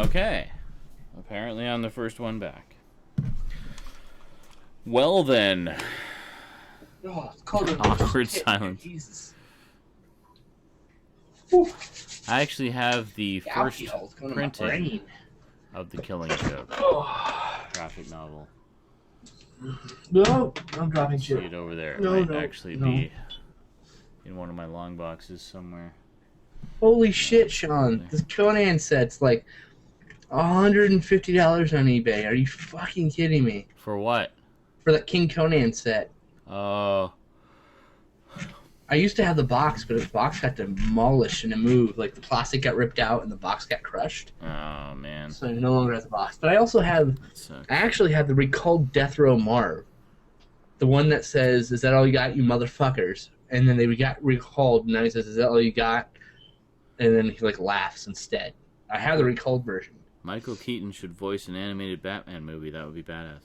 Okay. Apparently I'm the first one back. Well then. Oh, it's called Awkward silence. Jesus. I actually have the first printing of The Killing Joke graphic novel. No, I'm dropping shit. See it over there. No, It might actually be in one of my long boxes somewhere. Holy shit, Sean. This Conan set's like $150 on eBay. Are you fucking kidding me? For what? For that King Conan set. Oh. I used to have the box, but the box got demolished in a move. Like, the plastic got ripped out and the box got crushed. Oh, man. So I no longer have the box. But I also have... I actually have the recalled Death Row Marv. The one that says, "Is that all you got, you motherfuckers?" And then they got recalled, and now he says, "Is that all you got?" And then he, like, laughs instead. I have the recalled version. Michael Keaton should voice an animated Batman movie. That would be badass.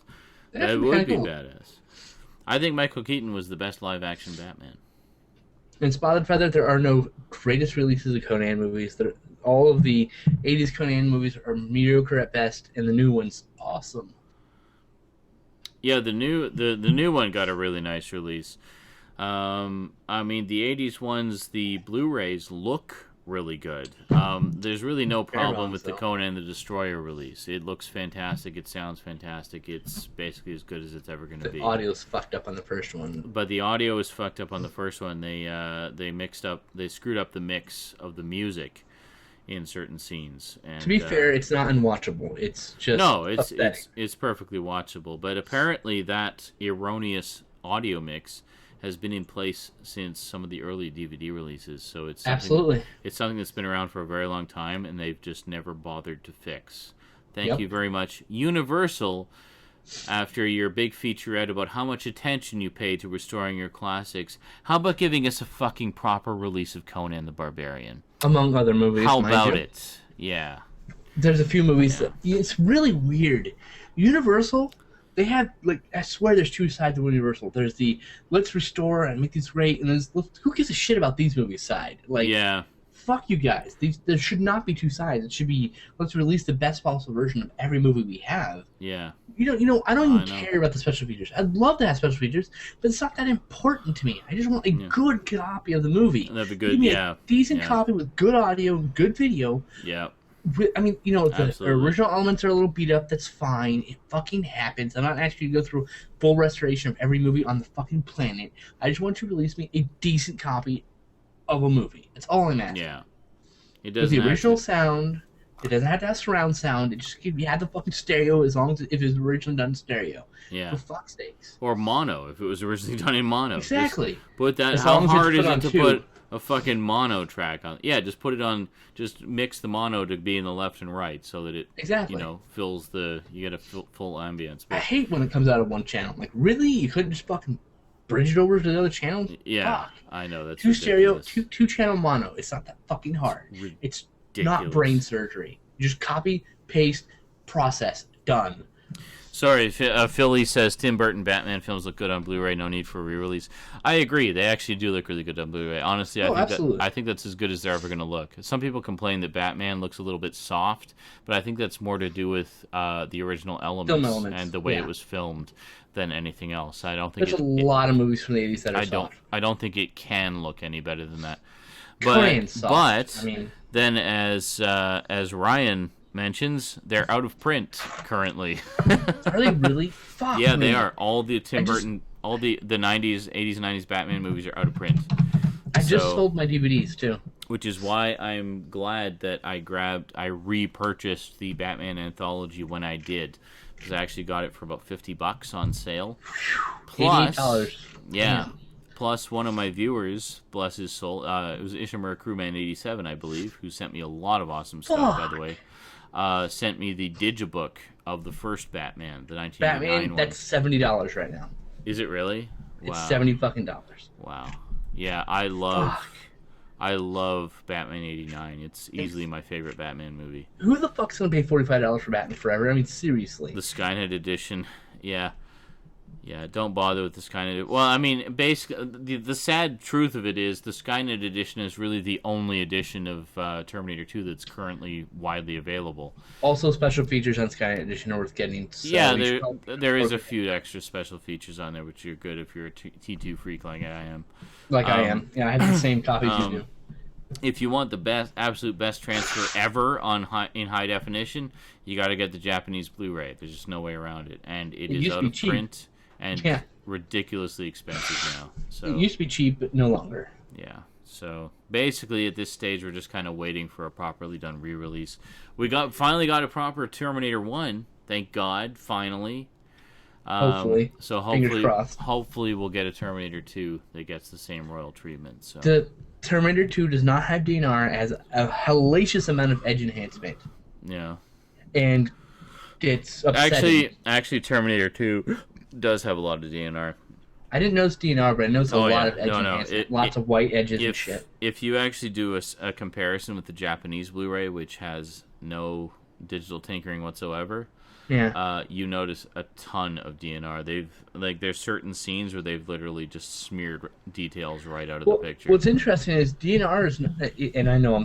That would be badass. I think Michael Keaton was the best live-action Batman. In Spotted Feather, there are no greatest releases of Conan movies. All of the 80s Conan movies are mediocre at best, and the new one's awesome. Yeah, the new one got a really nice release. I mean, the 80s ones, the Blu-rays look really good. There's really no problem with the Conan the Destroyer release. It looks fantastic. It sounds fantastic. It's basically as good as it's ever going to be. The audio's fucked up on the first one. But the audio is fucked up on the first one. They screwed up the mix of the music in certain scenes. And, to be fair, it's not unwatchable. It's just it's perfectly watchable. But apparently that erroneous audio mix has been in place since some of the early DVD releases, so it's something that's been around for a very long time, and they've just never bothered to fix. Thank you very much, Universal. After your big featurette about how much attention you pay to restoring your classics, how about giving us a fucking proper release of Conan the Barbarian? Among other movies. How about it? Yeah. There's a few movies that it's really weird. Universal, they have, like, I swear there's two sides of Universal. There's the let's restore and make these great, and there's who gives a shit about these movies side? Like, fuck you guys. There should not be two sides. It should be let's release the best possible version of every movie we have. Yeah. You know, I don't even care about the special features. I'd love to have special features, but it's not that important to me. I just want a good copy of the movie. That'd be good. Give me a decent copy with good audio, good video. Yeah. I mean, you know, the original elements are a little beat up. That's fine. It fucking happens. I'm not asking you to go through full restoration of every movie on the fucking planet. I just want you to release me a decent copy of a movie. That's all I'm asking. Yeah. It doesn't with the original sound. It doesn't have to have surround sound. It just you had the fucking stereo as long as if it was originally done in stereo. Yeah. For fuck's sakes. Or mono if it was originally done in mono. Exactly. Just put that. How hard is it to put a fucking mono track on? Yeah, just put it on. Just mix the mono to be in the left and right so that it fills the. You get a full ambience. But, I hate when it comes out of one channel. Like, really, you couldn't just fucking bridge it over to the other channel? Yeah, fuck. I know that's two ridiculous. stereo, two channel mono. It's not that fucking hard. It's not brain surgery. You just copy, paste, process, done. Sorry, Philly says Tim Burton Batman films look good on Blu-ray. No need for re-release. I agree. They actually do look really good on Blu-ray. Honestly, I think that's as good as they're ever going to look. Some people complain that Batman looks a little bit soft, but I think that's more to do with the original elements and the way it was filmed than anything else. I don't think there's a lot of movies from the 80s that are soft. I don't think it can look any better than that. But I mean, then as Ryan mentions, they're out of print currently. Are they really? Fuck yeah, they are. All the Tim Burton, all the 90s, 80s and 90s Batman movies are out of print. I just sold my DVDs too. Which is why I'm glad that I repurchased the Batman anthology when I did, because I actually got it for about $50 on sale. Plus, $88. Yeah. Damn. Plus, one of my viewers, bless his soul, it was Ishimura Crewman87, I believe, who sent me a lot of awesome stuff, by the way. Sent me the digibook of the first Batman, the 1989 one. That's $70 right now. Is it really? Wow. It's $70 fucking. Wow. Yeah, I love Batman 89. It's easily my favorite Batman movie. Who the fuck's gonna pay $45 for Batman Forever? I mean, seriously. The Skynet edition, yeah. Yeah, don't bother with the Skynet. Well, I mean, basically, the sad truth of it is the Skynet edition is really the only edition of Terminator 2 that's currently widely available. Also, special features on Skynet edition are worth getting. So yeah, there is a few extra special features on there, which are good if you're a T2 freak like I am. I am. Yeah, I have the same copies you do. If you want the absolute best transfer ever in high definition, you got to get the Japanese Blu-ray. There's just no way around it, and it is out of print. And ridiculously expensive now. So it used to be cheap, but no longer. Yeah. So basically, at this stage, we're just kind of waiting for a properly done re-release. We finally got a proper Terminator 1. Thank God, finally. Hopefully. So hopefully we'll get a Terminator 2 that gets the same royal treatment. So the Terminator 2 does not have DNR as a hellacious amount of edge enhancement. Yeah. And it's upsetting. Actually, Terminator 2 does have a lot of DNR. I didn't notice DNR, but I noticed a lot of edge enhancement. Lots of white edges and shit. If you actually do a comparison with the Japanese Blu-ray, which has no digital tinkering whatsoever, you notice a ton of DNR. There's certain scenes where they've literally just smeared details right out of the picture. What's interesting is DNR is, and I know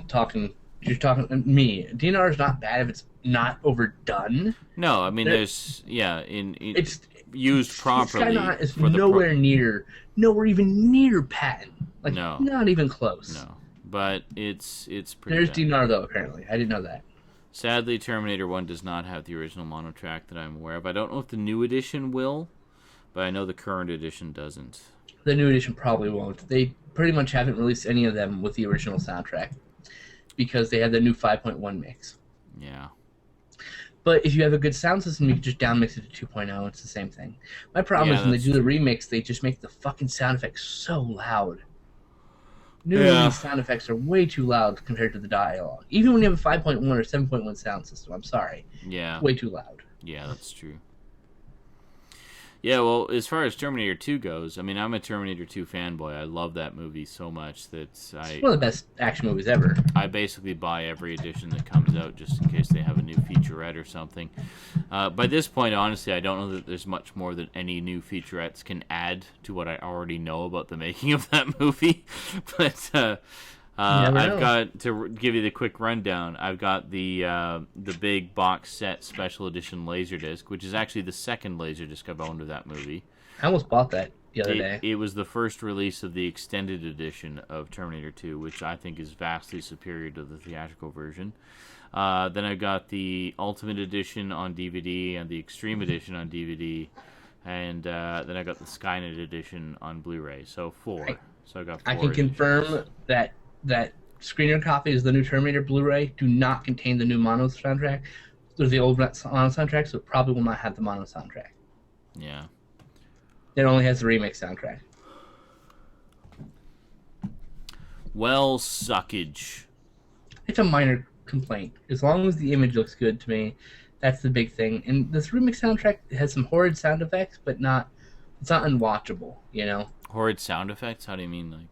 you're talking to me. DNR is not bad if it's not overdone. No, I mean it's used properly. Skynet is nowhere even near patent. No, not even close. No, but it's pretty. There's DNR though. Apparently, I didn't know that. Sadly, Terminator 1 does not have the original mono track that I'm aware of. I don't know if the new edition will, but I know the current edition doesn't. The new edition probably won't. They pretty much haven't released any of them with the original soundtrack because they have the new 5.1 mix. Yeah. But if you have a good sound system, you can just downmix it to 2.0. It's the same thing. My problem is when they do the remix, they just make the fucking sound effects so loud. New sound effects are way too loud compared to the dialogue. Even when you have a 5.1 or 7.1 sound system, I'm sorry. Yeah. Way too loud. Yeah, that's true. Yeah, well, as far as Terminator 2 goes, I mean, I'm a Terminator 2 fanboy. I love that movie so much that it's one of the best action movies ever. I basically buy every edition that comes out just in case they have a new featurette or something. By this point, honestly, I don't know that there's much more that any new featurettes can add to what I already know about the making of that movie. But I've got, to give you the quick rundown, I've got the big box set special edition Laserdisc, which is actually the second Laserdisc I've owned of that movie. I almost bought that the other day. It was the first release of the extended edition of Terminator 2, which I think is vastly superior to the theatrical version. Then I got the Ultimate Edition on DVD and the Extreme Edition on DVD, and then I got the Skynet Edition on Blu-ray. So 4. So I got 4. I can confirm that screener copies of the new Terminator Blu-ray do not contain the new mono soundtrack. They're the old mono soundtrack, so it probably will not have the mono soundtrack. Yeah. It only has the remix soundtrack. Well, suckage. It's a minor complaint. As long as the image looks good to me, that's the big thing. And this remix soundtrack has some horrid sound effects, but it's not unwatchable, you know? Horrid sound effects? How do you mean, like?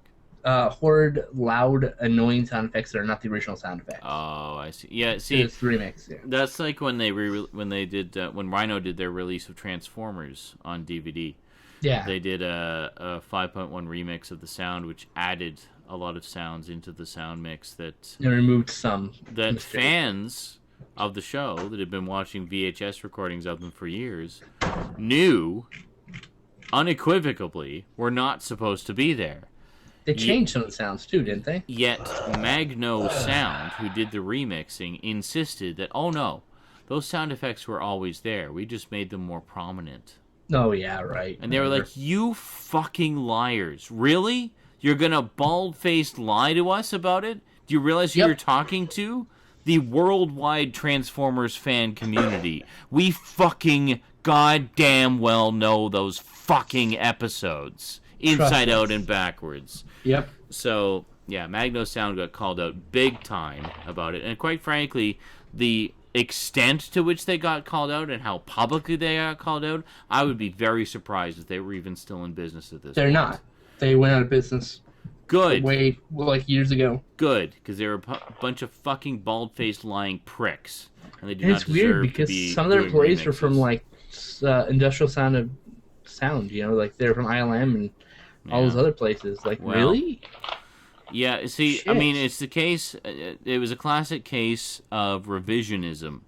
Horrid, loud, annoying sound effects that are not the original sound effects. Oh, I see. Yeah, see, it's the remix. Yeah. That's like when when Rhino did their release of Transformers on DVD. Yeah, they did a 5.1 remix of the sound, which added a lot of sounds into the sound mix that removed some that fans of the show that had been watching VHS recordings of them for years knew unequivocally were not supposed to be there. They changed some of the sounds too, didn't they? Yet Magno Sound, who did the remixing, insisted that, oh no, those sound effects were always there. We just made them more prominent. Oh, yeah, right. And they were like, you fucking liars. Really? You're going to bald-faced lie to us about it? Do you realize who you're talking to? The worldwide Transformers fan community. We fucking goddamn well know those fucking episodes. Inside out and backwards. Yep. So, yeah, Magno Sound got called out big time about it. And quite frankly, the extent to which they got called out and how publicly they got called out, I would be very surprised if they were even still in business at this point. They're not. They went out of business. Good. Years ago. Good, because they were a bunch of fucking bald-faced lying pricks. And they do and not it's weird because some of their employees are from, Industrial Sound of sound. You know, like they're from ILM and all those other places. Like, really? Yeah. See, shit. I mean, it's the case. It was a classic case of revisionism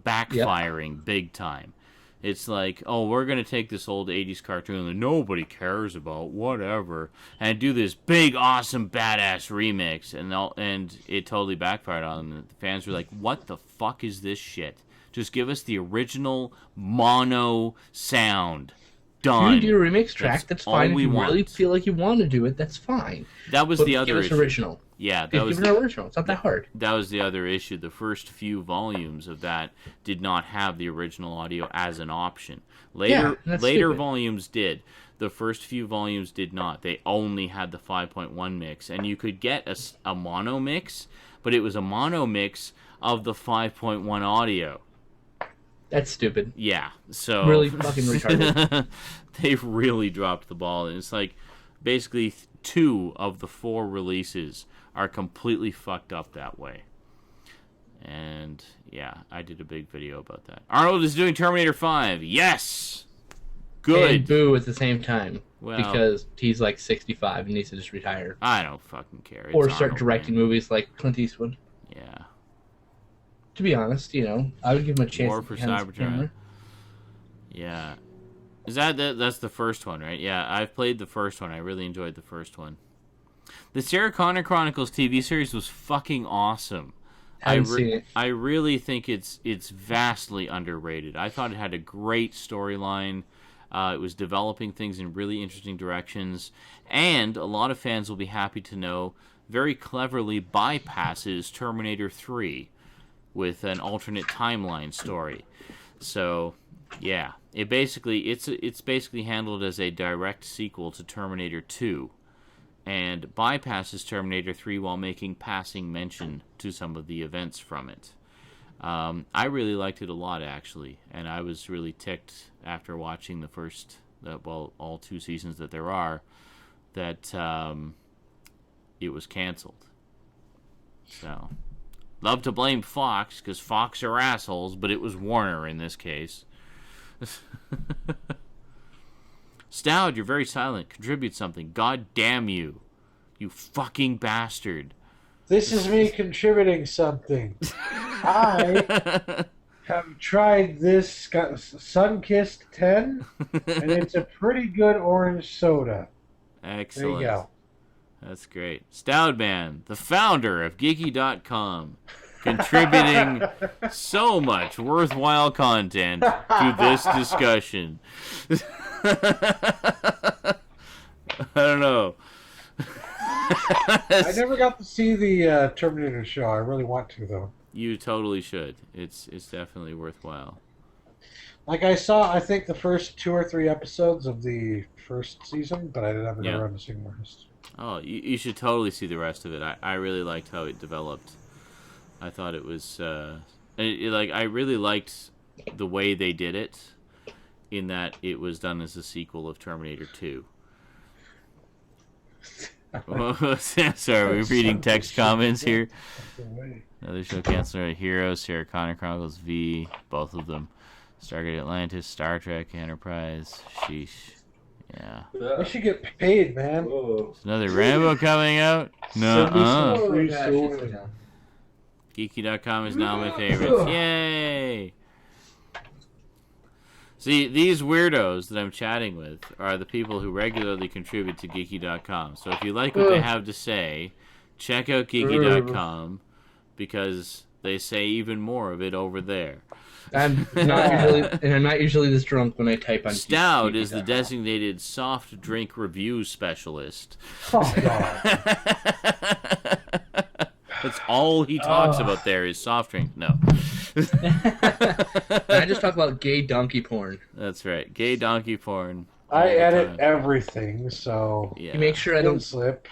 backfiring big time. It's like, oh, we're going to take this old 80s cartoon that nobody cares about, whatever, and do this big, awesome, badass remix. And it totally backfired on them. The fans were like, what the fuck is this shit? Just give us the original mono sound. Done. You do a remix track, that's fine. If you really feel like you want to do it, that's fine. That was the other issue. Give us original. Yeah, that was the original. It's not that hard. That was the other issue. The first few volumes of that did not have the original audio as an option. Later volumes did. The first few volumes did not. They only had the 5.1 mix, and you could get a mono mix, but it was a mono mix of the 5.1 audio. That's stupid. Yeah, so really fucking retarded. They really dropped the ball, and it's like basically 2 of the 4 releases are completely fucked up that way. And yeah, I did a big video about that. Arnold is doing Terminator 5. Yes! Good. And boo at the same time. Well, because he's like 65 and needs to just retire. I don't fucking care. Or start directing movies like Clint Eastwood. Yeah. To be honest, you know, I would give him a chance. War for Cybertron. Yeah. That's the first one, right? Yeah, I've played the first one. I really enjoyed the first one. The Sarah Connor Chronicles TV series was fucking awesome. I haven't seen it. I really think it's vastly underrated. I thought it had a great storyline. It was developing things in really interesting directions. And a lot of fans will be happy to know very cleverly bypasses Terminator 3 with an alternate timeline story. So, yeah. It's basically handled as a direct sequel to Terminator 2. And bypasses Terminator 3 while making passing mention to some of the events from it. I really liked it a lot, actually, and I was really ticked after watching the first, all 2 seasons that there are, that it was canceled. So, love to blame Fox, because Fox are assholes, but it was Warner in this case. Stout, you're very silent. Contribute something. God damn you. You fucking bastard. This is me contributing something. I have tried this Sunkissed 10, and it's a pretty good orange soda. Excellent. There you go. That's great. Stoudman, the founder of geeky.com, contributing so much worthwhile content to this discussion. I don't know. I never got to see the Terminator show. I really want to, though. You totally should. It's definitely worthwhile. Like, I saw, I think, the first 2 or 3 episodes of the first season, but I never got around to seeing the rest. Oh, you should totally see the rest of it. I really liked how it developed. I thought it was... I really liked the way they did it, in that it was done as a sequel of Terminator 2. Sorry, we're reading text comments here. Another show canceled. Heroes, Sarah Connor Chronicles V, both of them. Stargate Atlantis, Star Trek, Enterprise. Sheesh. Yeah. They should get paid, man. There's another Rambo coming out? No. Geeky.com is now my favorite. Yay! See, these weirdos that I'm chatting with are the people who regularly contribute to Geeky.com. So if you like what they have to say, check out Geeky.com, because they say even more of it over there. I'm not usually this drunk when I type on Stout is the designated soft drink review specialist. Oh, God. That's all he talks about there is soft drink. No. I just talk about gay donkey porn. That's right. Gay donkey porn. I edit everything, so... Yeah. You make sure I don't slip.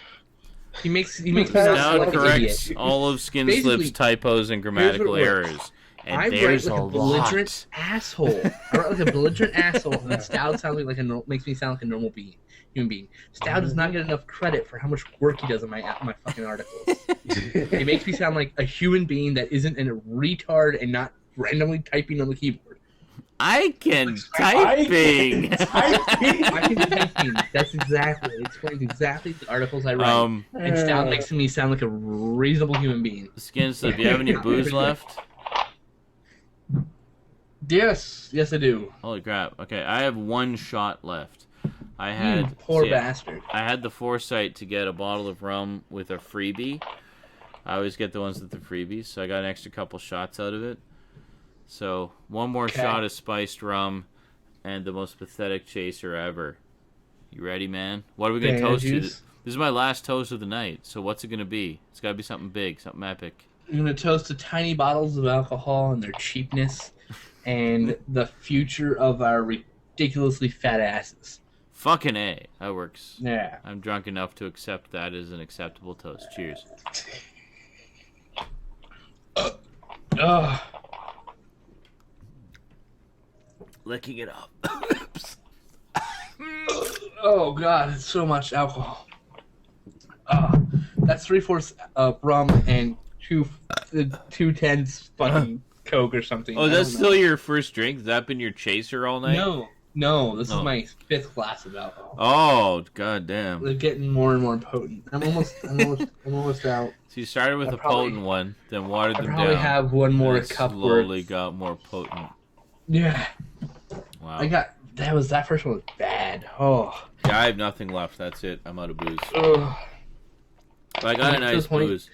He makes me Stout corrects all of Skin Slip's typos and grammatical errors. And I write like a belligerent asshole. I write like a belligerent asshole, and then Stout sounds like makes me sound like a normal human being. Stout does not get enough credit for how much work he does in my fucking articles. He makes me sound like a human being that isn't a retard and not randomly typing on the keyboard. I can typing. I can typing. That's exactly. It explains exactly the articles I write. And makes me sound like a reasonable human being. Skins, do you have any booze left? Yes, I do. Holy crap! Okay, I have one shot left. I had poor bastard. I had the foresight to get a bottle of rum with a freebie. I always get the ones with the freebies, so I got an extra couple shots out of it. So one more shot of spiced rum, and the most pathetic chaser ever. You ready, man? What are we gonna toast to? This is my last toast of the night. So what's it gonna be? It's gotta be something big, something epic. I'm gonna toast to tiny bottles of alcohol and their cheapness, and the future of our ridiculously fat asses. Fucking A. That works. Yeah. I'm drunk enough to accept that as an acceptable toast. Cheers. Licking it up. Oh god, it's so much alcohol. That's 3/4 rum and 2/10 fucking Coke or something. Oh, that's still your first drink? Has that been your chaser all night? No, this is my 5th glass of alcohol. Oh, goddamn. They're getting more and more potent. I'm almost out. So you started with a potent one, then watered them down. I probably have one more cup slowly got more potent. Yeah. Wow. That first one was bad. Oh. Yeah, I have nothing left. That's it. I'm out of booze. Ugh. But I got a nice booze.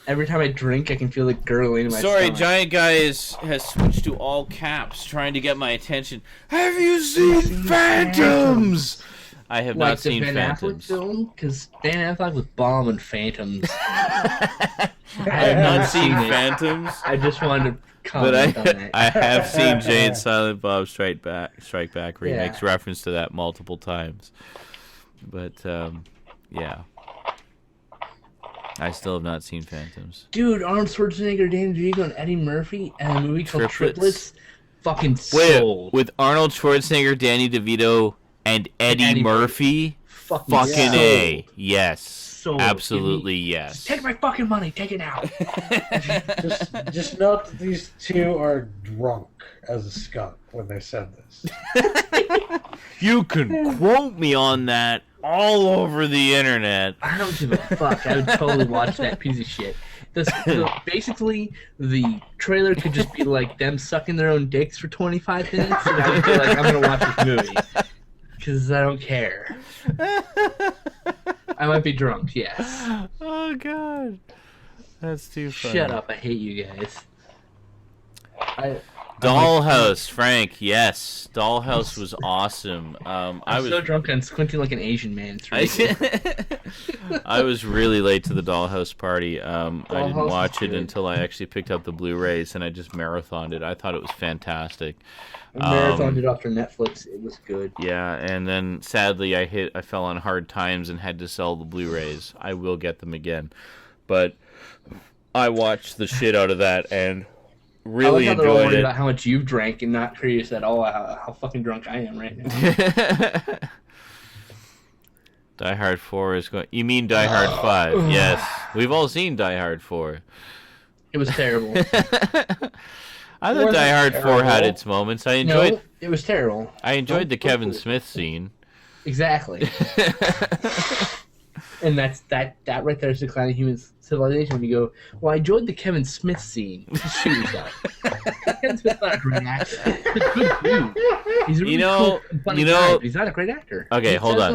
Every time I drink, I can feel it gurgling in my stomach. Giant Guy has switched to all caps, trying to get my attention. Have you seen Phantoms? I have not seen Phantoms. Because Ben Affleck was bombing Phantoms. I have not seen Phantoms. I just wanted to comment on that. I have seen Jay and Silent Bob Strike Back remakes, reference to that multiple times. But, yeah. I still have not seen Phantoms. Dude, Arnold Schwarzenegger, Danny DeVito, and Eddie Murphy, and a movie called Triplets. Fucking sold. With Arnold Schwarzenegger, Danny DeVito, and Eddie Murphy? Fucking A. Yes. Sold. Absolutely yes. Just take my fucking money. Take it out. just note that these two are drunk as a skunk when they said this. You can quote me on that all over the internet. I don't give a fuck. I would totally watch that piece of shit. Basically, the trailer could just be like them sucking their own dicks for 25 minutes, and I would be like, I'm gonna watch this movie. Because I don't care. I might be drunk, yes. Oh, God. That's too funny. Shut up, I hate you guys. Dollhouse, Frank, yes. Dollhouse was awesome. I was so drunk and squinting like an Asian man. I was really late to the Dollhouse party. I didn't watch it until I actually picked up the Blu-rays, and I just marathoned it. I thought it was fantastic. I marathoned it after Netflix. It was good. Yeah, and then sadly I fell on hard times and had to sell the Blu-rays. I will get them again. But I watched the shit out of that and really enjoyed all it. About how much you've drank and not curious at all how fucking drunk I am right now. Die Hard 4 is going... You mean Die Hard 5? Yes. We've all seen Die Hard 4. It was terrible. I thought Die Hard 4 had its moments. I enjoyed... No, it was terrible. I enjoyed the Kevin Smith scene. Exactly. And that right there is declining human civilization. When you go, well, I enjoyed the Kevin Smith scene. Shoot yourself. Kevin Smith's not a great actor. He's a good dude. He's a really cool, funny guy, but he's not a great actor. Okay, hold on.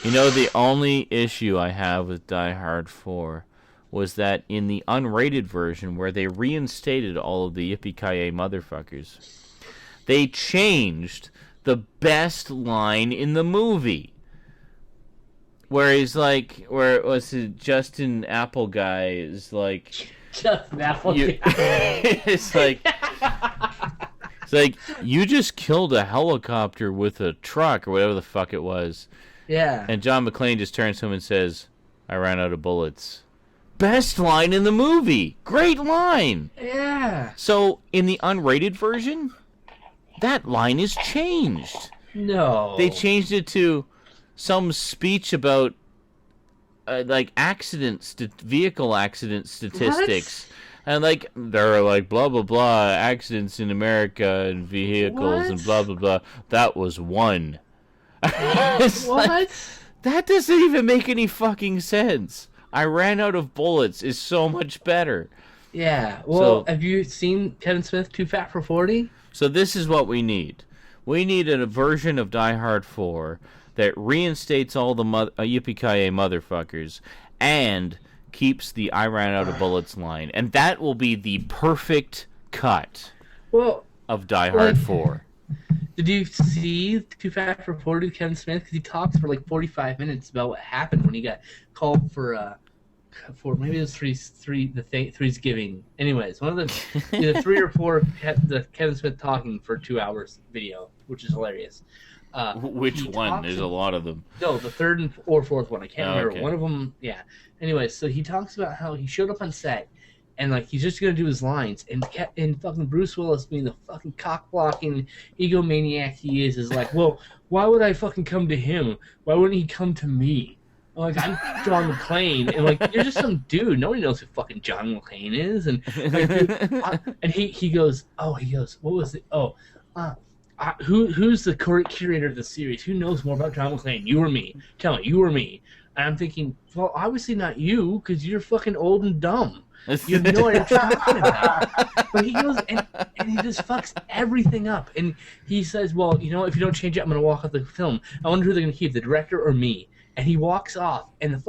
You know, the only issue I have with Die Hard 4 was that in the unrated version, where they reinstated all of the yippee-ki-yay motherfuckers, they changed the best line in the movie. Where he's like, where it was Justin Apple guy is like, Justin Apple guy. it's like, you just killed a helicopter with a truck or whatever the fuck it was. Yeah. And John McClane just turns to him and says, I ran out of bullets. Best line in the movie. Great line. Yeah. So in the unrated version, that line is changed. No. They changed it to some speech about like vehicle accident statistics. And like there are like blah blah blah accidents in America and vehicles and blah blah blah. That was one. What? Like, that doesn't even make any fucking sense. I ran out of bullets is so much better. Yeah. Well, have you seen Kevin Smith Too Fat for 40? So this is what we need. We need a version of Die Hard 4 that reinstates all the yippee-ki-yay motherfuckers and keeps the I ran out of bullets line. And that will be the perfect cut of Die Hard 4. Did you see Too Fat for 40 with Kevin Smith? Because he talks for like 45 minutes about what happened when he got called for maybe it was Three's Giving. Anyways, one of the either 3 or 4 the Kevin Smith talking for 2 hours video, which is hilarious. Which one? There's a lot of them. No, the third or fourth one. I can't remember. Okay. One of them, yeah. Anyways, so he talks about how he showed up on set and like he's just gonna do his lines, and fucking Bruce Willis, being the fucking cock blocking egomaniac he is like, well, why would I fucking come to him? Why wouldn't he come to me? Like, I'm John McClane, and like you're just some dude. Nobody knows who fucking John McClane is, and like, and he goes, what was it? Who's the curator of the series? Who knows more about John McClane? You or me? Tell me, you or me? And I'm thinking, well, obviously not you, because you're fucking old and dumb. You have no idea what you're talking about. But he goes and he just fucks everything up. And he says, well, if you don't change it, I'm going to walk off the film. I wonder who they're going to keep, the director or me. And he walks off, and the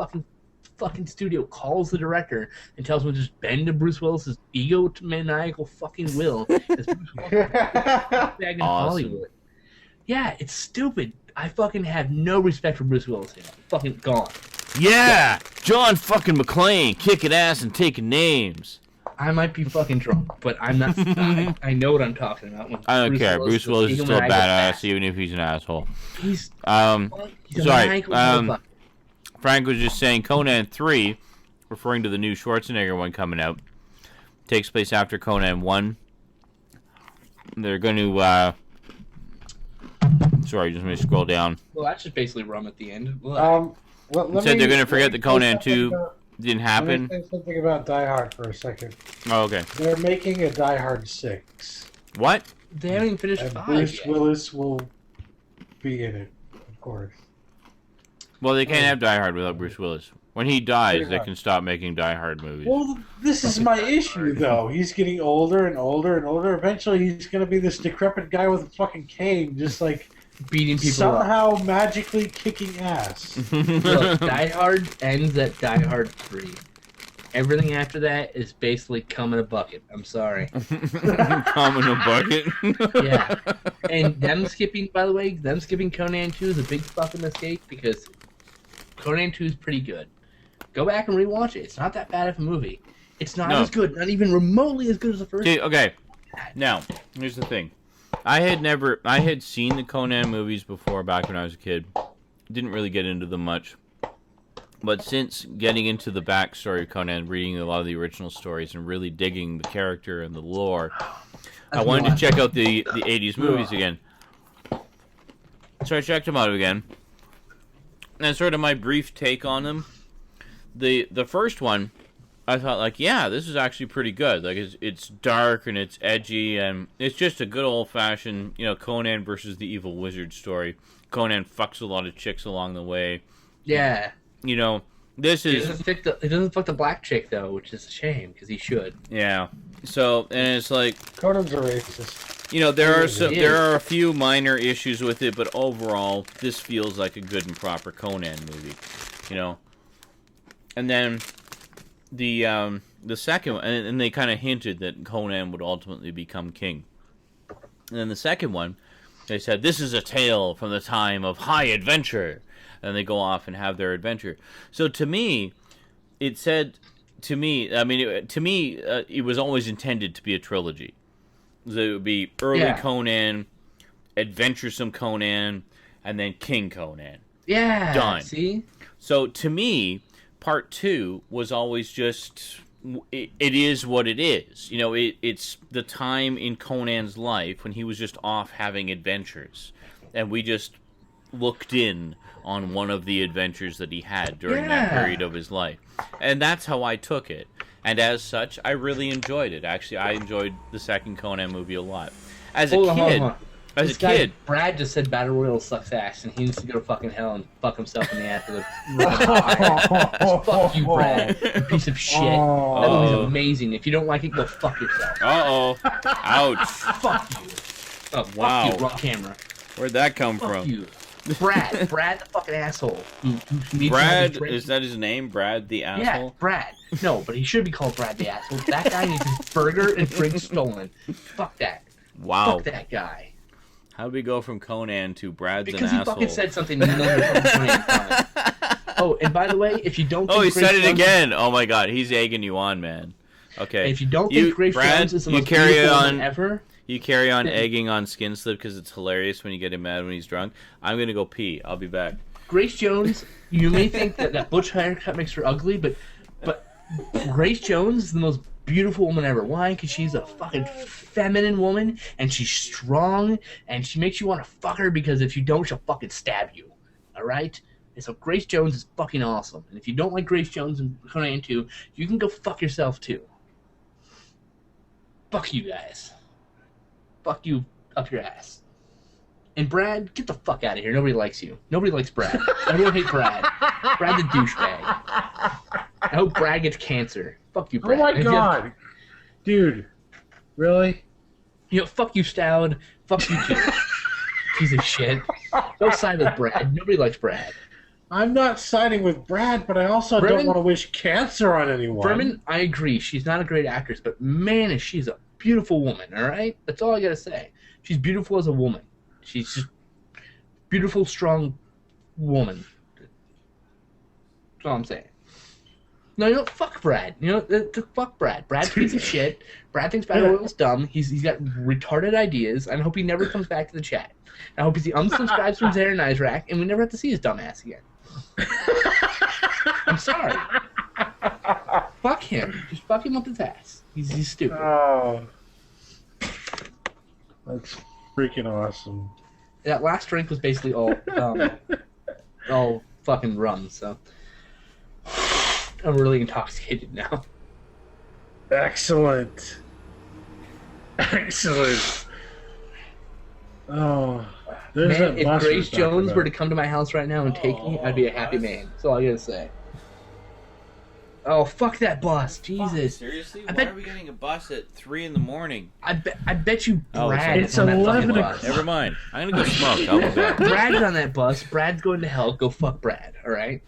fucking studio calls the director and tells him to just bend to Bruce Willis's egomaniacal fucking will. Because Bruce Willis is back in Hollywood. Yeah, it's stupid. I fucking have no respect for Bruce Willis here. Fucking gone. Yeah! John fucking McClane, kicking ass and taking names. I might be fucking drunk, but I'm not. I know what I'm talking about. I don't care. Bruce Willis is still a badass, even if he's an asshole. He's sorry. Frank was just saying Conan 3, referring to the new Schwarzenegger one coming out, takes place after Conan 1. They're going to. Sorry, just let me scroll down. Well, that's just basically rum at the end. Said they're going to forget that Conan 2 didn't happen. Let me say something about Die Hard for a second. Oh, okay. They're making a Die Hard 6. What? They haven't even finished 5 Bruce yet. Willis will be in it, of course. Well, they can't have Die Hard without Bruce Willis. When he dies, they can stop making Die Hard movies. Well, this is my issue, though. He's getting older and older and older. Eventually, he's going to be this decrepit guy with a fucking cane, just like beating people somehow up. Magically kicking ass. Look, Die Hard ends at Die Hard 3. Everything after that is basically cum in a bucket. I'm sorry. Cum in a bucket? Yeah. And them skipping Conan 2 is a big fucking mistake, because Conan 2 is pretty good. Go back and rewatch it. It's not that bad of a movie. It's not as good, not even remotely as good as the first. Okay. Now, here's the thing. I had seen the Conan movies before, back when I was a kid. Didn't really get into them much. But since getting into the backstory of Conan, reading a lot of the original stories, and really digging the character and the lore, I wanted to check out the 80s movies again. So I checked them out again. And sort of my brief take on them. The first one, I thought, like, yeah, this is actually pretty good. Like, it's dark and it's edgy, and it's just a good old-fashioned, Conan versus the evil wizard story. Conan fucks a lot of chicks along the way. Yeah. This is... He doesn't fuck the black chick, though, which is a shame, because he should. Yeah. So, and it's like... Conan's a racist. There are a few minor issues with it, but overall, this feels like a good and proper Conan movie. And then... The second one, and they kind of hinted that Conan would ultimately become king. And then the second one, they said, this is a tale from the time of high adventure. And they go off and have their adventure. So to me, it was always intended to be a trilogy. So it would be early Conan, adventuresome Conan, and then King Conan. Yeah. Done. See? So to me... Part 2 was always just, it is what it is. It's the time in Conan's life when he was just off having adventures. And we just looked in on one of the adventures that he had during that period of his life. And that's how I took it. And as such, I really enjoyed it. Actually, I enjoyed the second Conan movie a lot. As a kid, Brad just said Battle Royale sucks ass, and he needs to go to fucking hell and fuck himself in the ass with a fuck you, Brad, you piece of shit. That movie's amazing. If you don't like it, go fuck yourself. Ouch. Fuck you. Oh, wow. Fuck you, rock camera. Where'd that come fuck from? You. Brad the fucking asshole. Brad, is that his name? Brad the asshole? Yeah, Brad. No, but he should be called Brad the asshole. That guy needs his burger and drink stolen. Fuck that. Wow. Fuck that guy. How did we go from Conan to Brad's because an asshole? Because he fucking said something. Oh, and by the way, if you don't think he said it again. Oh my god, he's egging you on, man. Okay. If you don't think Grace Jones is the most beautiful woman ever... You carry on egging on Skin Slip because it's hilarious when you get him mad when he's drunk. I'm going to go pee. I'll be back. Grace Jones, you may think that butch haircut makes her ugly, but Grace Jones is the most beautiful woman ever. Why? Because she's a fucking feminine woman, and she's strong, and she makes you want to fuck her because if you don't, she'll fucking stab you. Alright? And so Grace Jones is fucking awesome. And if you don't like Grace Jones and Conan 2, you can go fuck yourself too. Fuck you guys. Fuck you up your ass. And Brad, get the fuck out of here. Nobody likes you. Nobody likes Brad. Everyone hates Brad. Brad the douchebag. I hope Brad gets cancer. Fuck you, Brad. Oh my god. Dude. Really? You know, fuck you, Stout. Fuck you, too. Piece of shit. Go side with Brad. Nobody likes Brad. I'm not siding with Brad, but I also don't want to wish cancer on anyone. Berman, I agree. She's not a great actress, but man, is she's a beautiful woman, all right? That's all I gotta say. She's beautiful as a woman. She's just beautiful, strong woman. That's all I'm saying. No, you know, fuck Brad. You know, fuck Brad. Brad's a piece of shit. Brad thinks Battle Royale's dumb. He's got retarded ideas. I hope he never comes back to the chat. I hope he unsubscribes from Zaire and Izrak, and we never have to see his dumb ass again. I'm sorry. Fuck him. Just fuck him up his ass. He's stupid. Oh. That's freaking awesome. That last drink was basically all fucking rum, so I'm really intoxicated now. Excellent. Excellent. Oh, man, if Grace Jones were to come to my house right now and take me, I'd be a happy man. That's all I gotta say. Oh, fuck that bus. Jesus. Seriously? Why are we getting a bus at 3 in the morning? I bet you Brad it's 11 o'clock. Never mind. I'm gonna go smoke. I'll be back. Brad's on that bus. Brad's going to hell. Go fuck Brad, alright?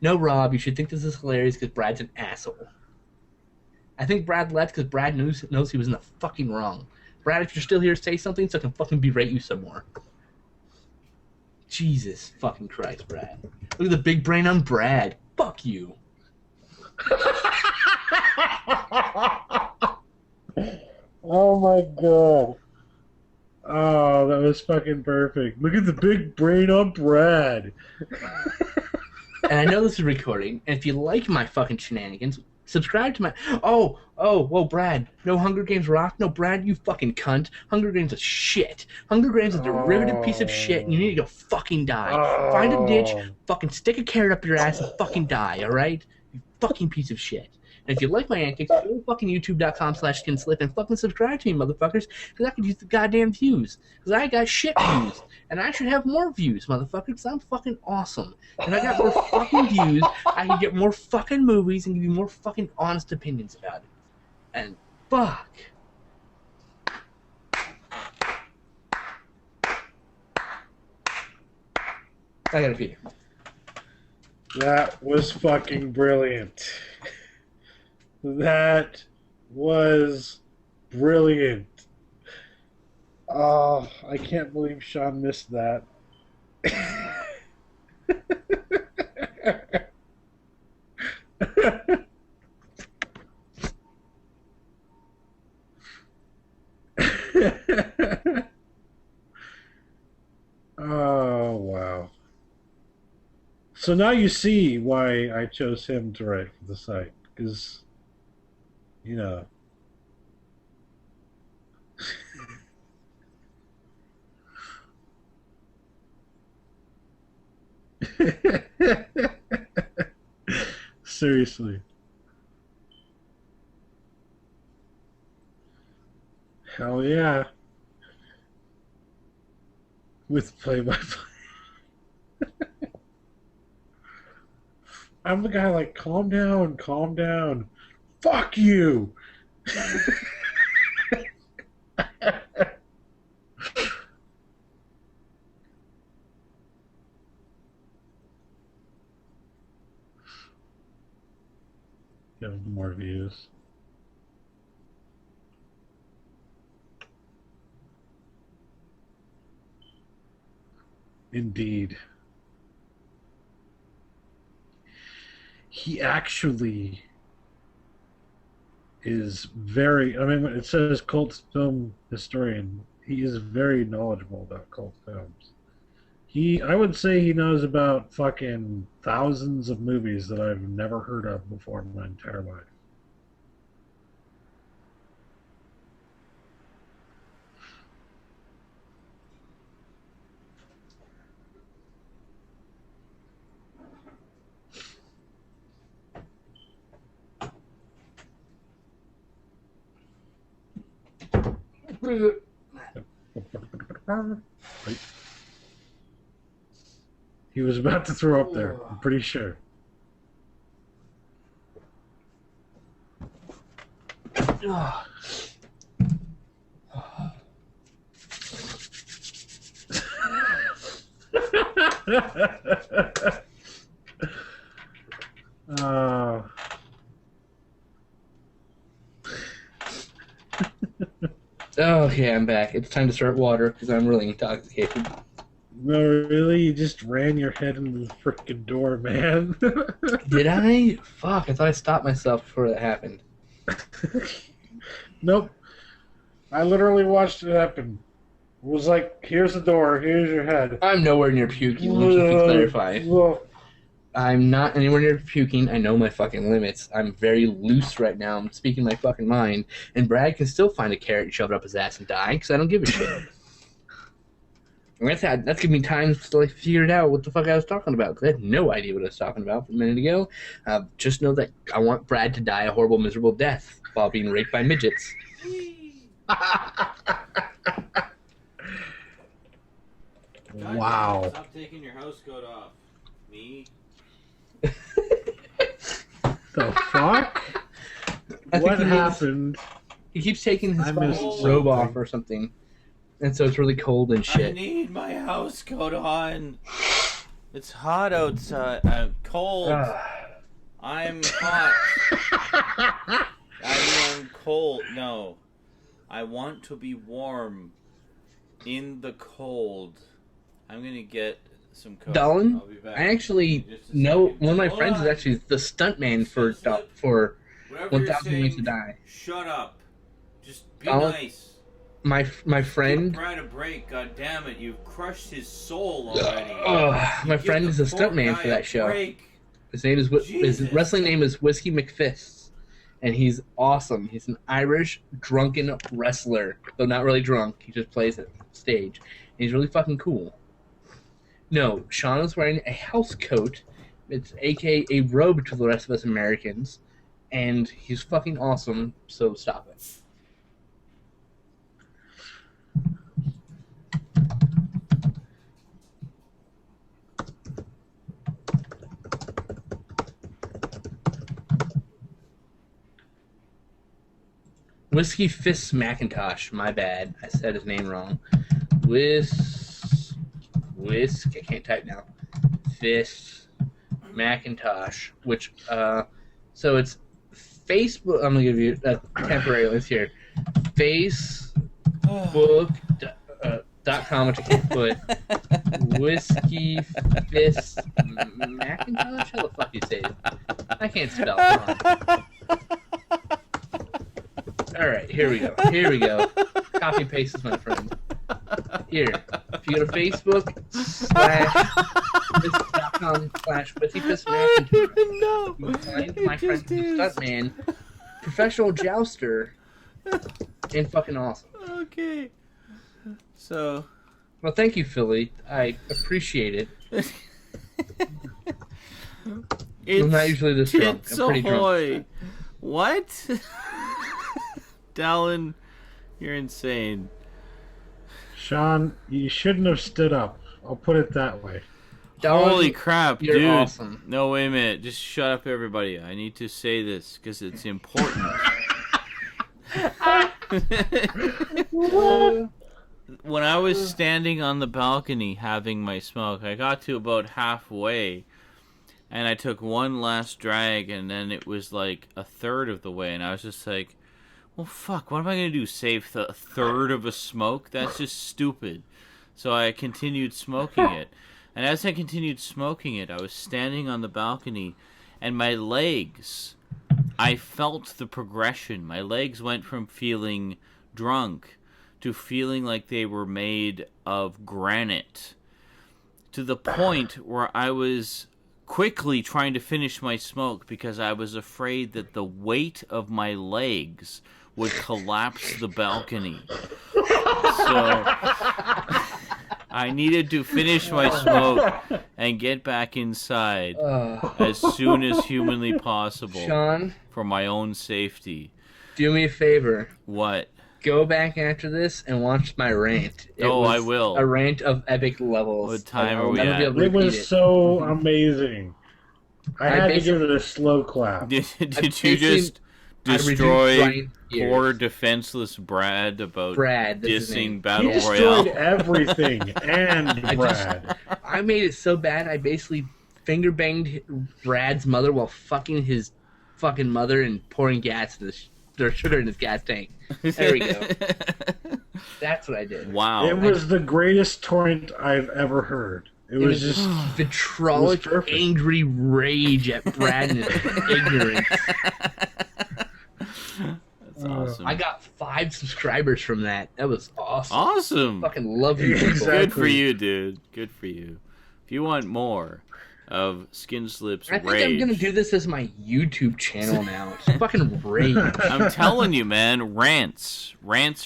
No, Rob, you should think this is hilarious because Brad's an asshole. I think Brad left because Brad knows he was in the fucking wrong. Brad, if you're still here, say something so I can fucking berate you some more. Jesus fucking Christ, Brad. Look at the big brain on Brad. Fuck you. Oh my god. Oh, that was fucking perfect. Look at the big brain on Brad. And I know this is recording, and if you like my fucking shenanigans, subscribe to my... Whoa, Brad. No Hunger Games rock? No, Brad, you fucking cunt. Hunger Games is shit. Hunger Games is a derivative piece of shit, and you need to go fucking die. Find a ditch, fucking stick a carrot up your ass, and fucking die, alright? You fucking piece of shit. And if you like my antics, go to fucking youtube.com/skinslip and fucking subscribe to me, motherfuckers, because I could use the goddamn views. Because I got shit views. And I should have more views, motherfuckers, because I'm fucking awesome. And I got more fucking views, I can get more fucking movies and give you more fucking honest opinions about it. And fuck. I gotta pee. That was fucking brilliant. That was brilliant. Oh, I can't believe Sean missed that. Oh, wow. So now you see why I chose him to write for the site, because, you know. Seriously. Hell yeah. With play-by-play. I'm the guy like, calm down, calm down. Fuck you! Get more views. Indeed. He actually is very, I mean, it says cult film historian. He is very knowledgeable about cult films. I would say he knows about fucking thousands of movies that I've never heard of before in my entire life. Right. He was about to throw up there, I'm pretty sure. Okay, I'm back. It's time to start water because I'm really intoxicated. No, really? You just ran your head into the freaking door, man. Did I? Fuck, I thought I stopped myself before that happened. Nope. I literally watched it happen. It was like, here's the door, here's your head. I'm nowhere near puking, let's just be clarified. I'm not anywhere near puking. I know my fucking limits. I'm very loose right now. I'm speaking my fucking mind. And Brad can still find a carrot and shove it up his ass and die because I don't give a shit. That's giving me time to like figure it out what the fuck I was talking about because I had no idea what I was talking about a minute ago. Just know that I want Brad to die a horrible, miserable death while being raped by midgets. Wow. Stop taking your house coat off. Me? The fuck? What happened? He keeps taking his robe off or something. And so it's really cold and shit. I need my house coat on. It's hot outside. I'm cold. I'm hot. I am cold. No. I want to be warm in the cold. I'm going to get some coat. Dolan, I actually know one of my friends is actually the stuntman for 1,000 Ways to Die. Shut up. Just be Dolan, nice. My friend. Give Brad a break. God damn it! You've crushed his soul already. My friend is a stuntman for that show. His wrestling name is Whiskey McFists, and he's awesome. He's an Irish drunken wrestler, though not really drunk. He just plays it stage. And he's really fucking cool. No, Sean is wearing a house coat. It's aka a robe to the rest of us Americans, and he's fucking awesome. So stop it. Whiskey Fists Macintosh. My bad. I said his name wrong. Whisk. I can't type now. Fist Macintosh. Which, so it's Facebook. I'm gonna give you a temporary list here. Facebook.com, which I can't put. Whiskey Fist Macintosh. How the fuck do you say it? I can't spell it. All right, here we go. Copy paste is my friend. Here, if you go to Facebook.com/WhiskeyFistMacintosh, you can find my friend Stuntman, professional jouster, and fucking awesome. Okay. So. Well, thank you, Philly. I appreciate it. I'm not usually this drunk. Tits I'm pretty ahoy. drunk. What? Dallin, you're insane. Sean, you shouldn't have stood up. I'll put it that way. Holy crap, you're dude. Awesome. No, wait a minute. Just shut up, everybody. I need to say this because it's important. When I was standing on the balcony having my smoke, I got to about halfway, and I took one last drag, and then it was like a third of the way, and I was just like, well, fuck, what am I going to do, save a third of a smoke? That's just stupid. So I continued smoking it. And as I continued smoking it, I was standing on the balcony, and my legs, I felt the progression. My legs went from feeling drunk to feeling like they were made of granite, to the point where I was quickly trying to finish my smoke because I was afraid that the weight of my legs would collapse the balcony. So I needed to finish my smoke and get back inside as soon as humanly possible. Sean, for my own safety. Do me a favor. What? Go back after this and watch my rant. I will. A rant of epic levels. What time are we at? It was so amazing. I had to give it a slow clap. Did you just destroy poor defenseless Brad about dissing Battle Royale? He destroyed everything, and Brad. I made it so bad, I basically finger banged Brad's mother while fucking his fucking mother and pouring gas in their sugar in his gas tank. There we go. That's what I did. Wow. It was the greatest torrent I've ever heard. It was just vitriolic, angry rage at Brad and his ignorance. That's awesome. I got 5 subscribers from that. That was awesome. Awesome. Fucking love you people. Exactly. Good for you, dude. Good for you. If you want more of Skin Slip's I think rage, I'm gonna do this as my YouTube channel now. It's fucking rage. I'm telling you, man. Rants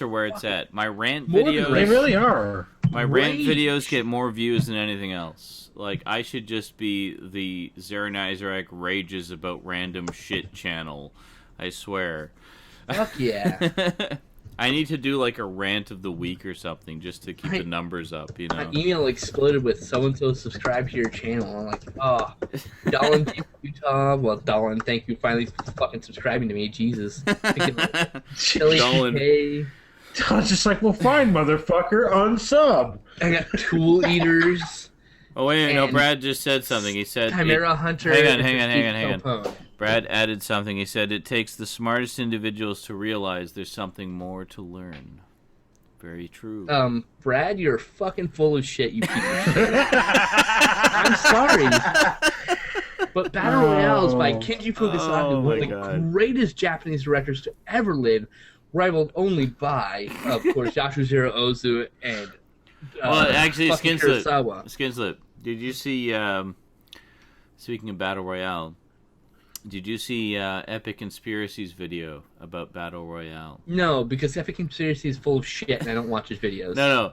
are where it's at. My rant videos. They really are. My rant videos get more views than anything else. Like, I should just be the Zeranizarak rages about random shit channel. I swear. Fuck yeah. I need to do like a rant of the week or something just to keep the numbers up, you know. My email exploded with so-and-so subscribe to your channel. I'm like, oh, Dolan, thank you, Tom. Well, Dolan, thank you finally fucking subscribing to me. Jesus. Chili Dolan. Don's just like, well, fine, motherfucker, unsub. I got Tool Eaters. Oh, wait, no, Brad just said something. He said... Chimera Hunter. Hang on. Brad added something. He said, it takes the smartest individuals to realize there's something more to learn. Very true. Brad, you're fucking full of shit, you piece of shit. I'm sorry. But Battle Royale is by Kenji Fukusaki, one of the greatest Japanese directors to ever live, rivaled only by, of course, Yasujiro Ozu and well, actually, Kurosawa. Skin Slip, did you see, speaking of Battle Royale, did you see Epic Conspiracy's video about Battle Royale? No, because Epic Conspiracy is full of shit and I don't watch his videos. No.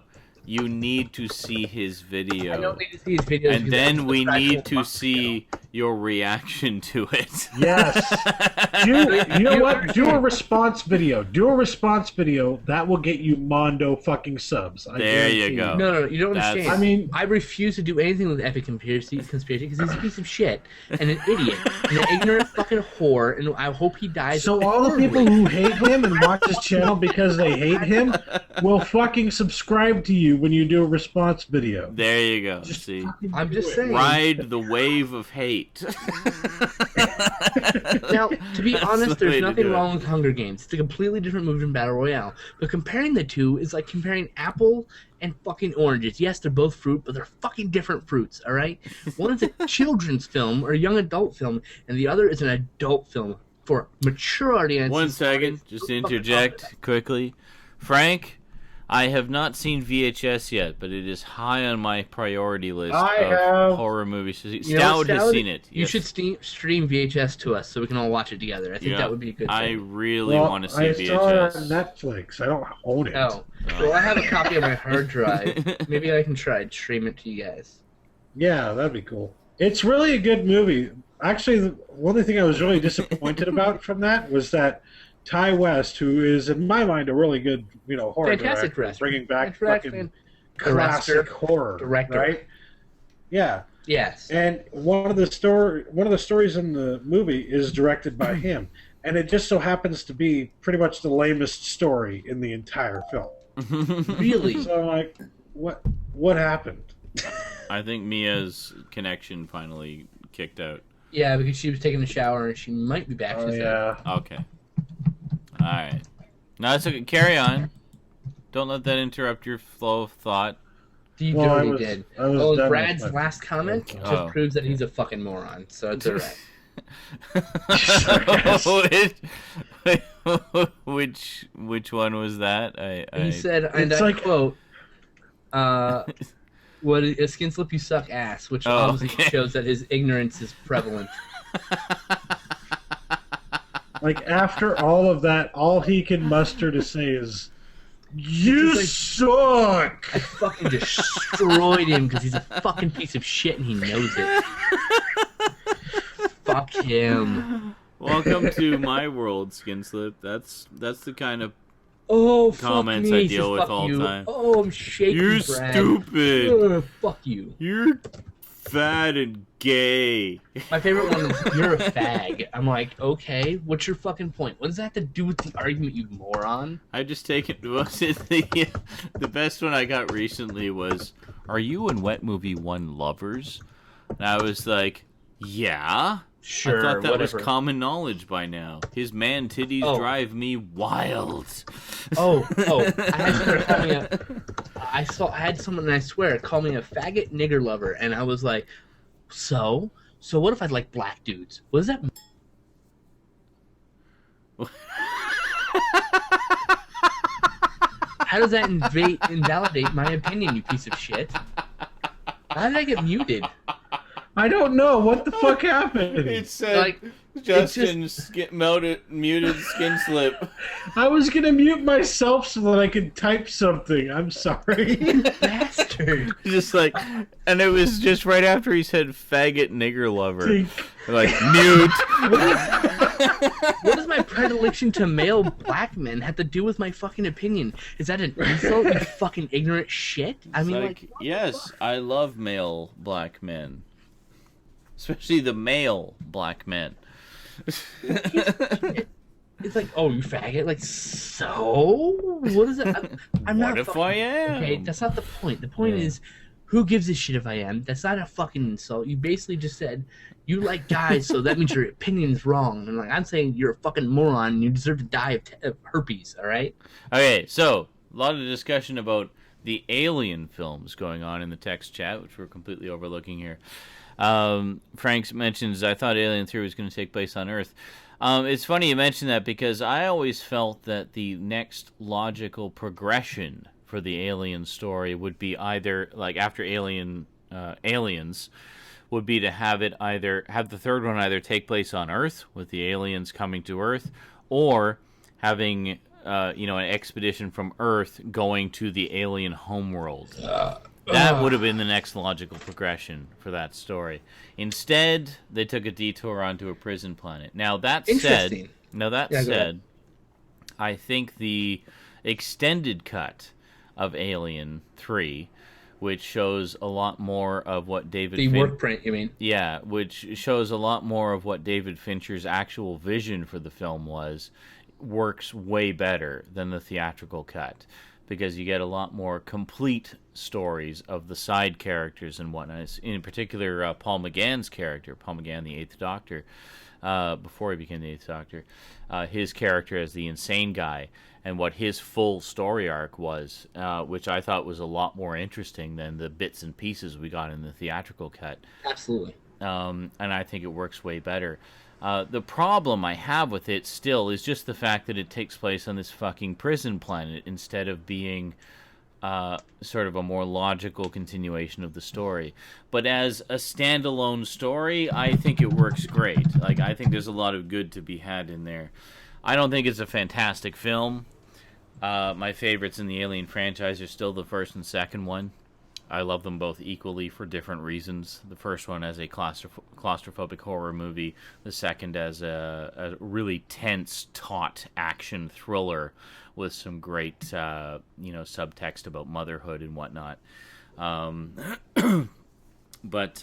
You need to see his video. I don't need to see his videos. And then we need to see your reaction to it. Yes. You know what? Do a response video. That will get you Mondo fucking subs. There you go. No, you don't understand. I mean, I refuse to do anything with Epic Conspiracy because he's a piece of shit and an idiot and an ignorant fucking whore, and I hope he dies. So all the people who hate him and watch his channel because they hate him will fucking subscribe to you when you do a response video. There you go. See, I'm just saying. Ride the wave of hate. Now, to be honest, there's nothing wrong with Hunger Games. It's a completely different move than Battle Royale. But comparing the two is like comparing apple and fucking oranges. Yes, they're both fruit, but they're fucking different fruits, alright? One is a children's film or a young adult film, and the other is an adult film for mature audiences. 1 second, just interject quickly. Frank, I have not seen VHS yet, but it is high on my priority list of horror movies. Stout has seen it. You should stream VHS to us so we can all watch it together. I think that would be a good thing. I really want to see VHS. I saw it on Netflix. I don't own it. Oh. Well, I have a copy on my hard drive. Maybe I can try and stream it to you guys. Yeah, that'd be cool. It's really a good movie. Actually, the one thing I was really disappointed about from that was that Ty West, who is in my mind a really good, horror director, bringing back fucking classic horror, right? Yeah. Yes. And one of the stories in the movie is directed by him, and it just so happens to be pretty much the lamest story in the entire film. Really? So I'm like, what happened? I think Mia's connection finally kicked out. Yeah, because she was taking a shower and she might be back. Oh, yeah. Okay. All right. No, it's okay. Carry on. Don't let that interrupt your flow of thought. You totally did. Brad's last comment just proves that he's a fucking moron, so it's alright. Which one was that? He said, and I quote, "What a skin slip, you suck ass," which obviously shows that his ignorance is prevalent. Like, after all of that, all he can muster to say is, "You suck!" I fucking destroyed him because he's a fucking piece of shit and he knows it. Fuck him. Welcome to my world, Skin Slip. That's the kind of comments I deal with all the time. Oh, I'm shaking. You're Brad. stupid. Fuck you. You're fat and gay. My favorite one is "You're a fag." I'm like, okay, what's your fucking point? What does that have to do with the argument, you moron? I just take it. The best one I got recently was, "Are you and Wet Movie 1 lovers?" And I was like, yeah. Sure, I thought that was whatever. common knowledge by now. His man titties drive me wild. I had someone, and I swear, call me a faggot nigger lover, and I was like, so what if I like black dudes? What does that mean? How does that invalidate my opinion, you piece of shit? How did I get muted? I don't know. What the fuck happened? It said Justin muted Skin Slip. I was going to mute myself so that I could type something. I'm sorry. Bastard. Just like, and it was just right after he said faggot nigger lover. Like, mute. What does my predilection to male black men have to do with my fucking opinion? Is that an insult, you fucking ignorant shit? I mean, like yes, I love male black men. Especially the male black men. It's like, oh, you faggot. Like, so? What is it? I'm not. What if I am? Okay, that's not the point. The point is, who gives a shit if I am? That's not a fucking insult. You basically just said, you like guys, so that means your opinion's wrong. And like, I'm saying you're a fucking moron and you deserve to die of herpes, alright? Okay, so, a lot of discussion about the Alien films going on in the text chat, which we're completely overlooking here. Frank mentions, I thought Alien 3 was going to take place on Earth. It's funny you mention that because I always felt that the next logical progression for the Alien story would be either, like after Aliens, would be to have the third one either take place on Earth with the aliens coming to Earth, or having an expedition from Earth going to the alien homeworld. That would have been the next logical progression for that story. Instead, they took a detour onto a prison planet. Now that said, I think the extended cut of Alien 3, which shows a lot more of what David work print, you mean? Yeah, which shows a lot more of what David Fincher's actual vision for the film was, works way better than the theatrical cut, because you get a lot more complete stories of the side characters and whatnot. In particular, Paul McGann's character, Paul McGann, the Eighth Doctor, before he became the Eighth Doctor, his character as the insane guy, and what his full story arc was, which I thought was a lot more interesting than the bits and pieces we got in the theatrical cut. Absolutely. And I think it works way better. The problem I have with it still is just the fact that it takes place on this fucking prison planet instead of being sort of a more logical continuation of the story. But as a standalone story, I think it works great. Like, I think there's a lot of good to be had in there. I don't think it's a fantastic film. My favorites in the Alien franchise are still the first and second one. I love them both equally for different reasons. The first one as a claustrophobic horror movie. The second as a really tense, taut action thriller with some great, subtext about motherhood and whatnot. But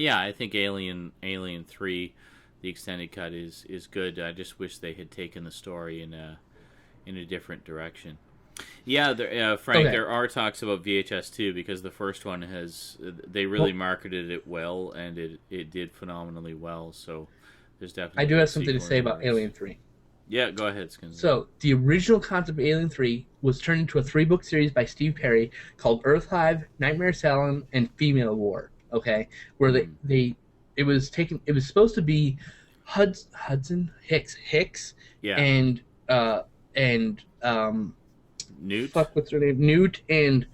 yeah, I think Alien 3, the extended cut is good. I just wish they had taken the story in a different direction. Yeah, Frank, there are talks about VHS 2 because the first one they really marketed it well, and it did phenomenally well. So there's definitely. I do have something to say about Alien 3. Yeah, go ahead, Skins. So the original concept of Alien 3 was turned into a 3-book series by Steve Perry called Earth Hive, Nightmare Asylum, and Female War. Okay, where it was supposed to be Hudson Hicks, yeah, and Newt. Fuck, what's her name? Newt and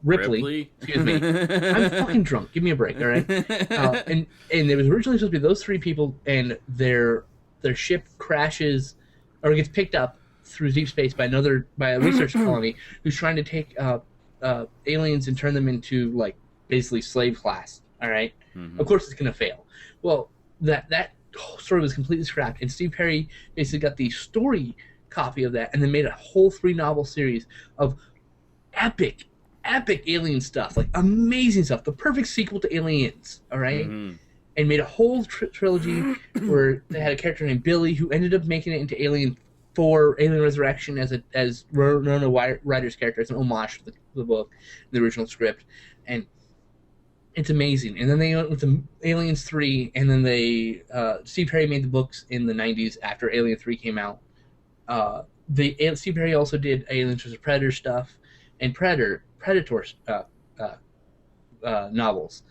Ripley. Excuse me. I'm fucking drunk. Give me a break, all right? And it was originally supposed to be those 3 people, and their ship crashes or gets picked up through deep space by a research colony who's trying to take aliens and turn them into like basically slave class. All right. Mm-hmm. Of course, it's gonna fail. Well, that whole story was completely scrapped, and Steve Perry basically got the story copy of that and then made a whole 3-novel series of epic alien stuff, like amazing stuff, the perfect sequel to Aliens. All right. Mm-hmm. And made a whole trilogy where they had a character named Billy who ended up making it into Alien 4, Alien Resurrection, as Winona Ryder's character. It's an homage to the book, the original script, and it's amazing. And then they went with the Aliens 3, and then Steve Perry made the books in the 90s after Alien 3 came out. Steve Perry also did Aliens vs. Predator stuff and Predator novels.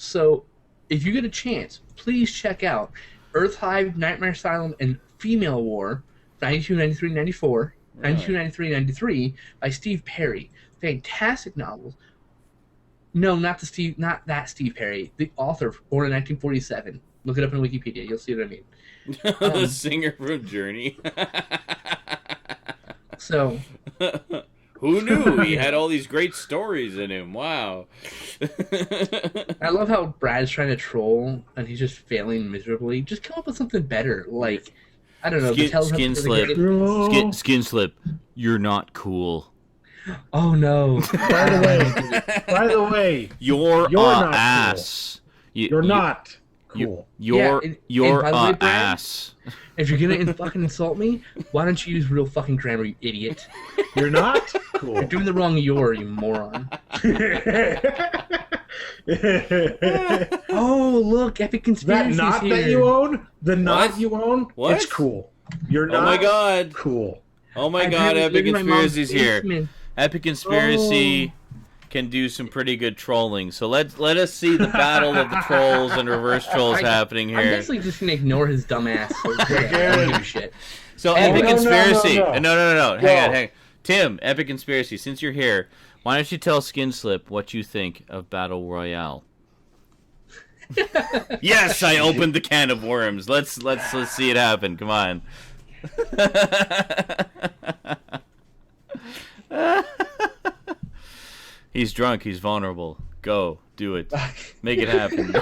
So, if you get a chance, please check out Earth Hive, Nightmare Asylum, and Female War, 92, 93, 94, 92, 93, 93, by Steve Perry. Fantastic novels. No, not that Steve Perry. The author, born in 1947. Look it up in Wikipedia. You'll see what I mean. The singer from Journey. So... Who knew he had all these great stories in him? Wow. I love how Brad's trying to troll and he's just failing miserably. Just come up with something better. Like, I don't know. Skin slip. You're not cool. Oh, no. By the way, you're not ass. Cool. You're not cool. You're ass. If you're gonna fucking insult me, why don't you use real fucking grammar, you idiot? You're not cool. You're doing the wrong you moron. Oh, look, epic conspiracy. That knot here. that you own? The knot you own? What? It's cool. You're not Oh my god. Cool. Oh my god, epic conspiracy's here. Epic conspiracy can do some pretty good trolling. So let us see the battle of the trolls and reverse trolls happening here. I'm basically just gonna ignore his dumb ass. I don't give a shit. So epic conspiracy. No. Hang on. Tim, epic conspiracy. Since you're here, why don't you tell Skinslip what you think of Battle Royale? Yes, I opened the can of worms. Let's see it happen. Come on. He's drunk. He's vulnerable. Go. Do it. Make it happen.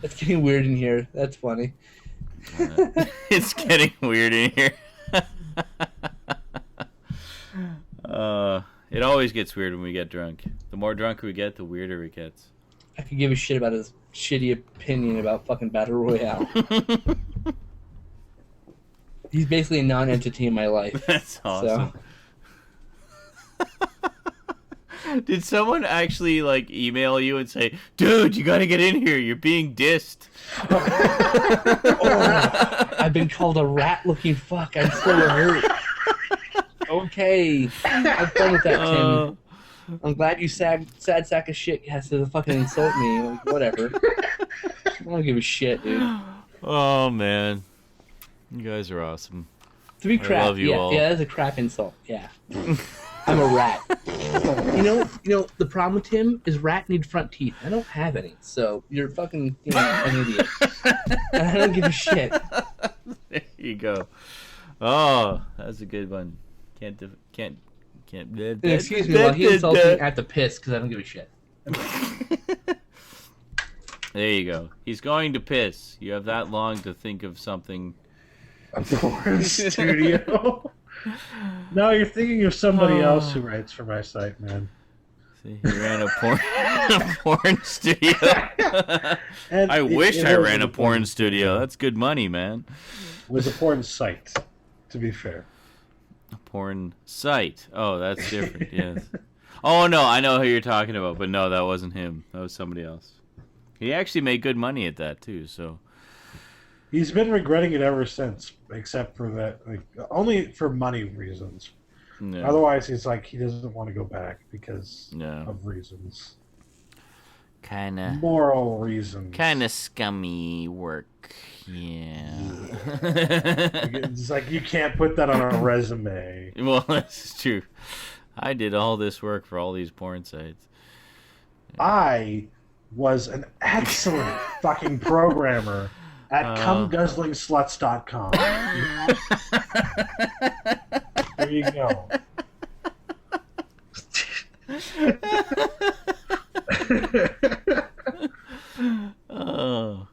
It's getting weird in here. That's funny. It's getting weird in here. It always gets weird when we get drunk. The more drunk we get, the weirder it gets. I could give a shit about his shitty opinion about fucking Battle Royale. He's basically a non-entity in my life. That's awesome. Did someone actually email you and say, "Dude, you gotta get in here. You're being dissed." I've been called a rat-looking fuck. I'm so hurt. Okay, have fun with that, Tim. I'm glad you sad sack of shit has to fucking insult me. Whatever. I don't give a shit, dude. Oh man, you guys are awesome. To be crap, I love you all. Yeah, that's a crap insult. Yeah. I'm a rat. You know, the problem with Tim is rat need front teeth. I don't have any, so you're fucking an idiot. And I don't give a shit. There you go. Oh, that's a good one. Can't. Excuse me while he insults me at the piss because I don't give a shit. There you go. He's going to piss. You have that long to think of something. A porn studio. No, you're thinking of somebody else who writes for my site, man. See, he ran a porn studio. I wish I ran a porn studio. That's good money, man. It was a porn site, to be fair. A porn site. Oh, that's different. Yes. Oh no, I know who you're talking about, but no, that wasn't him. That was somebody else. He actually made good money at that too. So he's been regretting it ever since, except for that, like only for money reasons. No. Otherwise, he's like he doesn't want to go back because of reasons. Kinda moral reasons. Kinda scummy work. Yeah. It's like you can't put that on a resume. Well, that's true. I did all this work for all these porn sites. I was an excellent fucking programmer at cumguzzlingsluts.com. There you go. Oh,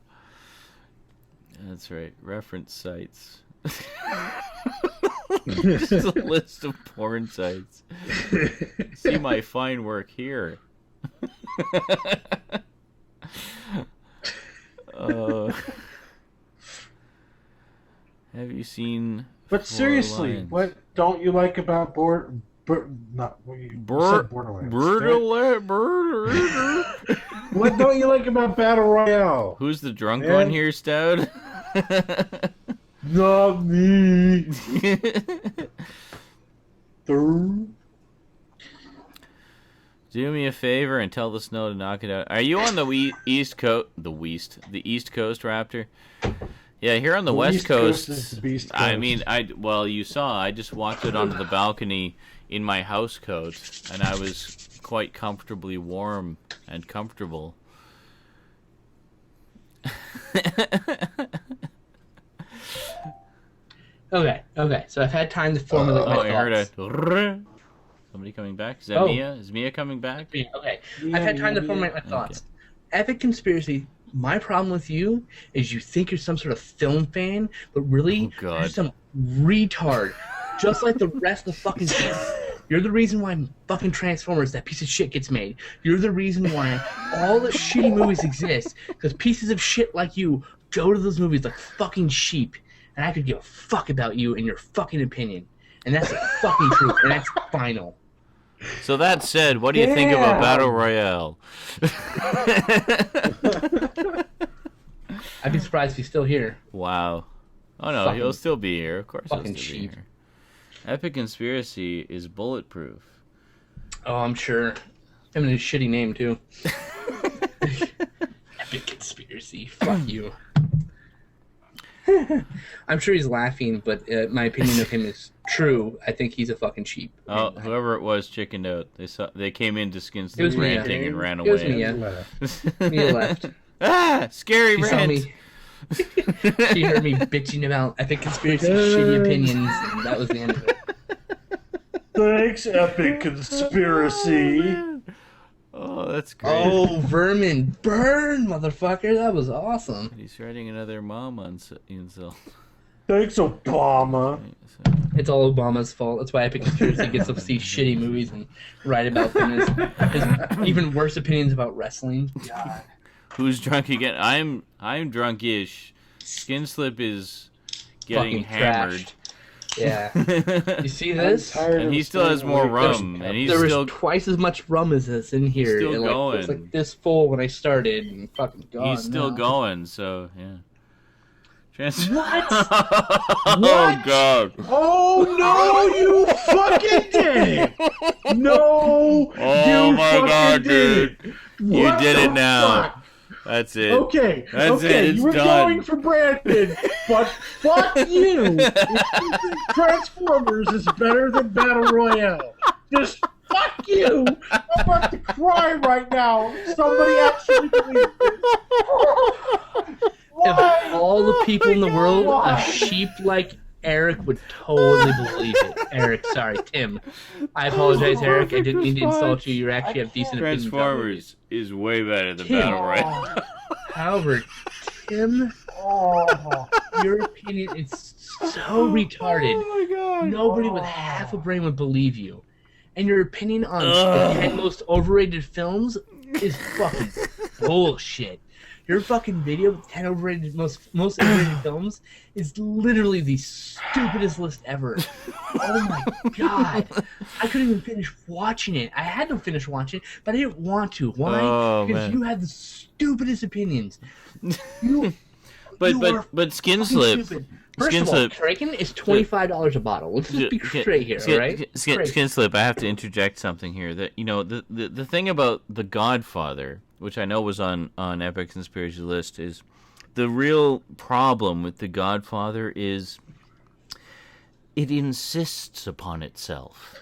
that's right. Reference sites. Just a list of porn sites. See my fine work here. Have you seen? But seriously, what don't you like about Borderlands? What don't you like about Battle Royale? Who's the drunk one here, Stout? Not me. Do me a favor and tell the snow to knock it out. Are you on the East Coast? The East Coast, Raptor? Yeah, here on the West Coast. I mean, you saw. I just walked out onto the balcony in my house coat, and I was quite comfortably warm and comfortable. Okay. So I've had time to formulate my thoughts. I heard a... Somebody coming back? Is that Mia? Is Mia coming back? Okay. I've had time to formulate my thoughts. Okay. Epic Conspiracy, my problem with you is you think you're some sort of film fan, but really you're some retard. Just like the rest of the fucking shit. You're the reason why fucking Transformers, that piece of shit, gets made. You're the reason why all the shitty movies exist. Because pieces of shit like you go to those movies like fucking sheep. And I could give a fuck about you and your fucking opinion. And that's the fucking truth. And that's final. So that said, what do you think about Battle Royale? I'd be surprised if he's still here. Wow. Oh no, he'll still be here. Of course he'll still be here. Epic Conspiracy is bulletproof. Oh, I'm sure. I mean, his shitty name, too. Epic Conspiracy. Fuck you. I'm sure he's laughing, but my opinion of him is true. I think he's a fucking sheep. Oh, whoever it was chickened out. They came in to Skinsley ranting and ran away. It was Mia. Mia left. Ah, scary rant. She heard me bitching about Epic Conspiracy shitty opinions, and that was the end of it. Thanks, Epic Conspiracy. Oh, that's great. Oh, Vermin, burn, motherfucker. That was awesome. He's writing another mom on Incel. Thanks, Obama. It's all Obama's fault. That's why Epic Conspiracy gets to see shitty movies and write about them. His even worse opinions about wrestling. God. Who's drunk again? I'm drunk-ish. Skinslip is getting hammered. Trashed. Yeah. You see this? And he still has more rum. And he's there still was twice as much rum as this in here. Still going. It was like this full when I started, and fucking gone. He's still going. So yeah. What? Oh God! Oh no! You fucking did! No! Oh my God, dude! You did it now. Fuck? That's it. Okay. That's it. It's you were done. going for Brandon, but fuck you! If you think Transformers is better than Battle Royale, just fuck you! I'm about to cry right now. Somebody actually believes it. If all the people in the world, a sheep like Eric would totally believe it. Eric, sorry, Tim. I apologize, Eric. I didn't mean to insult you. You actually have decent opinions. Transformers is way better than Battle Royale. However, Tim, your opinion is so retarded. Oh my god! Nobody with half a brain would believe you. And your opinion on the 10 most overrated films is fucking bullshit. Your fucking video with 10 overrated most overrated films is literally the stupidest list ever. Oh my god. I couldn't even finish watching it. I had to finish watching it, but I didn't want to. Why? Because you had the stupidest opinions. But Skin Slip. First of all, Kraken is $25 a bottle. Let's just be straight here, right? Skin Slip, I have to interject something here. That the thing about The Godfather, which I know was on Epic Conspiracy List, is the real problem with The Godfather is it insists upon itself.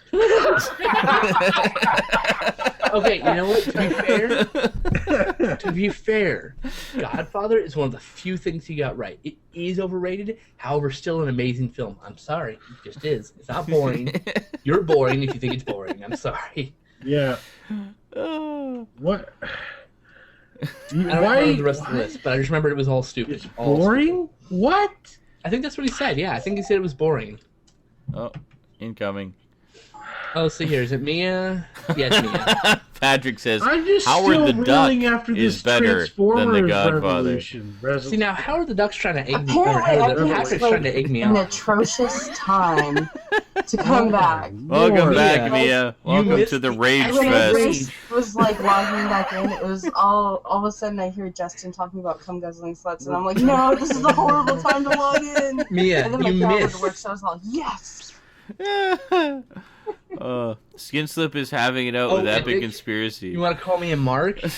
Okay, you know what? To be fair, Godfather is one of the few things he got right. It is overrated, however, still an amazing film. I'm sorry, it just is. It's not boring. You're boring if you think it's boring. I'm sorry. Yeah. What? I don't remember the rest of the list, but I just remembered it was all stupid. It's boring? What? I think that's what he said. Yeah, I think he said it was boring. Oh, incoming. Oh, let's see here. Is it Mia? Yes, Mia. Patrick says Howard the Duck is better than The Godfather. See, now Howard the Duck's trying to egg me. Patrick's trying to egg me on. An atrocious time to come back. Welcome back, Mia. Welcome to the Rage Fest. It was like logging back in. It was all of a sudden I hear Justin talking about cum guzzling sluts, and I'm like, no, this is a horrible time to log in. Mia, and then you missed. Work, so I was like, yes. Skin Slip is having it out with Epic Conspiracy. You want to call me a Mark? It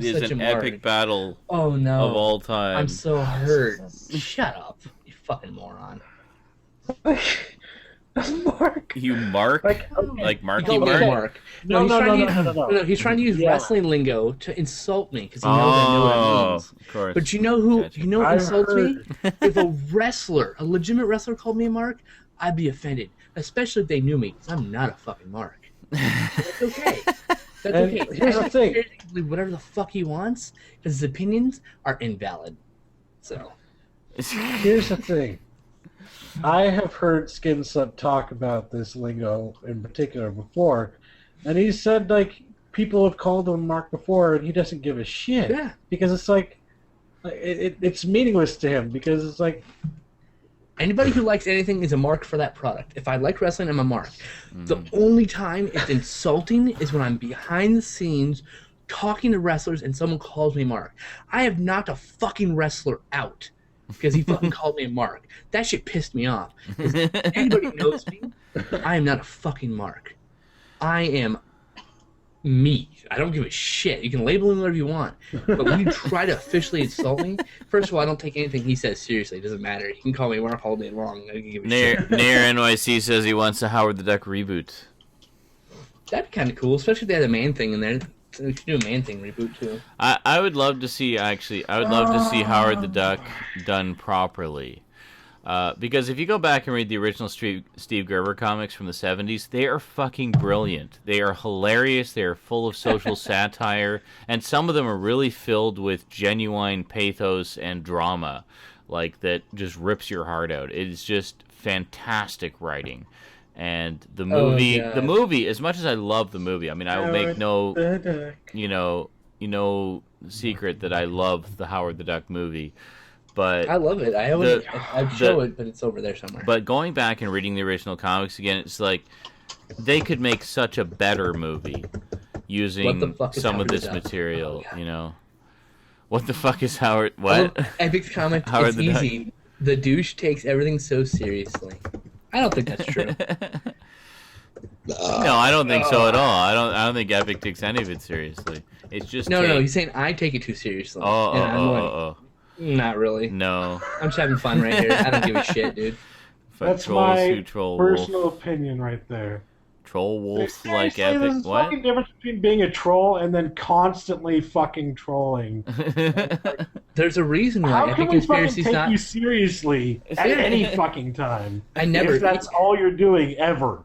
is an epic battle of all time. I'm so hurt. Shut up, you fucking moron. Mark. You Mark? Like Marky Mark? No, he's trying to use wrestling lingo to insult me because he knows I know what it means. Of course. But you know who insults me? If a legitimate wrestler called me a Mark, I'd be offended. Especially if they knew me, because I'm not a fucking Mark. That's okay. That's okay. Here's the thing. He can believe whatever the fuck he wants, because his opinions are invalid. So. Here's the thing. I have heard Skin Slip talk about this lingo in particular before, and he said, like, people have called him Mark before, and he doesn't give a shit. Yeah. Because it's like, it's meaningless to him, because it's like... Anybody who likes anything is a Mark for that product. If I like wrestling, I'm a Mark. The only time it's insulting is when I'm behind the scenes talking to wrestlers and someone calls me Mark. I have knocked a fucking wrestler out because he fucking called me a Mark. That shit pissed me off. Because anybody who knows me, I am not a fucking Mark. I am me. I don't give a shit. You can label me whatever you want. But when you try to officially insult me, first of all, I don't take anything he says seriously. It doesn't matter. You can call me Mark all day long. I don't give a shit. Nair NYC says he wants a Howard the Duck reboot. That'd be kind of cool, especially if they had a man thing in there. We should do a man thing reboot too. I would love to see, actually, Howard the Duck done properly. Because if you go back and read the original Steve Gerber comics from the 70s, they are fucking brilliant. They are hilarious. They are full of social satire. And some of them are really filled with genuine pathos and drama. Like, that just rips your heart out. It is just fantastic writing. And the movie, as much as I love the movie, I mean, I will make no secret that I love the Howard the Duck movie. But I love it. I'd show it, but it's over there somewhere. But going back and reading the original comics again, it's like they could make such a better movie using some of this material. You know, what the fuck is Howard? What? Epic's comic. It's easy. The douche takes everything so seriously. I don't think that's true. No, I don't think so at all. I don't think Epic takes any of it seriously. It's just no. He's saying I take it too seriously. Not really. No. I'm just having fun right here. I don't give a shit, dude. That's my personal opinion right there. Troll wolf like Seriously, epic. there's a What? fucking difference between being a troll and then constantly fucking trolling. There's a reason why How epic can we fucking conspiracy's take not. you seriously at any fucking time? I never. If that's all you're doing ever.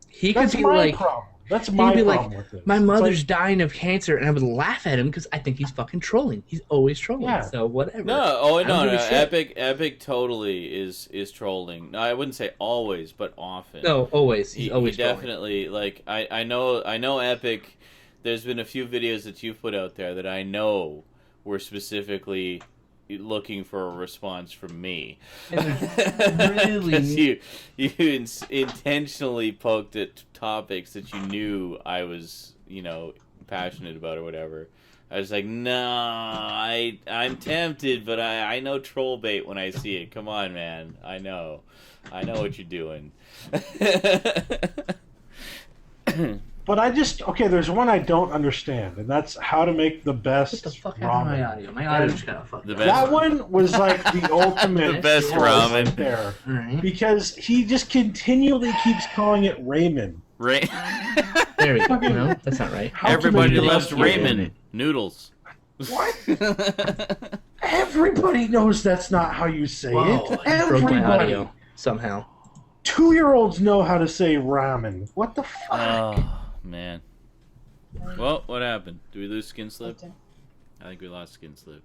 He could That's be my like. problem. That's He'd my be problem like, with this. my It's mother's like, dying of cancer, and I would laugh at him because I think he's fucking trolling. He's always trolling. Yeah. So whatever. No, I don't give a shit. Epic totally is trolling. No, I wouldn't say always, but often. No, always. He's always he definitely like I know Epic. There's been a few videos that you've put out there that I know were specifically looking for a response from me. Really, you intentionally poked at topics that you knew I was, passionate about or whatever. I was like, no, I'm tempted, but I know troll bait when I see it. Come on, man. I know what you're doing. But there's one I don't understand, and that's how to make the best What the fuck ramen. happened to my audio? My audio just got fucked up. That one was like the ultimate The best troll ramen. right there. Alright. Because he just continually keeps calling it ramen. Right? There we go. No, that's not right. How can Everybody we loves do ramen noodles. What? Everybody knows that's not how you say Whoa, it. I broke my Everybody. audio somehow. 2-year-olds know how to say ramen. What the fuck? Oh man. Well, what happened? Did we lose Skin Slip? Okay. I think we lost Skin Slip.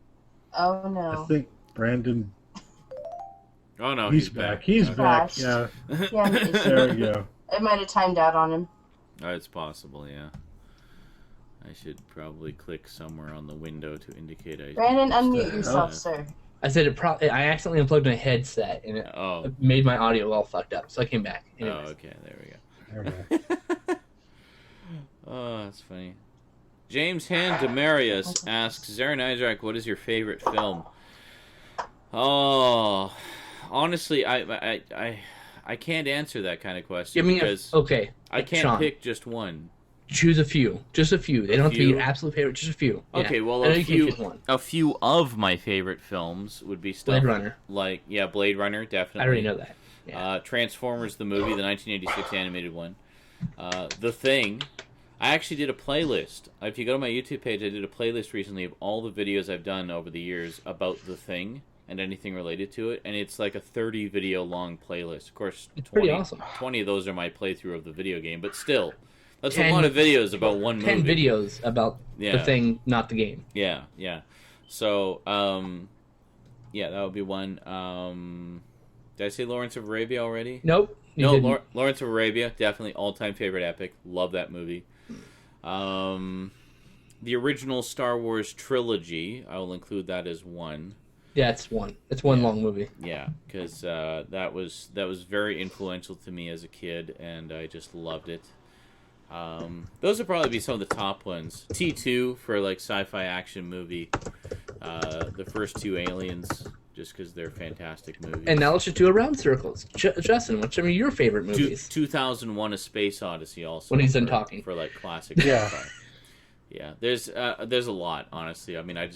Oh I no. think Brandon. Oh no, He's back. He's Okay. back. Crashed. Yeah. Yeah, There we go. it might have timed out on him. Oh, it's possible, yeah. I should probably click somewhere on the window to indicate I. Brandon, unmute the yourself, hell? sir. I said I accidentally unplugged my headset and it Oh. made my audio all fucked up. So I came back. Oh, Anyways. okay. There we go. There we go. Oh, that's funny. James Handemarius asks, Zaranizrak, what is your favorite film? Oh, honestly, I can't answer that kind of question Give me because okay. I can't Sean, pick just one. Choose a few. Just a few. They don't have to be few? your absolute favorite. Just a few. Okay, Yeah. well, I know a you can't few choose one. of my favorite films would be stuff Blade Runner. like Blade Runner, definitely. I already know that. Yeah. Transformers the movie, the 1986 animated one. The Thing. I actually did a playlist. If you go to my YouTube page, I did a playlist recently of all the videos I've done over the years about The Thing and anything related to it, and it's like a 30 video long playlist. Of course, It's pretty awesome. 20 of those are my playthrough of the video game, but still, that's 10 a lot of videos about one movie. 10 videos about Yeah. the thing, not the game. Yeah. So, yeah, that would be one. Did I say Lawrence of Arabia already? Nope. You No, didn't. Lawrence of Arabia, definitely all-time favorite epic. Love that movie. The original Star Wars trilogy, I will include that as one. Yeah, it's one. It's one long movie. Yeah, because that was very influential to me as a kid, and I just loved it. Those would probably be some of the top ones. T2 for like sci-fi action movie. The first two Aliens, just because they're fantastic movies. And now let's just do a round circles. Justin, what's some of your favorite movies? 2001: A Space Odyssey also. When he's done talking. For like classic Yeah. sci-fi. Yeah, there's a lot, honestly. I mean, I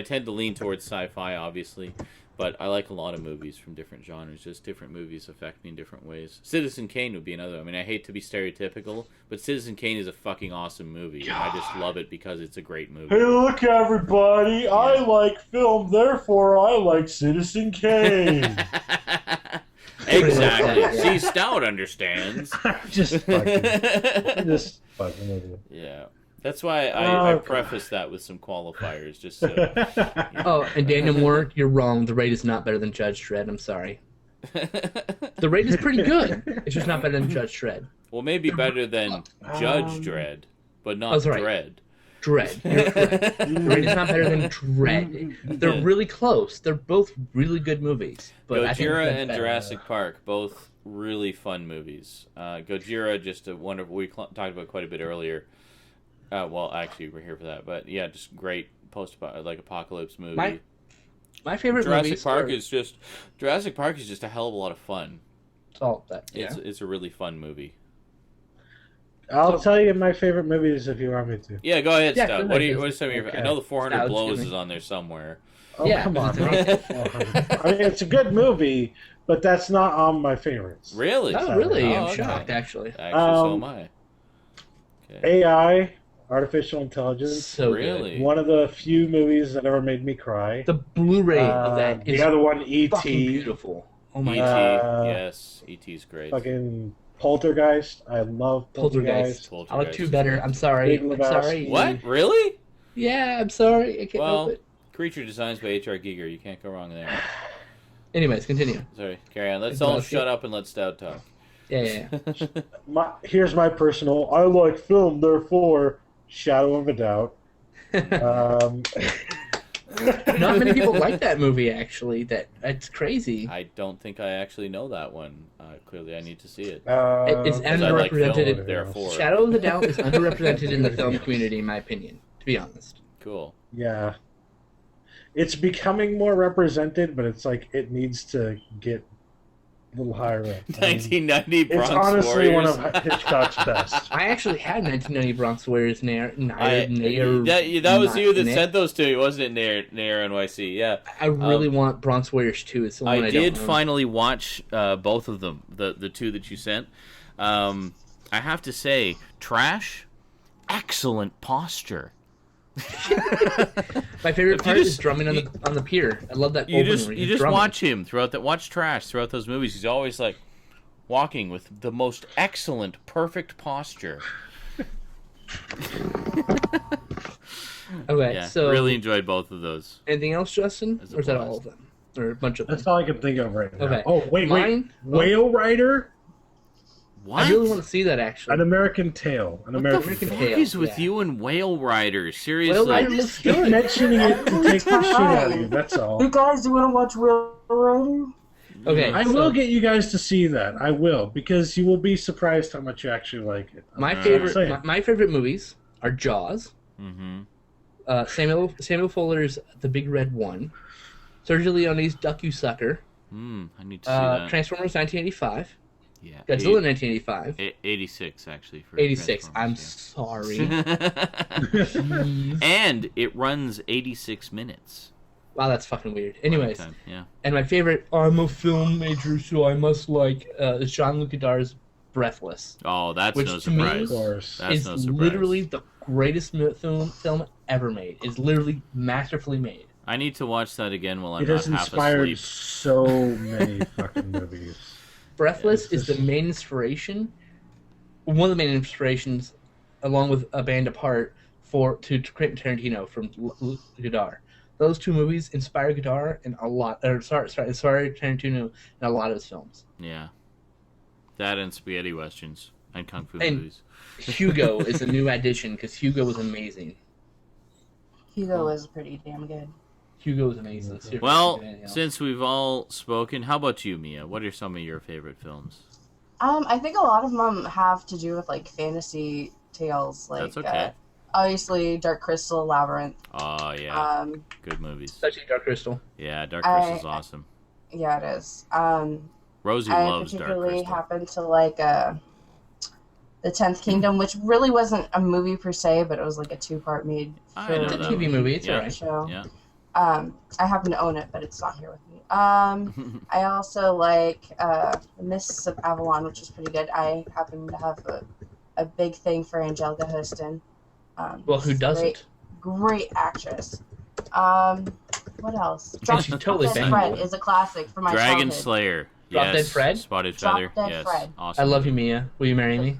tend to lean towards sci-fi, obviously, but I like a lot of movies from different genres. Just different movies affect me in different ways. Citizen Kane would be another. I mean, I hate to be stereotypical, but Citizen Kane is a fucking awesome movie, and I just love it because it's a great movie. Hey, look, everybody! I like film, therefore I like Citizen Kane. Exactly. See, Stout understands. Just fucking with you. Yeah. That's why I preface that with some qualifiers, just so. Oh, and Daniel Moore, you're wrong. The Raid is not better than Judge Dredd. I'm sorry. The Raid is pretty good. It's just not better than Judge Dredd. Well, maybe better than Judge Dredd, but not Dredd. Dredd. You're correct. The Raid is not better than Dredd. They're really close. They're both really good movies. But Gojira and Jurassic Park, both really fun movies. Gojira, just a wonderful. We talked about quite a bit earlier. Well, actually, we're here for that, but yeah, just great apocalypse movie. My favorite Jurassic Park is just a hell of a lot of fun. It's all that. Yeah. It's a really fun movie. I'll tell you my favorite movies if you want me to. Yeah, go ahead, Yeah, Stout. go ahead. What are some of your? Okay. I know the 400 Stout, Blows Jimmy. is on there somewhere. Oh, Yeah. come on. I mean, it's a good movie, but that's not on my favorites. Really? Oh, really? Oh, I'm okay. shocked, actually. Actually, so am I. Okay. AI, artificial intelligence. So Really? good. One of the few movies that ever made me cry. The Blu-ray of that is the other one, fucking E.T. beautiful. Oh my E.T. god. Yes, E.T.'s great. Fucking Poltergeist. I love Poltergeist. I like two better. I'm sorry. Big I'm Lebowski. sorry. What? Really? Yeah, I'm sorry. I can't help it. Creature designs by H.R. Giger. You can't go wrong there. Anyways, continue. Sorry, carry on. Let's all shut up and let Stout talk. Yeah. Here's my personal. I like film, therefore, shadow of a doubt. Not many people like that movie, actually. That's crazy. I don't think I actually know that one. Clearly, I need to see it. It's underrepresented. Like therefore. Shadow of the Doubt is underrepresented in the film community, in my opinion, to be honest. Cool. Yeah. It's becoming more represented, but it's like it needs to get a little higher up. 1990 Bronx It's honestly Warriors. one of Hitchcock's best. I actually had 1990 Bronx Warriors that was you that sent those to me, wasn't it, Nair NYC? Yeah. I really want Bronx Warriors 2. It's the one I did don't finally watch both of them, the two that you sent. I have to say, Trash, excellent posture. My favorite part is drumming on the pier. I love that. You just watch him watch Trash throughout those movies. He's always like walking with the most excellent, perfect posture. Okay, yeah, so really enjoyed both of those. Anything else, Justin? Or is that all of them, or a bunch of them? That's all I can think of right now. Okay. Oh wait, Whale Rider. What? I really want to see that, actually. An American Tale. What the fuck is with you and Whale Rider? Seriously. Whale Rider looks Just good. mentioning it to take the shit out of you, that's all. You guys, do you want to watch Whale Rider? Okay, I will get you guys to see that. I will, because you will be surprised how much you actually like it. My favorite movies are Jaws. Mm-hmm. Samuel Fuller's The Big Red One. Sergio Leone's Duck You Sucker. I need to see that. Transformers 1985. Yeah. Godzilla 1985. 86, actually. For 86. I'm sorry. And it runs 86 minutes. Wow, that's fucking weird. Anyways, yeah. And my favorite, I'm a film major, so I must like, is Jean-Luc Godar's Breathless. Oh, that's which no to me surprise. is literally the greatest film ever made. It's literally masterfully made. I need to watch that again while I'm it not has half inspired asleep. so many fucking movies. Breathless is the main inspiration, one of the main inspirations, along with A Band Apart, to Quentin Tarantino from Godard. Those two movies inspired Godard in a lot. Inspired Tarantino in a lot of his films. Yeah, that and spaghetti westerns and kung fu movies. Hugo is a new addition because Hugo was amazing. Hugo was pretty damn good. Hugo was amazing. Well, since we've all spoken, how about you, Mia? What are some of your favorite films? I think a lot of them have to do with like fantasy tales. Like, that's okay. Obviously, Dark Crystal, Labyrinth. Oh yeah, good movies. Especially Dark Crystal. Yeah, Dark Crystal's awesome. Yeah, it is. Rosie loves Dark Crystal. I particularly happen to like The 10th Kingdom, which really wasn't a movie per se, but it was like a two-part made it's a TV movie. It's alright. Show. Yeah. I happen to own it, but it's not here with me. I also like The Mists of Avalon, which is pretty good. I happen to have a big thing for Angelica Houston. Well, who doesn't? Great actress. What else? She's totally Dead Fred is a classic for my Dragon childhood. Slayer. Drop yes. Dead Fred? Spotted Drop Feather. Dead yes. Fred. Awesome. I love you, Mia. Will you marry me?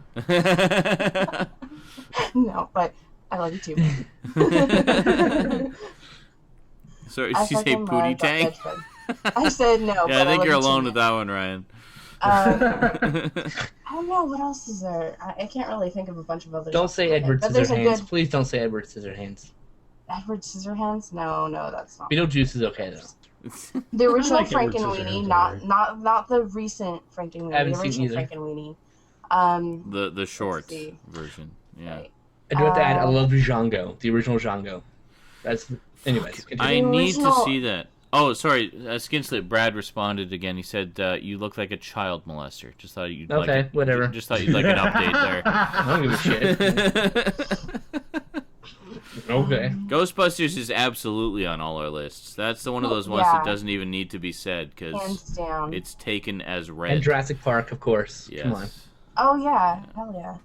No, but I love you too. Sorry, did you say Pootie Tang? I said no. Yeah, I think you're alone with that one, Ryan. I don't know, what else is there? I can't really think of a bunch of others. Don't say Edward Scissorhands. Please don't say Edward Scissorhands. Edward Scissorhands? No, that's not. Beetlejuice is okay, though. The original Frankenweenie, not the recent Frankenweenie. I haven't the original seen either. Frankenweenie. The short version. Yeah. Right. I do have to add, I love Django, the original Django. Anyways. I need to see that. Oh, sorry, Skinslit. Brad responded again. He said, "You look like a child molester." Just thought you'd whatever. Just thought you'd like an update there. I don't give a shit. Okay. Ghostbusters is absolutely on all our lists. That's one of those ones that doesn't even need to be said because it's taken as read. And Jurassic Park, of course. Yes. Come on. Oh yeah, hell yeah.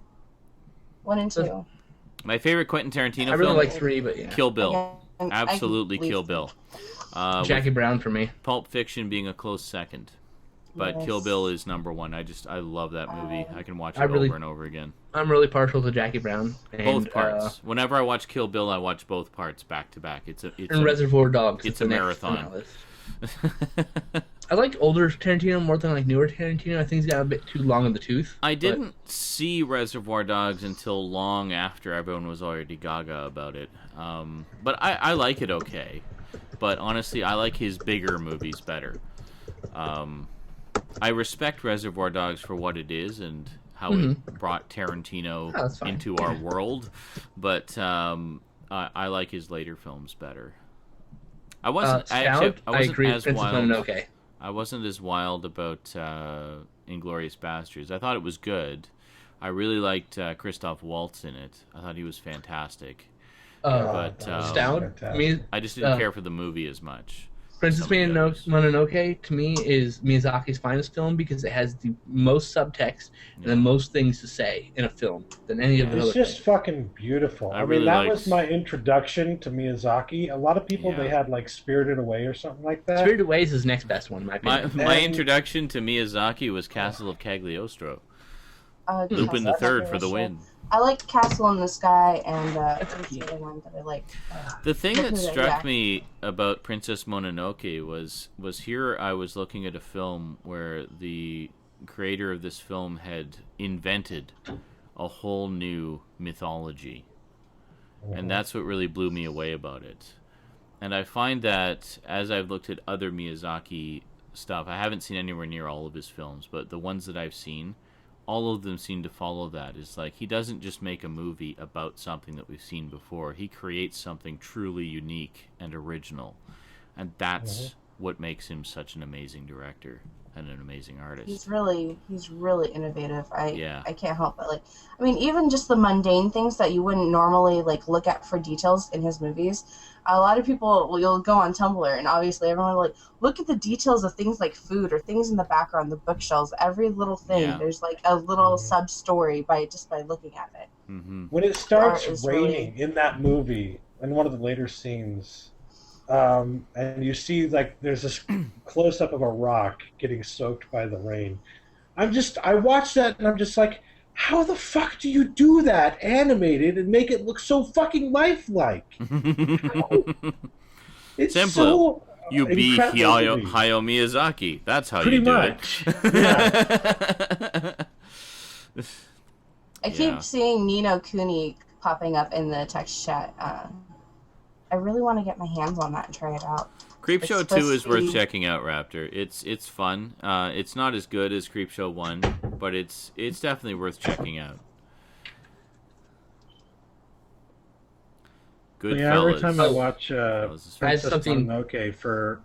1 and 2. My favorite Quentin Tarantino film. I really like 3, but yeah. Kill Bill. Absolutely Kill Bill. Jackie Brown for me. Pulp Fiction being a close second. But Kill Bill is number 1. I love that movie. I can watch it over and over again. I'm really partial to Jackie Brown. And, both parts. Whenever I watch Kill Bill, I watch both parts back to back. It's Reservoir Dogs. It's a marathon. I like older Tarantino more than I like newer Tarantino. I think he's got a bit too long in the tooth. I didn't see Reservoir Dogs until long after everyone was already gaga about it. But I like it okay. But honestly, I like his bigger movies better. I respect Reservoir Dogs for what it is and how it brought Tarantino into our world, but I like his later films better. I wasn't as wild. I wasn't as wild about Inglourious Basterds. I thought it was good. I really liked Christoph Waltz in it. I thought he was fantastic. But Stout? I just didn't care for the movie as much. Princess Mononoke, to me, is Miyazaki's finest film because it has the most subtext and the most things to say in a film than any of the other. It's just fucking beautiful. I mean, that was my introduction to Miyazaki. A lot of people, they had, like, Spirited Away or something like that. Spirited Away is his next best one, in my opinion. My introduction to Miyazaki was Castle of Cagliostro. Lupin the Third for the win. I like Castle in the Sky, and what's the other one that I like? The thing that struck me about Princess Mononoke was here I was looking at a film where the creator of this film had invented a whole new mythology. And that's what really blew me away about it. And I find that as I've looked at other Miyazaki stuff, I haven't seen anywhere near all of his films, but the ones that I've seen, all of them seem to follow that. It's like he doesn't just make a movie about something that we've seen before. He creates something truly unique and original. And that's what makes him such an amazing director and an amazing artist. He's really innovative. I can't help but I mean, even just the mundane things that you wouldn't normally look at for details in his movies. A lot of people, you'll go on Tumblr, and obviously everyone will look at the details of things like food or things in the background, the bookshelves, every little thing. Yeah. There's a little sub-story by looking at it. Mm-hmm. When it starts raining in that movie, in one of the later scenes, and you see there's this close-up of a rock getting soaked by the rain. I watched that and I'm just like, how the fuck do you do that animated and make it look so fucking lifelike? It's simple. So you be Hayao Miyazaki. That's how you do much. it. Yeah. I keep seeing Nino Kuni popping up in the text chat. I really want to get my hands on that and try it out. Creepshow 2 is worth checking out, Raptor. It's fun. It's not as good as Creepshow 1, but it's definitely worth checking out. Good every time I watch Princess Mononoke for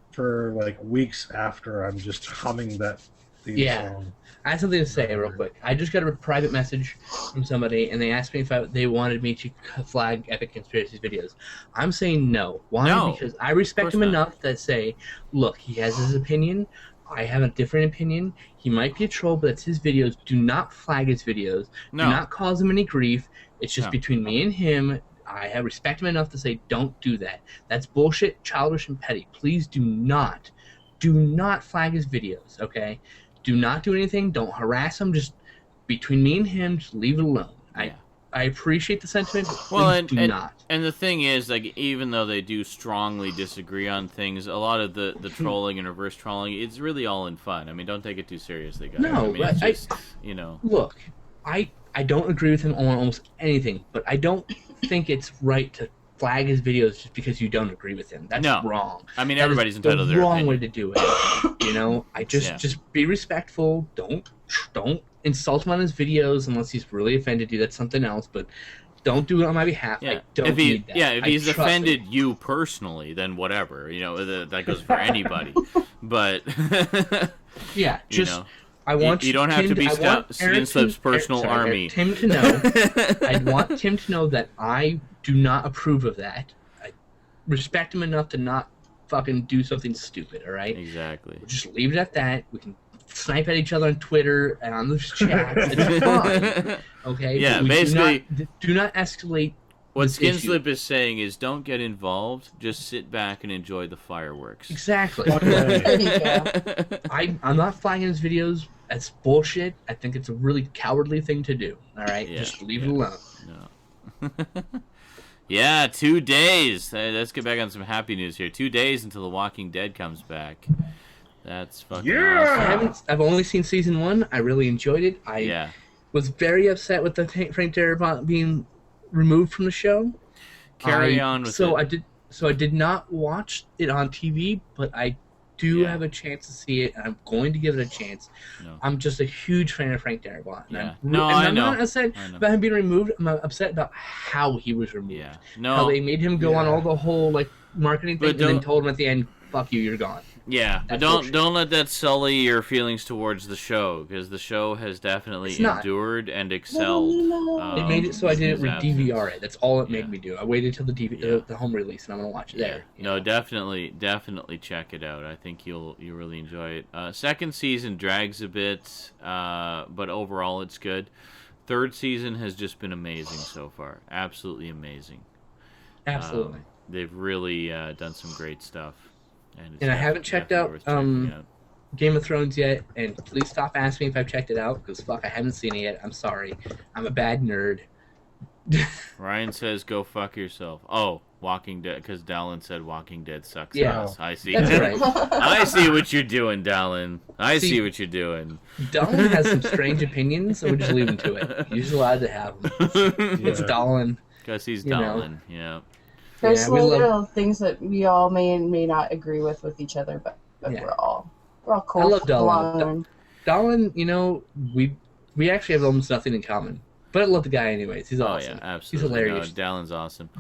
weeks after, I'm just humming that theme song. I have something to say real quick. I just got a private message from somebody, and they asked me if they wanted me to flag Epic Conspiracies videos. I'm saying no. Why? No, because I respect him enough to say, look, he has his opinion. I have a different opinion. He might be a troll, but it's his videos. Do not flag his videos. No. Do not cause him any grief. It's just between me and him. I respect him enough to say, don't do that. That's bullshit, childish, and petty. Please do not flag his videos, okay? Do not do anything. Don't harass him. Just between me and him, just leave it alone. I appreciate the sentiment, but please do not. And the thing is, even though they do strongly disagree on things, a lot of the trolling and reverse trolling, it's really all in fun. I mean, don't take it too seriously, guys. No, I mean, it's just, Look, I don't agree with him on almost anything, but I don't think it's right to flag his videos just because you don't agree with him. That's wrong. I mean, everybody's entitled to their opinion. Wrong way to do it. I just be respectful. Don't insult him on his videos unless he's really offended you. That's something else. But don't do it on my behalf. Yeah. I don't need that. Yeah, if he's offended you personally, then whatever. That goes for anybody. But I want you don't have to be Skin Slip's personal army. Tim to know. I want Tim to know that I do not approve of that. I respect him enough to not fucking do something stupid, all right? Exactly. We'll just leave it at that. We can snipe at each other on Twitter and on the chat. It's fine. Okay? Yeah, but basically... Do not escalate. What Skinslip is saying is don't get involved, just sit back and enjoy the fireworks. Exactly. I'm not flagging his videos. That's bullshit. I think it's a really cowardly thing to do. All right? Yeah, just leave it alone. No. Yeah, 2 days. Let's get back on some happy news here. 2 days until The Walking Dead comes back. That's fucking awesome. I've only seen season 1. I really enjoyed it. I was very upset with the Frank Darabont being removed from the show. Carry on with it. I did not watch it on TV, but I do have a chance to see it, and I'm going to give it a chance. No. I'm just a huge fan of Frank Darabont. Yeah. I'm not upset about him being removed. I'm upset about how he was removed. Yeah. How they made him go on all the whole marketing thing and then told him at the end, "Fuck you, you're gone." Yeah, but don't let that sully your feelings towards the show, because the show has definitely endured and excelled. It made it so I didn't DVR it. That's all it made me do. I waited till the home release, and I'm gonna watch it there. No, definitely check it out. I think you'll really enjoy it. Second season drags a bit, but overall it's good. Third season has just been amazing so far. Absolutely amazing. Absolutely. They've really done some great stuff. And I haven't checked out Game of Thrones yet, and please stop asking me if I've checked it out, because I haven't seen it yet. I'm sorry. I'm a bad nerd. Ryan says, go fuck yourself. Oh, Walking Dead, because Dallin said Walking Dead sucks ass. I see. That's right. I see what you're doing, Dallin. I see what you're doing. Dallin has some strange opinions, so we just leave him to it. He's just allowed to have them. It's Dallin. Because he's Dallin, There's little things that we all may not agree with each other, but we're all cool. I love Dallin. Dallin, we actually have almost nothing in common. But I love the guy anyways. He's awesome. Oh, yeah, absolutely. He's hilarious. No, Dallin's awesome.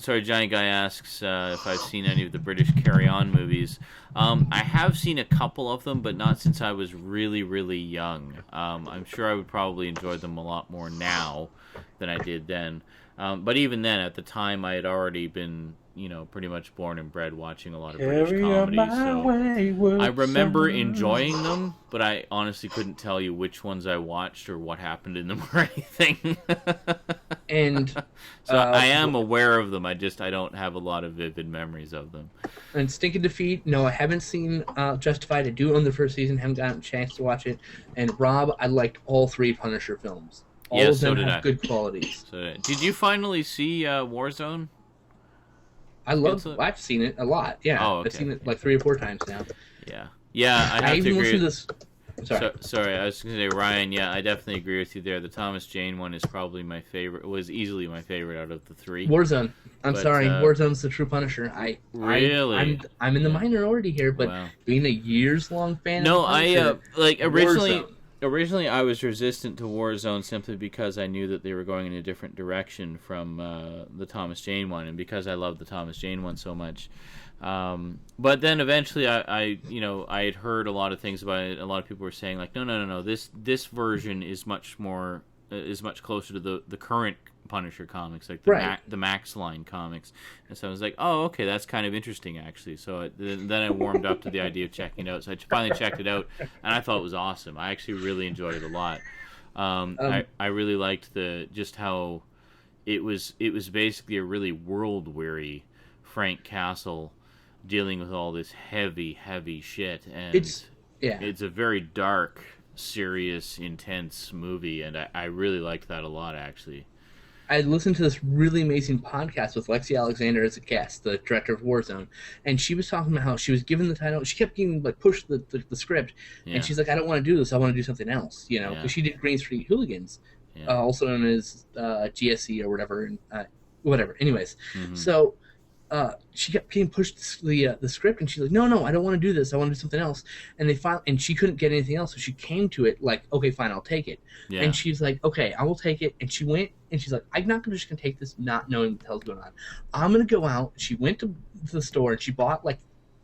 Sorry, Giant Guy asks if I've seen any of the British Carry On movies. I have seen a couple of them, but not since I was really, really young. I'm sure I would probably enjoy them a lot more now than I did then. But even then, at the time, I had already been, pretty much born and bred watching a lot of British comedies. So I remember enjoying them, but I honestly couldn't tell you which ones I watched or what happened in them or anything. And so I am aware of them. I don't have a lot of vivid memories of them. And Stinking Defeat, no, I haven't seen Justified. I do own the first season, haven't gotten a chance to watch it. And Rob, I liked all 3 Punisher films. All of them have good qualities. Did you finally see Warzone? I've seen it a lot. Yeah, oh, okay. I've seen it like 3 or 4 times now. Yeah. I have to agree. Sorry, I was going to say, Ryan. Yeah, I definitely agree with you there. The Thomas Jane one is probably my favorite. Was easily my favorite out of the 3. Warzone. Warzone's the true Punisher. Really? I'm in the minority here, but being a years-long fan. No, of Punisher, Originally, I was resistant to Warzone simply because I knew that they were going in a different direction from the Thomas Jane one, and because I love the Thomas Jane one so much. But then eventually, I had heard a lot of things about it. A lot of people were saying like, no, this version is much closer to the current Punisher comics, like the Max Line comics. And so I was like, oh, okay, that's kind of interesting actually. So then I warmed up to the idea of checking it out. So I finally checked it out, and I thought it was awesome. I actually really enjoyed it a lot. I really liked just how it was basically a really world weary Frank Castle dealing with all this heavy shit, and it's a very dark, serious, intense movie, and I really liked that a lot actually. I listened to this really amazing podcast with Lexi Alexander as a guest, the director of Warzone, and she was talking about how she was given the title. She kept getting pushed the script, and she's like, I don't want to do this. I want to do something else, because she did Green Street Hooligans, also known as GSC or whatever, whatever. Anyways, so she kept getting pushed the script, and she's like, no, I don't want to do this. I want to do something else. And she couldn't get anything else, so she came to it like, okay, fine, I'll take it. Yeah. And she's like, okay, I will take it. And she went, and she's like, I'm not just going to take this not knowing what the hell's going on. I'm going to go out. She went to the store, and she bought like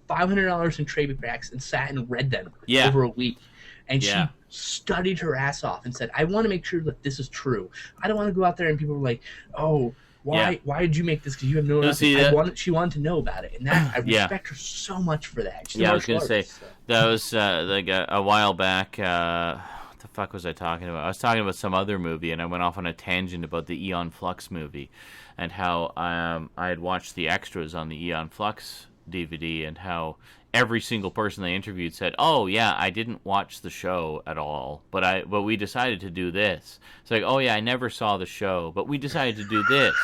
$500 in trade packs and sat and read them over a week. And she studied her ass off and said, I want to make sure that this is true. I don't want to go out there and people are like, oh, Why did you make this? Because you have no nothing. She wanted to know about it, and that I respect her so much for that. I was gonna say that was like a while back. What the fuck was I talking about? I was talking about some other movie, and I went off on a tangent about the Eon Flux movie, and how I had watched the extras on the Eon Flux DVD, and how every single person they interviewed said, "Oh yeah, I didn't watch the show at all, but we decided to do this." It's like, "Oh yeah, I never saw the show, but we decided to do this."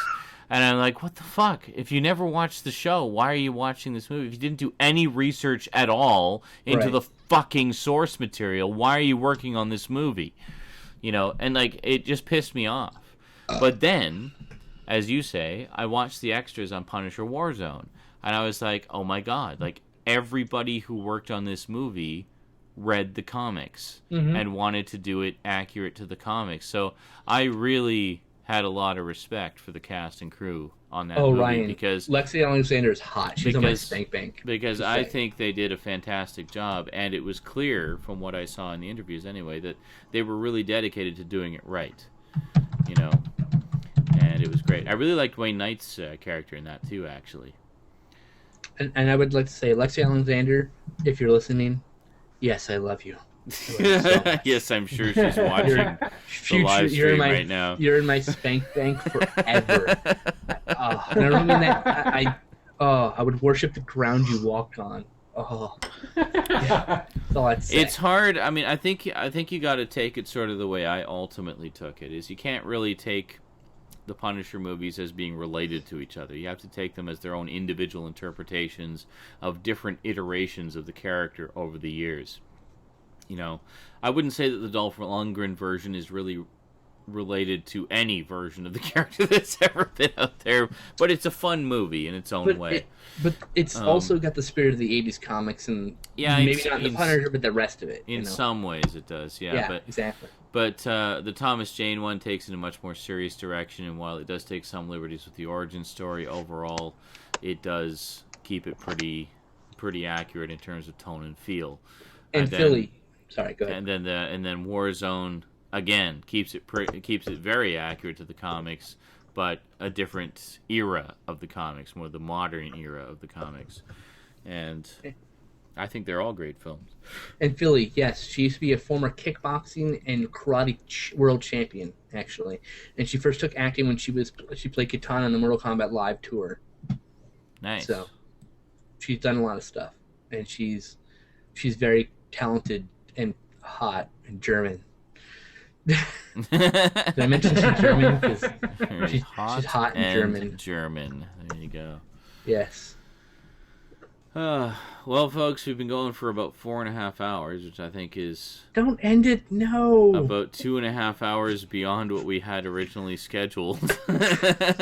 And I'm like, "What the fuck? If you never watched the show, why are you watching this movie? If you didn't do any research at all into the fucking source material, why are you working on this movie?" You know, and like it just pissed me off. But then, as you say, I watched the extras on Punisher Warzone, and I was like, "Oh my god, like everybody who worked on this movie read the comics and wanted to do it accurate to the comics." So I really had a lot of respect for the cast and crew on that movie. Ryan, because Lexi Alexander is hot. She's on my spank bank. Because I think they did a fantastic job, and it was clear from what I saw in the interviews anyway that they were really dedicated to doing it right. You know, and it was great. I really liked Wayne Knight's character in that too, actually. And I would like to say, Lexi Alexander, if you're listening, yes, I love you. Yes, I'm sure she's watching the live stream right now. You're in my spank bank forever. And I don't mean that. I would worship the ground you walk on. Oh, yeah, that's all I'd say. It's hard. I mean, I think you got to take it sort of the way I ultimately took it. Is you can't really take the Punisher movies as being related to each other. You have to take them as their own individual interpretations of different iterations of the character over the years. You know, I wouldn't say that the Dolph Lundgren version is really related to any version of the character that's ever been out there, but it's a fun movie in its own way. But it's also got the spirit of the 80s comics, and maybe not the Punisher, but the rest of it. In some ways it does, yeah, exactly. But the Thomas Jane one takes it in a much more serious direction, and while it does take some liberties with the origin story, overall it does keep it pretty accurate in terms of tone and feel. And Philly, sorry, go ahead. And then Warzone again keeps it very accurate to the comics, but a different era of the comics, more the modern era of the comics, and I think they're all great films. And Philly, yes, she used to be a former kickboxing and karate world champion, actually. And she first took acting when she played Kitana on the Mortal Kombat Live tour. Nice. So she's done a lot of stuff, and she's very talented and hot and German. Did I mention she's German? Because she's hot and German. There you go. Yes. Well, folks, we've been going for about 4.5 hours, which I think is... Don't end it, no! About 2.5 hours beyond what we had originally scheduled.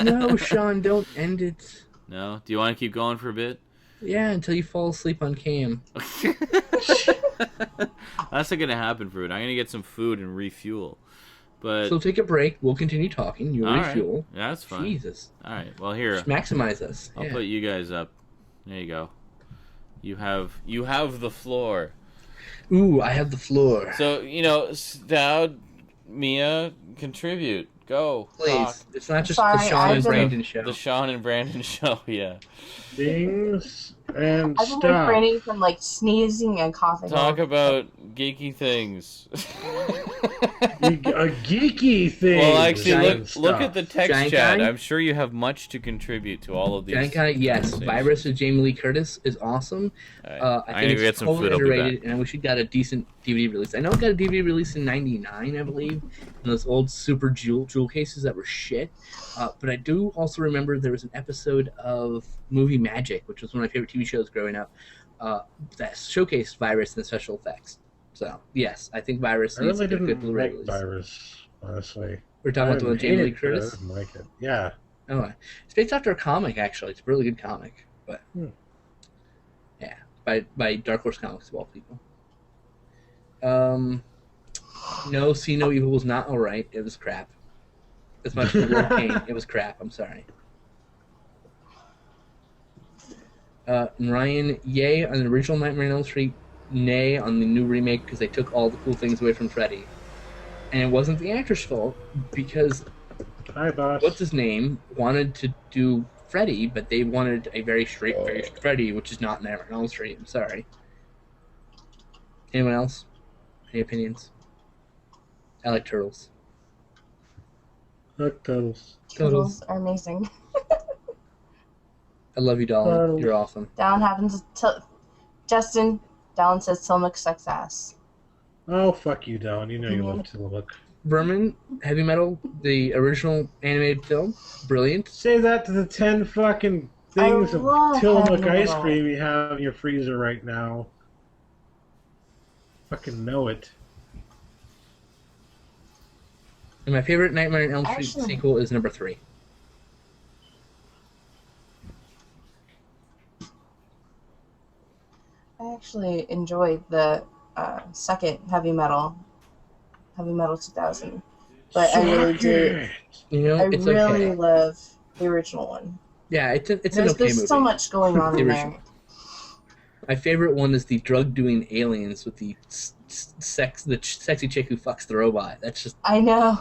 No, Sean, don't end it. No? Do you want to keep going for a bit? Yeah, until you fall asleep on cam. That's not going to happen, Fruit. I'm going to get some food and refuel. But so take a break. We'll continue talking. You refuel. Right. Yeah, that's fine. Jesus. All right. Well, here. Just maximize us. I'll put you guys up. There you go. You have the floor. Ooh, I have the floor. So, Dowd, Mia, contribute. Go. Please. Talk. It's not just the Sean and Brandon show. The Sean and Brandon show, yeah. Things and I've been refraining from sneezing and coughing. Talk about geeky things. A geeky thing. Well, actually, look at the text chat. I'm sure you have much to contribute to all of these. Yes, Virus with Jamie Lee Curtis is awesome. Right. I think it's totally underrated, and I wish it got a decent DVD release. I know it got a DVD release in '99, I believe, in those old super jewel cases that were shit. But I do also remember there was an episode of Movie Magic, which was one of my favorite TV shows growing up, that showcased Virus and the special effects. So, yes, I think Virus needs to get a good Blu-ray release. Virus, honestly. We're talking about the Jamie Lee Curtis? I didn't like it. Yeah. Oh, it's based after a comic, actually. It's a really good comic. But, yeah, by Dark Horse Comics, of all people. No, See No Evil was not alright. It was crap. As much as the word pain, it was crap. I'm sorry. And Ryan, yay on the original Nightmare on Elm Street, nay on the new remake because they took all the cool things away from Freddy. And it wasn't the actor's fault because Hi, boss. What's his name? Wanted to do Freddy, but they wanted a very straight Freddy, which is not an Elm Street. I'm sorry. Anyone else? Any opinions? I like turtles. Turtles. Turtles are amazing. I love you, Dallin. You're awesome. Dallin happens to... Justin, Dallin says Tillamook sucks ass. Oh, fuck you, Dallin. You know you love Tillamook. Vermin, Heavy Metal, the original animated film, brilliant. Say that to the 10 fucking things of Tillamook ice cream you have in your freezer right now. Fucking know it. And my favorite Nightmare on Elm Street sequel is number 3. I actually enjoyed the second Heavy Metal 2000, but I really do. I really love the original one. Yeah, it's an okay movie. There's so much going on in there. My favorite one is the drug-doing aliens with the sexy chick who fucks the robot. That's just... I know.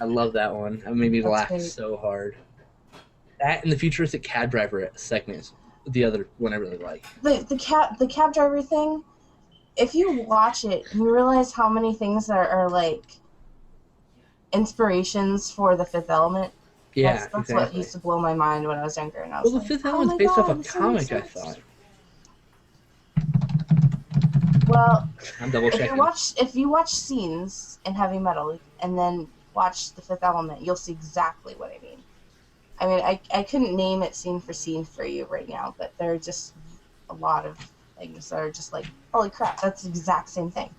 I love that one. It made me laugh so hard. That and the futuristic cab driver segment, the other one I really like. The cab driver thing, if you watch it, you realize how many things are like inspirations for The Fifth Element. Yeah, that's exactly. what used to blow my mind when I was younger. And I was The Fifth Element's based off a comic, I thought. Well, I'm double checking. If you watch scenes in Heavy Metal and then watch The Fifth Element, you'll see exactly what I mean. I mean, I couldn't name it scene for scene for you right now, but there are just a lot of things that are just like, holy crap, that's the exact same thing.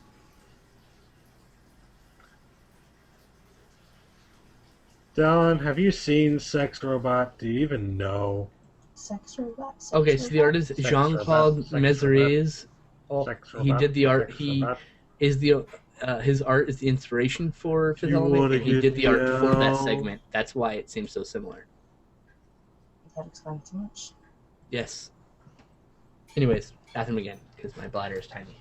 Dallin, have you seen Sex Robot? Do you even know? Sex Robot? Okay, so the artist Jean-Claude Mézarez. He did the art. He is the his art is the inspiration for Fifth Element, and he did the art for that segment. That's why it seems so similar. That explains too much. Yes. Anyways, bathroom again because my bladder is tiny.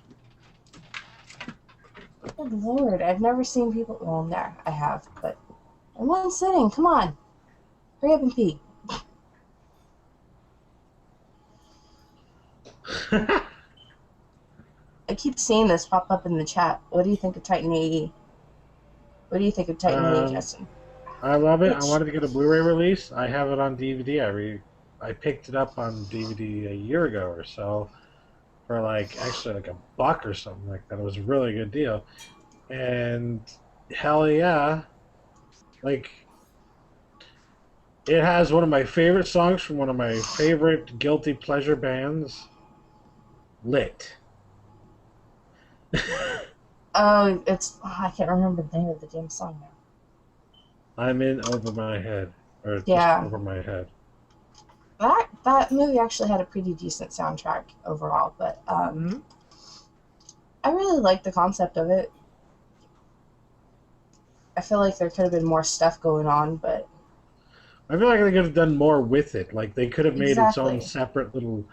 Good lord, I've never seen people. Well, no, I have, but in one sitting. Come on, hurry up and pee. I keep seeing this pop up in the chat. What do you think of Titan AE? What do you think of Titan AE, Justin? I love it. I wanted to get a Blu-ray release. I have it on DVD. I picked it up on DVD a year ago or so for actually like $1 or something like that. It was a really good deal. And hell yeah. It has one of my favorite songs from one of my favorite guilty pleasure bands, Lit. I can't remember the name of the damn song now. I'm in over my head. Or just over my head. That movie actually had a pretty decent soundtrack overall, but I really liked the concept of it. I feel like there could have been more stuff going on, but I feel like they could have done more with it. Like they could have made its own separate little,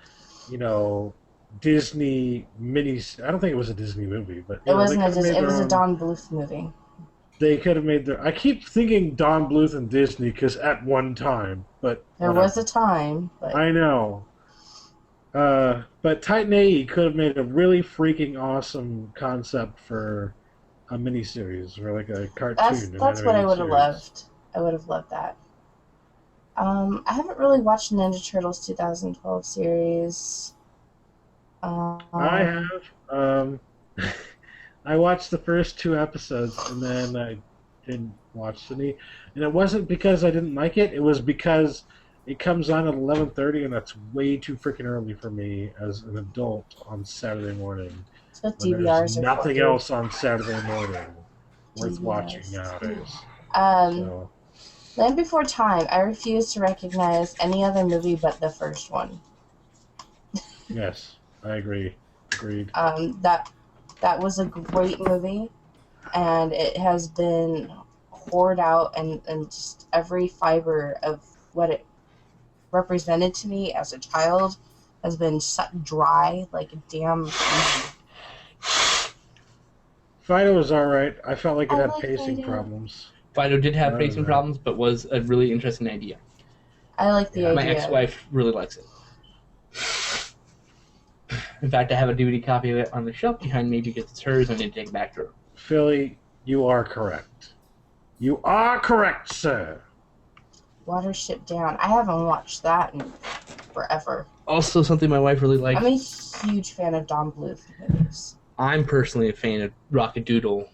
Disney mini. I don't think it was a Disney movie, but it wasn't a Disney. It was a Don Bluth movie. They could have made their. I keep thinking Don Bluth and Disney because at one time, but there was a time. But... I know. But Titan AE could have made a really freaking awesome concept for a miniseries or like a cartoon. That's what I would have loved. I would have loved that. I haven't really watched Ninja Turtles 2012 series. I have. I watched the first 2 episodes and then I didn't watch any. And it wasn't because I didn't like it. It was because it comes on at 11:30 and that's way too freaking early for me as an adult on Saturday morning. So DVRs are nothing else on Saturday morning worth watching nowadays. Land Before Time. I refuse to recognize any other movie but the first one. Yes, I agree. Agreed. That was a great movie, and it has been poured out, and just every fiber of what it represented to me as a child has been sucked dry like a damn. Fido was alright. I felt like it had pacing problems. Fido did have pacing problems, but was a really interesting idea. I like the idea. My ex-wife really likes it. In fact, I have a DVD copy of it on the shelf behind me because it's hers and I need to take it back to her. Philly, you are correct. You are correct, sir. Watership Down. I haven't watched that in forever. Also, something my wife really likes. I'm a huge fan of Don Bluth movies. I'm personally a fan of Rockadoodle,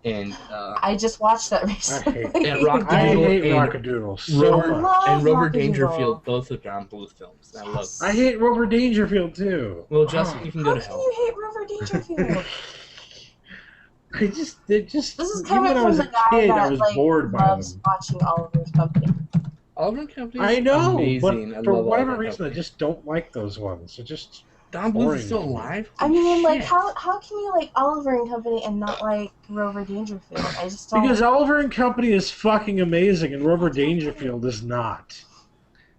and I just watched that recently. I hate Rockadoodle so much. And Rover Dangerfield, both of Don Bluth films. I love. I hate Rover Dangerfield too. Well, Justin, you can go to hell. How can you hate Rover Dangerfield? This is coming from the guy that loves watching Oliver's Company. Oliver's Company. I know, amazing. but for whatever reason, I just don't like those ones. They're just. Don Bluth is still alive? I mean, like, how can you like Oliver and Company and not like Rover Dangerfield? I just don't. Because Oliver and Company is fucking amazing, and Rover Dangerfield is not.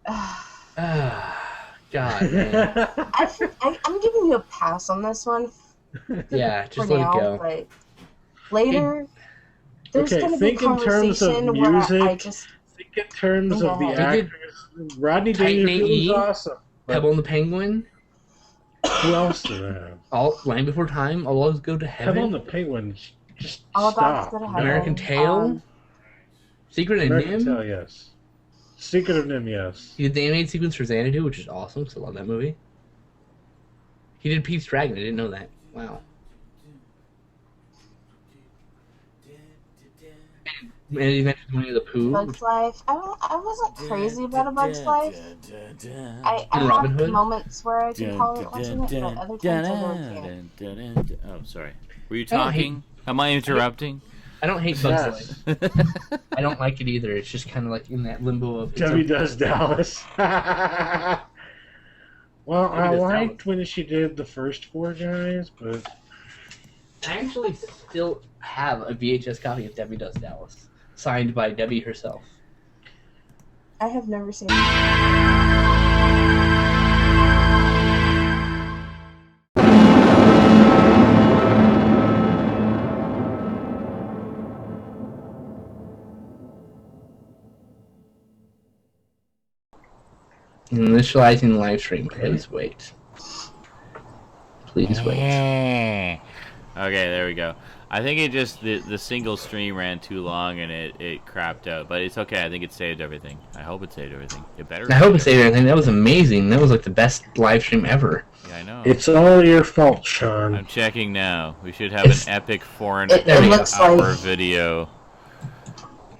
God, man. I'm giving you a pass on this one. Yeah, just let it go. But later, there's going to be a think in terms of music. I just think in terms of the actors. Rodney Dangerfield is awesome. Pebble and the Penguin. Who else do they have? Land Before Time. I'll always go to heaven. Pebble and the Penguin. Just All stop. American Tail. Secret of American Nim. Tail, yes. Secret of Nim, yes. He did the animated sequence for Xanadu, which is awesome, because I love that movie. He did Pete's Dragon. I didn't know that. Wow. And he mentioned Winnie the Pooh. Bug's Life. I wasn't crazy about A Bug's Life. I Robin have Hood? moments where I can call it watching it, but other times I really can't. Oh, sorry. Were you talking? Am I interrupting? I don't hate Bug's Life. I don't like it either. It's just kind of like in that limbo of... Debbie Does Dallas. Well, I liked when she did the first Four Guys, but... I actually still have a VHS copy of Debbie Does Dallas, signed by Debbie herself. I have never seen it. Initializing the live stream. Please wait. Please wait. Okay, there we go. I think it just the single stream ran too long and it crapped out, but it's okay. I think it saved everything. I hope it saved everything. It better. I hope it saved everything. That was amazing. That was like the best live stream ever. Yeah, I know. It's all your fault, Sean. I'm checking now. We should have an epic 4.5-hour video.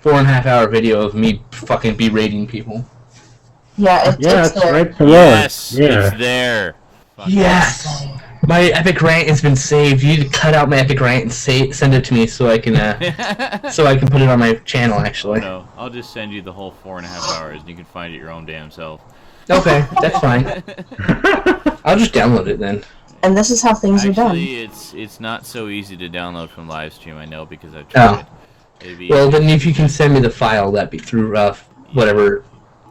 4.5 hour video of me fucking berating people. Yeah, it's there. Right below. Yes, yeah. It's there. Yes. My epic rant has been saved. You need to cut out my epic rant and send it to me so I can put it on my channel. Actually, no, I'll just send you the whole 4.5 hours, and you can find it your own damn self. Okay, that's fine. I'll just download it then. And this is how things are done. Actually, it's not so easy to download from Livestream. I know because I've tried. Maybe. Well, then if you can send me the file, that'd be through whatever.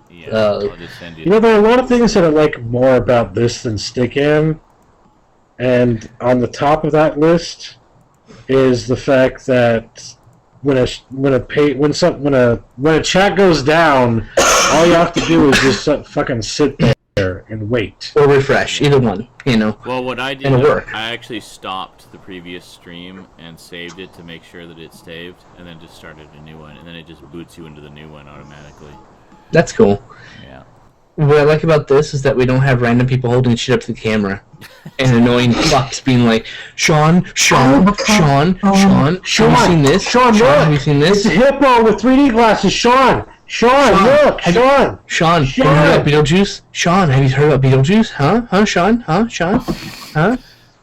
Yeah, I'll just send you. You know, there are a lot of things that I like more about this than Stickam. And on the top of that list is the fact that when a chat goes down, all you have to do is just fucking sit there and wait or refresh, either one. You know. Well, what I did, I actually stopped the previous stream and saved it to make sure that it's saved, and then just started a new one, and then it just boots you into the new one automatically. That's cool. Yeah. What I like about this is that we don't have random people holding shit up to the camera and annoying fucks being like, Sean, have you seen this? Sean, have you seen this? It's a hippo with 3D glasses. Sean, look, Sean. Have you heard about Beetlejuice? Sean, have you heard about Beetlejuice? Huh, Sean? Huh?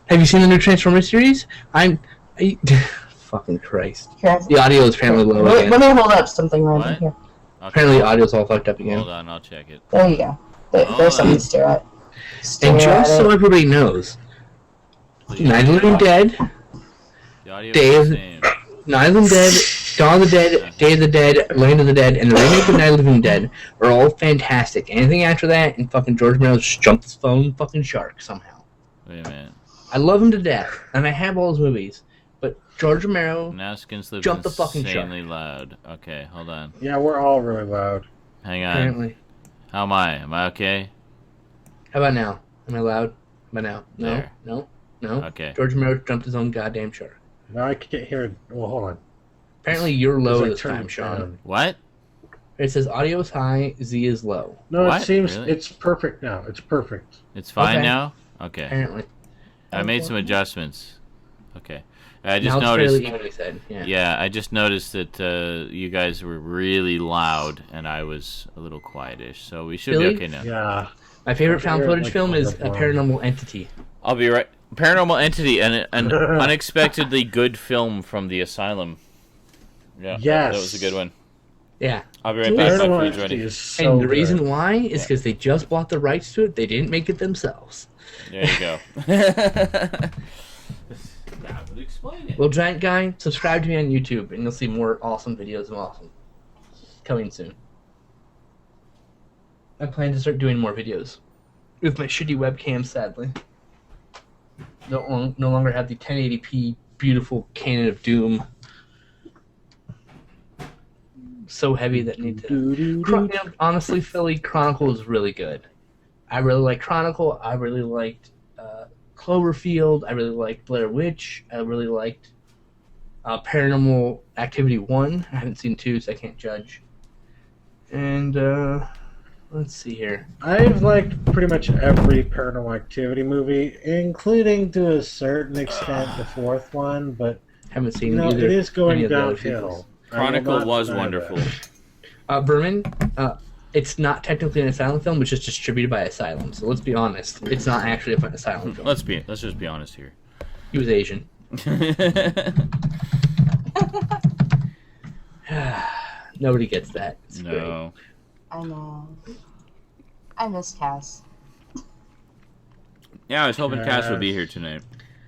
Have you seen the new Transformers series? Fucking Christ. The audio is apparently low again. Let me hold up something right here. Okay. Apparently, audio's all fucked up again. Hold on, I'll check it. There you go. There's something to stare at. And just so everybody knows, Night of the Living Dead, Night of the Dead, Dawn of the Dead, Day of the Dead, Land of the Dead, and the remake of Night of the Living Dead are all fantastic. Anything after that, and fucking George Romero just jumped his phone fucking shark somehow. Wait a minute. I love him to death, and I have all his movies, but George Romero. Naskins lives Jump the fucking insanely loud. Okay, hold on. Yeah, we're all really loud. Hang on. Apparently. How am I? Am I okay? How about now? Am I loud? How about now? No. There. No. No. Okay. George Romero jumped his own goddamn shark. No, I can't hear it. Well, hold on. Apparently you're low Because I this turned time, it Sean. down. What? It says audio is high, Z is low. No, What? it seems Really? it's perfect now. It's perfect. It's fine Okay. now? Okay. Apparently. I made some adjustments. Okay. I just now noticed. it's fairly evenly said. Yeah. Yeah, I just noticed that you guys were really loud and I was a little quietish, so we should Billy? be okay now. Yeah. My favorite I found hear it footage like film is A wonderful. Paranormal Entity. I'll be right. Paranormal Entity, an unexpectedly good film from the Asylum. Yeah, Yes. that was a good one. Yeah. I'll be right back. My Paranormal food's Entity ready. is so And the good. reason why is because they just bought the rights to it. They didn't make it themselves. There you go. That would explain it. Well, Giant Guy, subscribe to me on YouTube, and you'll see more awesome videos of awesome. Coming soon. I plan to start doing more videos. With my shitty webcam, sadly. No longer have the 1080p beautiful Canon of Doom. So heavy that need to... honestly, Philly, Chronicle is really good. I really like Chronicle. I really liked Cloverfield. I really liked Blair Witch. I really liked Paranormal Activity 1. I haven't seen 2, so I can't judge. And, let's see here. I've liked pretty much every Paranormal Activity movie, including to a certain extent the fourth one, but Haven't seen you know, either. it is going any of the other downhill. sequels. I will Chronicle not was deny wonderful. that. Berman, it's not technically an Asylum film, it's just distributed by Asylum. So let's be honest, it's not actually an Asylum film. Let's just be honest here. He was Asian. Nobody gets that. It's great. No. I know. I miss Cass. Yeah, I was hoping Cass would be here tonight.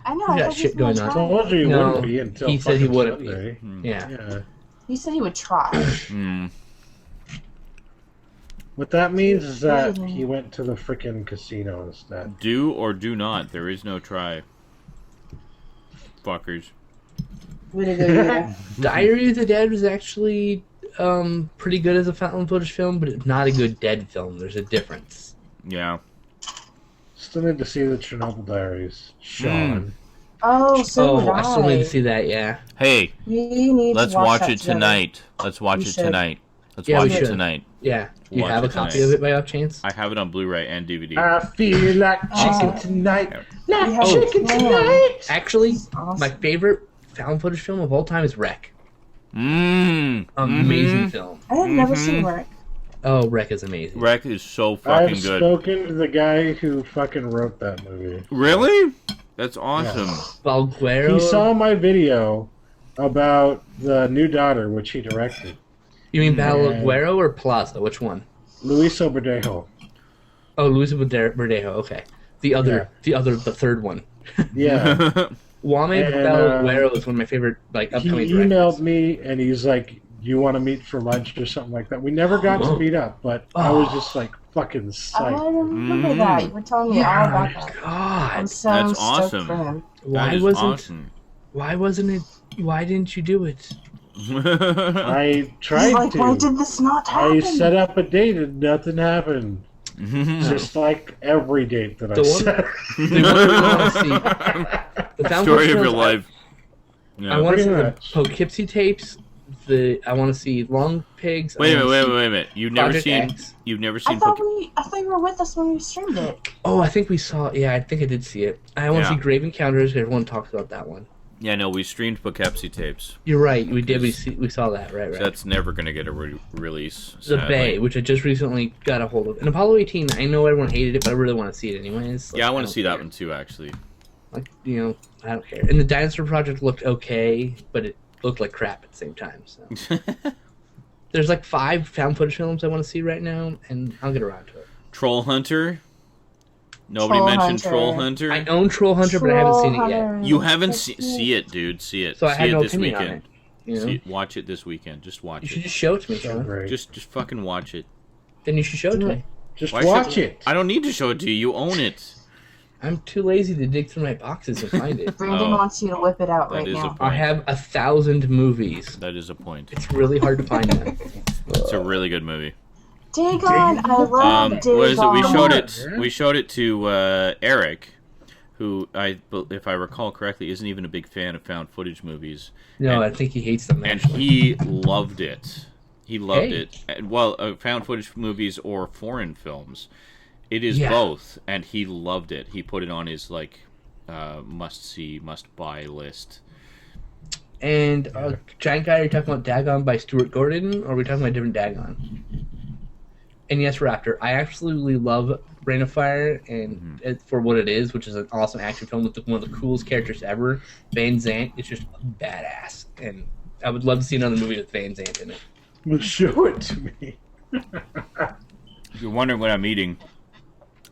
I know. He's I got thought shit he was going on. gonna try. Told you he No, wouldn't be until he said he fucking wouldn't be. Sunday. Yeah. Yeah. He said he would try. Hmm. What that means is that he went to the freaking casino instead. Do or do not. There is no try. Fuckers. Way to go, yeah. Diary of the Dead was actually pretty good as a found footage film, but it's not a good dead film. There's a difference. Yeah. Still need to see the Chernobyl Diaries. Sean. Oh, so would I still need to see that, yeah. Hey, We need let's to watch that it together. tonight. Let's watch We it should. tonight. Let's Yeah, watch we it should. tonight. Yeah. Do you Watch have a it copy tonight. of it by off chance? I have it on Blu-ray and DVD. I feel like chicken tonight. Like chicken tonight. Actually, Awesome. my favorite found footage film of all time is Wreck. Mmm. Amazing film. I have never seen Work. Oh, Wreck is amazing. Wreck is so fucking I've good. spoken to the guy who fucking wrote that movie. Really? That's awesome. Valguero. He saw my video about the new daughter, which he directed. You mean Valguero or Plaza? Which one? Luiso Verdejo. Oh, Luis Verdejo. Okay. The third one. Yeah. Juan And, Valguero is one of my favorite He upcoming emailed directors. me and he's like, "You want to meet for lunch or something like that?" We never got to meet up, but I was just like fucking I psyched. remember that. You were telling me all about that. I'm God, so That's stoked awesome. for him. That is awesome. Why wasn't it? Why didn't you do it? I tried He's like, why to. did this not I happen? set up a date and nothing happened. Just like every date that I The one- set. The one I want to see. The found Story footage of your films, life. I Yeah. want to see Pretty the much. Poughkeepsie tapes. I want to see Long Pigs. Wait a I wanna see minute. You've never Project seen. X. You've never I seen. thought you were with us when we streamed it. Oh, I think we saw. Yeah, I think I did see it. I want to Yeah. see Grave Encounters. Everyone talks about that one. Yeah, no, we streamed Poughkeepsie tapes. You're right. We did. We saw that. Right. So that's never gonna get a release. The sadly. Bay, which I just recently got a hold of. And Apollo 18, I know everyone hated it, but I really want to see it anyways. Yeah, I want to don't see that care. one too. Actually. Like, I don't care. And the Dinosaur Project looked okay, but it looked like crap at the same time. So there's like 5 found footage films I want to see right now, and I'll get around to it. Troll Hunter. Nobody Troll mentioned Hunter. Troll Hunter. I own Troll Hunter, but I haven't seen it yet. You haven't see it, dude. See it. So I see have it no this opinion on weekend. it. You know? See it, watch it this weekend. Just watch You should it. just show it to me, So Sean. great. Just fucking watch it. Then you should show it to me. Just Why watch should- it. I don't need to show it to you. You own it. I'm too lazy to dig through my boxes and find it. Brandon wants you to whip it out right now. I have 1,000 movies. That is a point. It's really hard to find them. It's a really good movie. Dagon! I love Dagon. What is it? We showed it to Eric, who, if I recall correctly, isn't even a big fan of found footage movies. No, I think he hates them, actually. And he loved it. He loved it. Well, found footage movies or foreign films. It is both, and he loved it. He put it on his must-see, must-buy list. And Giant Guy, are you talking about Dagon by Stuart Gordon, or are we talking about a different Dagon? And yes, Raptor, I absolutely love Rain of Fire, and for what it is, which is an awesome action film with one of the coolest characters ever. Van Zant is just badass, and I would love to see another movie with Van Zant in it. Well, show it to me. If you're wondering what I'm eating,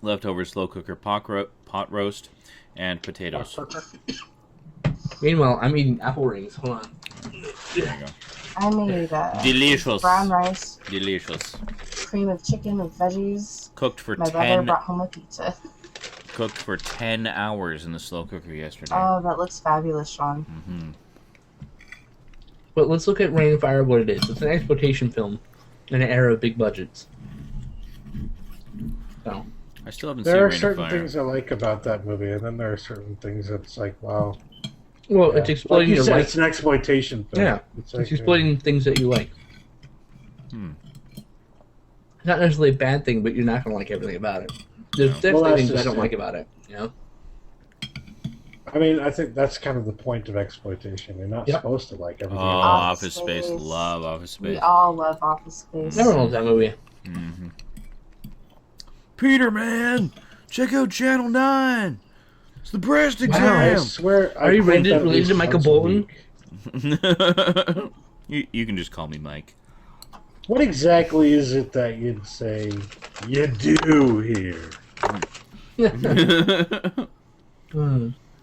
leftover slow cooker pot roast and potatoes. Meanwhile, I'm eating apple rings. Hold on. There you go. I made delicious brown rice. Delicious. Cream of chicken with veggies. Cooked for My brother brought home a pizza. Cooked for 10 hours in the slow cooker yesterday. Oh, that looks fabulous, Sean. Mm-hmm. But let's look at Rain of Fire, what it is. It's an exploitation film in an era of big budgets. So, I still haven't seen Rain of Fire. There are certain things I like about that movie, and then there are certain things that's like, wow. Well, it's exploiting your rights. It's an exploitation film. Yeah, it's exploiting things that you like. Not necessarily a bad thing, but you're not going to like everything about it. There's definitely things I don't like about it, you know? I mean, I think that's kind of the point of exploitation. You're not supposed to like everything. Oh, Office Space. Love Office Space. We all love Office Space. Everyone loves that movie. Mm-hmm. Peter, man! Check out Channel 9! It's the breast exam! Wow, I swear... Are you related to Michael Bolton? You can just call me Mike. What exactly is it that you'd say you do here?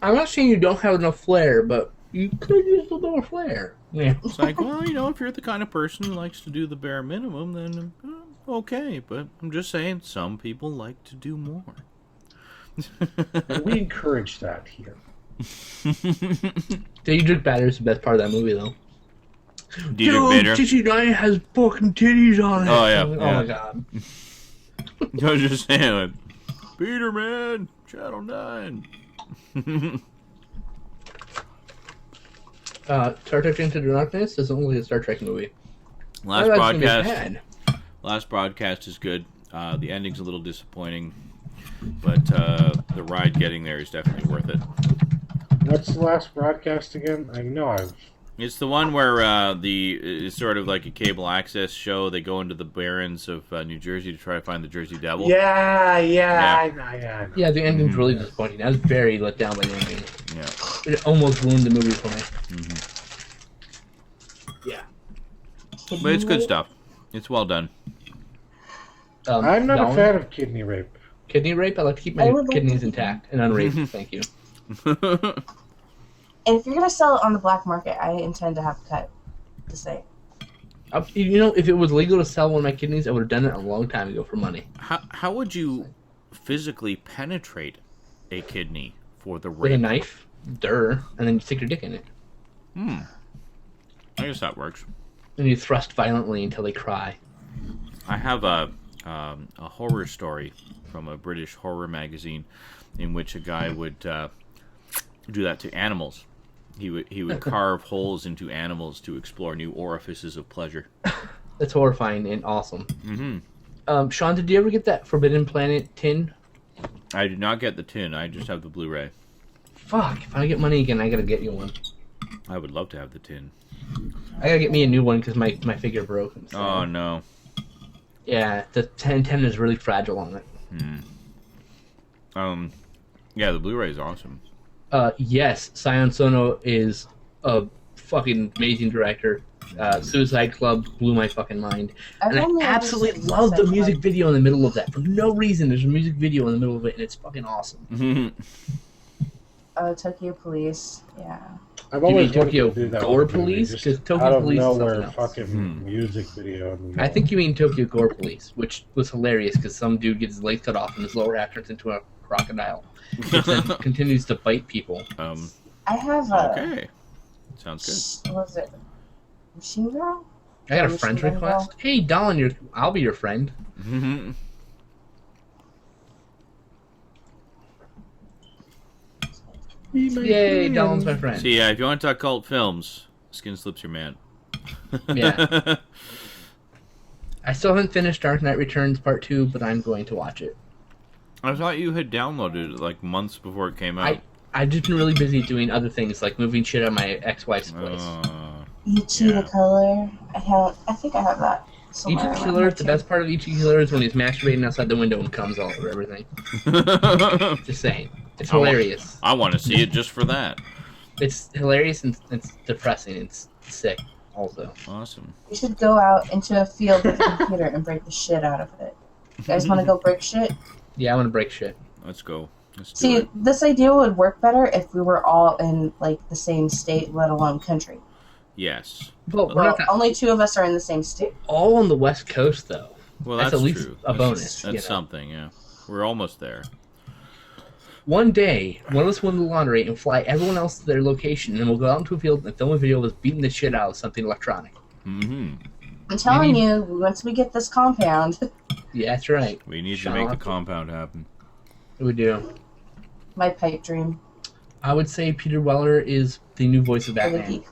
I'm not saying you don't have enough flair, but you could use a little more flair. Yeah. It's like, well, if you're the kind of person who likes to do the bare minimum, then okay. But I'm just saying, some people like to do more. And we encourage that here. Diedrich Bader is the best part of that movie, though. Diedrich Bader? TC9 has fucking titties on it. Oh, yeah. Oh, my God. I was just saying, Peter, man, Channel 9. Star Trek Into the Darkness is only a Star Trek movie. Last broadcast is good. The ending's a little disappointing, but the ride getting there is definitely worth it. What's the last broadcast again? I know I've... It's the one where it's sort of like a cable access show. They go into the barrens of New Jersey to try to find the Jersey Devil. Yeah. Yeah, the ending's really disappointing. I was very let down by the ending. Yeah. It almost ruined the movie for me. Mm-hmm. Yeah. But it's good stuff. It's well done. I'm not a fan of kidney rape. Kidney rape? I like to keep my kidneys intact and unraped. Thank you. And if you're going to sell it on the black market, I intend to have a cut. Just say. If it was legal to sell one of my kidneys, I would have done it a long time ago for money. How would you physically penetrate a kidney for the rape? With a knife, and then you stick your dick in it. I guess that works. And you thrust violently until they cry. I have a horror story from a British horror magazine in which a guy would do that to animals. He would carve holes into animals to explore new orifices of pleasure. That's horrifying and awesome. Mm-hmm. Sean, did you ever get that Forbidden Planet tin? I did not get the tin. I just have the Blu-ray. Fuck! If I get money again, I gotta get you one. I would love to have the tin. I gotta get me a new one because my figure broke. So. Oh no. Yeah, the 10 is really fragile on it. Yeah, the Blu-ray is awesome. Yes, Sion Sono is a fucking amazing director. Suicide Club blew my fucking mind. And I absolutely love the music video in the middle of that. For no reason, there's a music video in the middle of it, and it's fucking awesome. Tokyo Police, yeah. I've always Tokyo to do that Gore Police? Because Tokyo out of Police nowhere, is something else. fucking music video. I think you mean Tokyo Gore Police, which was hilarious because some dude gets his leg cut off and his lower half turns into a crocodile. Which then continues to bite people. I have okay. Sounds good. What was it? Machine Girl? I got a friend request. Girl? Hey, Dolan, I'll be your friend. Mm-hmm. Yay, Dolan's my friend. So yeah, if you want to talk cult films, Skin Slips your man. Yeah. I still haven't finished Dark Knight Returns Part 2, but I'm going to watch it. I thought you had downloaded it like months before it came out. I've just been really busy doing other things, like moving shit out of my ex-wife's place. Ichi the Killer. I think I have that. Ichi the Killer, the best part of Ichi the Killer is when he's masturbating outside the window and comes all over everything. Just saying. It's hilarious. I want to see it just for that. It's hilarious and it's depressing. It's sick also. Awesome. You should go out into a field with a computer and break the shit out of it. You guys want to go break shit? Yeah, I want to break shit. Let's go. See, this idea would work better if we were all in like the same state, let alone country. Yes. Well, only 2 of us are in the same state. All on the West Coast, though. Well, that's at least true. A bonus. That's something, yeah. We're almost there. One day, one of us win the lottery and fly everyone else to their location, and we'll go out into a field and film a video of us beating the shit out of something electronic. Mm-hmm. I'm telling you, once we get this compound... Yeah, that's right. We need to make the compound happen. We do. My pipe dream. I would say Peter Weller is the new voice of Batman.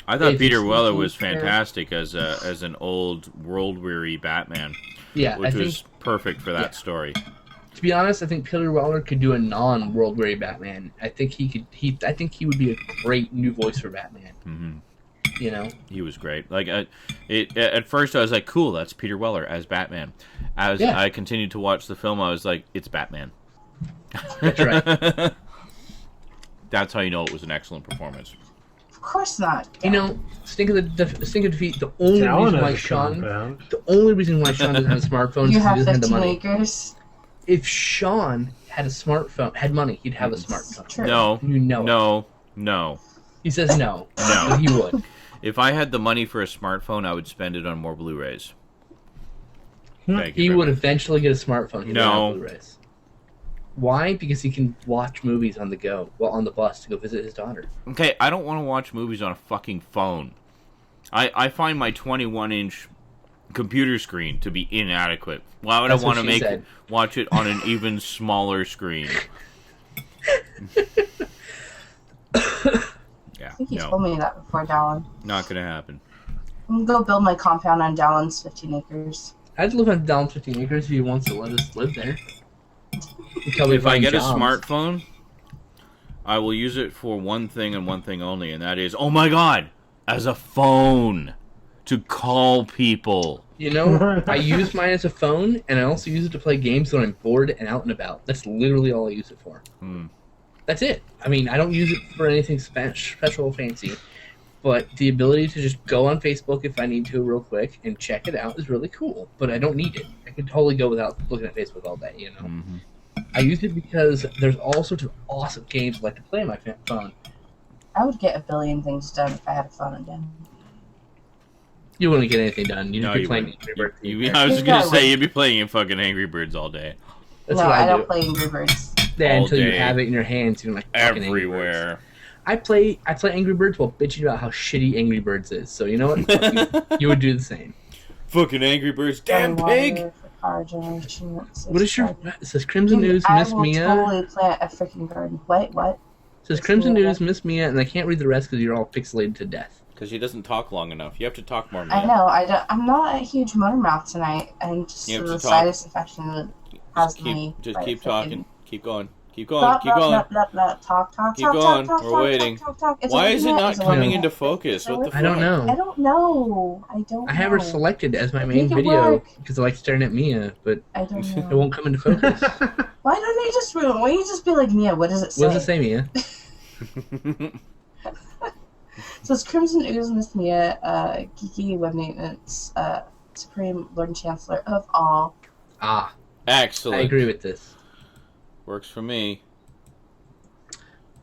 I thought Peter Weller was fantastic as an old world-weary Batman. Yeah, which was perfect for that story. To be honest, I think Peter Weller could do a non-world-weary Batman. I think he could. I think he would be a great new voice for Batman. Mm-hmm. You know, he was great. Like, at first I was like, "Cool, that's Peter Weller as Batman." As I continued to watch the film, I was like, "It's Batman." That's right. That's how you know it was an excellent performance. Of course not. You know, Stink of Defeat. The only reason why Sean doesn't have a smartphone is because he doesn't have the money. Acres. If Sean had a smartphone, had money, he'd have a smartphone. True. No, you know, no. He says no. But he would. If I had the money for a smartphone, I would spend it on more Blu-rays. He would eventually get a smartphone. He'd have Blu-rays. Why? Because he can watch movies on the go, on the bus to go visit his daughter. Okay, I don't want to watch movies on a fucking phone. I find my 21-inch computer screen to be inadequate. Why would I want to watch it on an even smaller screen? I think you told me that before, Dallin. Not gonna happen. I'm gonna go build my compound on Dallin's 15 acres. I'd live on Dallin's 15 acres if he wants to let us live there. If I get a smartphone, I will use it for one thing and one thing only, and that is, oh my god, as a phone to call people. You know, I use mine as a phone, and I also use it to play games when I'm bored and out and about. That's literally all I use it for. That's it. I mean, I don't use it for anything special or fancy, but the ability to just go on Facebook if I need to real quick and check it out is really cool, but I don't need it. I can totally go without looking at Facebook all day, you know? Mm-hmm. I use it because there's all sorts of awesome games I like to play on my phone. I would get a billion things done if I had a phone again. You wouldn't get anything done. You'd be playing Angry Birds. I was just going to say, you'd be playing fucking Angry Birds all day. That's no, what I don't play Angry Birds. Then until you have it in your hands, you're like everywhere. I play Angry Birds while bitching about how shitty Angry Birds is. So you know what? you would do the same. Fucking Angry Birds, damn pig! What is your? It says Crimson News, Miss Mia. I will totally plant a freaking garden. What? It says Crimson News, Miss Mia, and I can't read the rest because you're all pixelated to death. Because she doesn't talk long enough. You have to talk more. I know. I'm not a huge motor mouth tonight. I'm just the sinus infection that has me. Just keep talking. Keep going. Keep going. Keep going. Talk. Keep going. We're waiting. Why is it not coming into focus? What the fuck? I don't know. I don't know. I have her selected as my main video because I like staring at Mia, but I don't know. It won't come into focus. Why don't you just ruin? Why don't you just be like Mia? What does it say? What does it say, Mia? So it's Crimson Ooze, Miss Mia, geeky web maintenance, Supreme Lord and Chancellor of all. Ah, excellent. I agree with this. Works for me.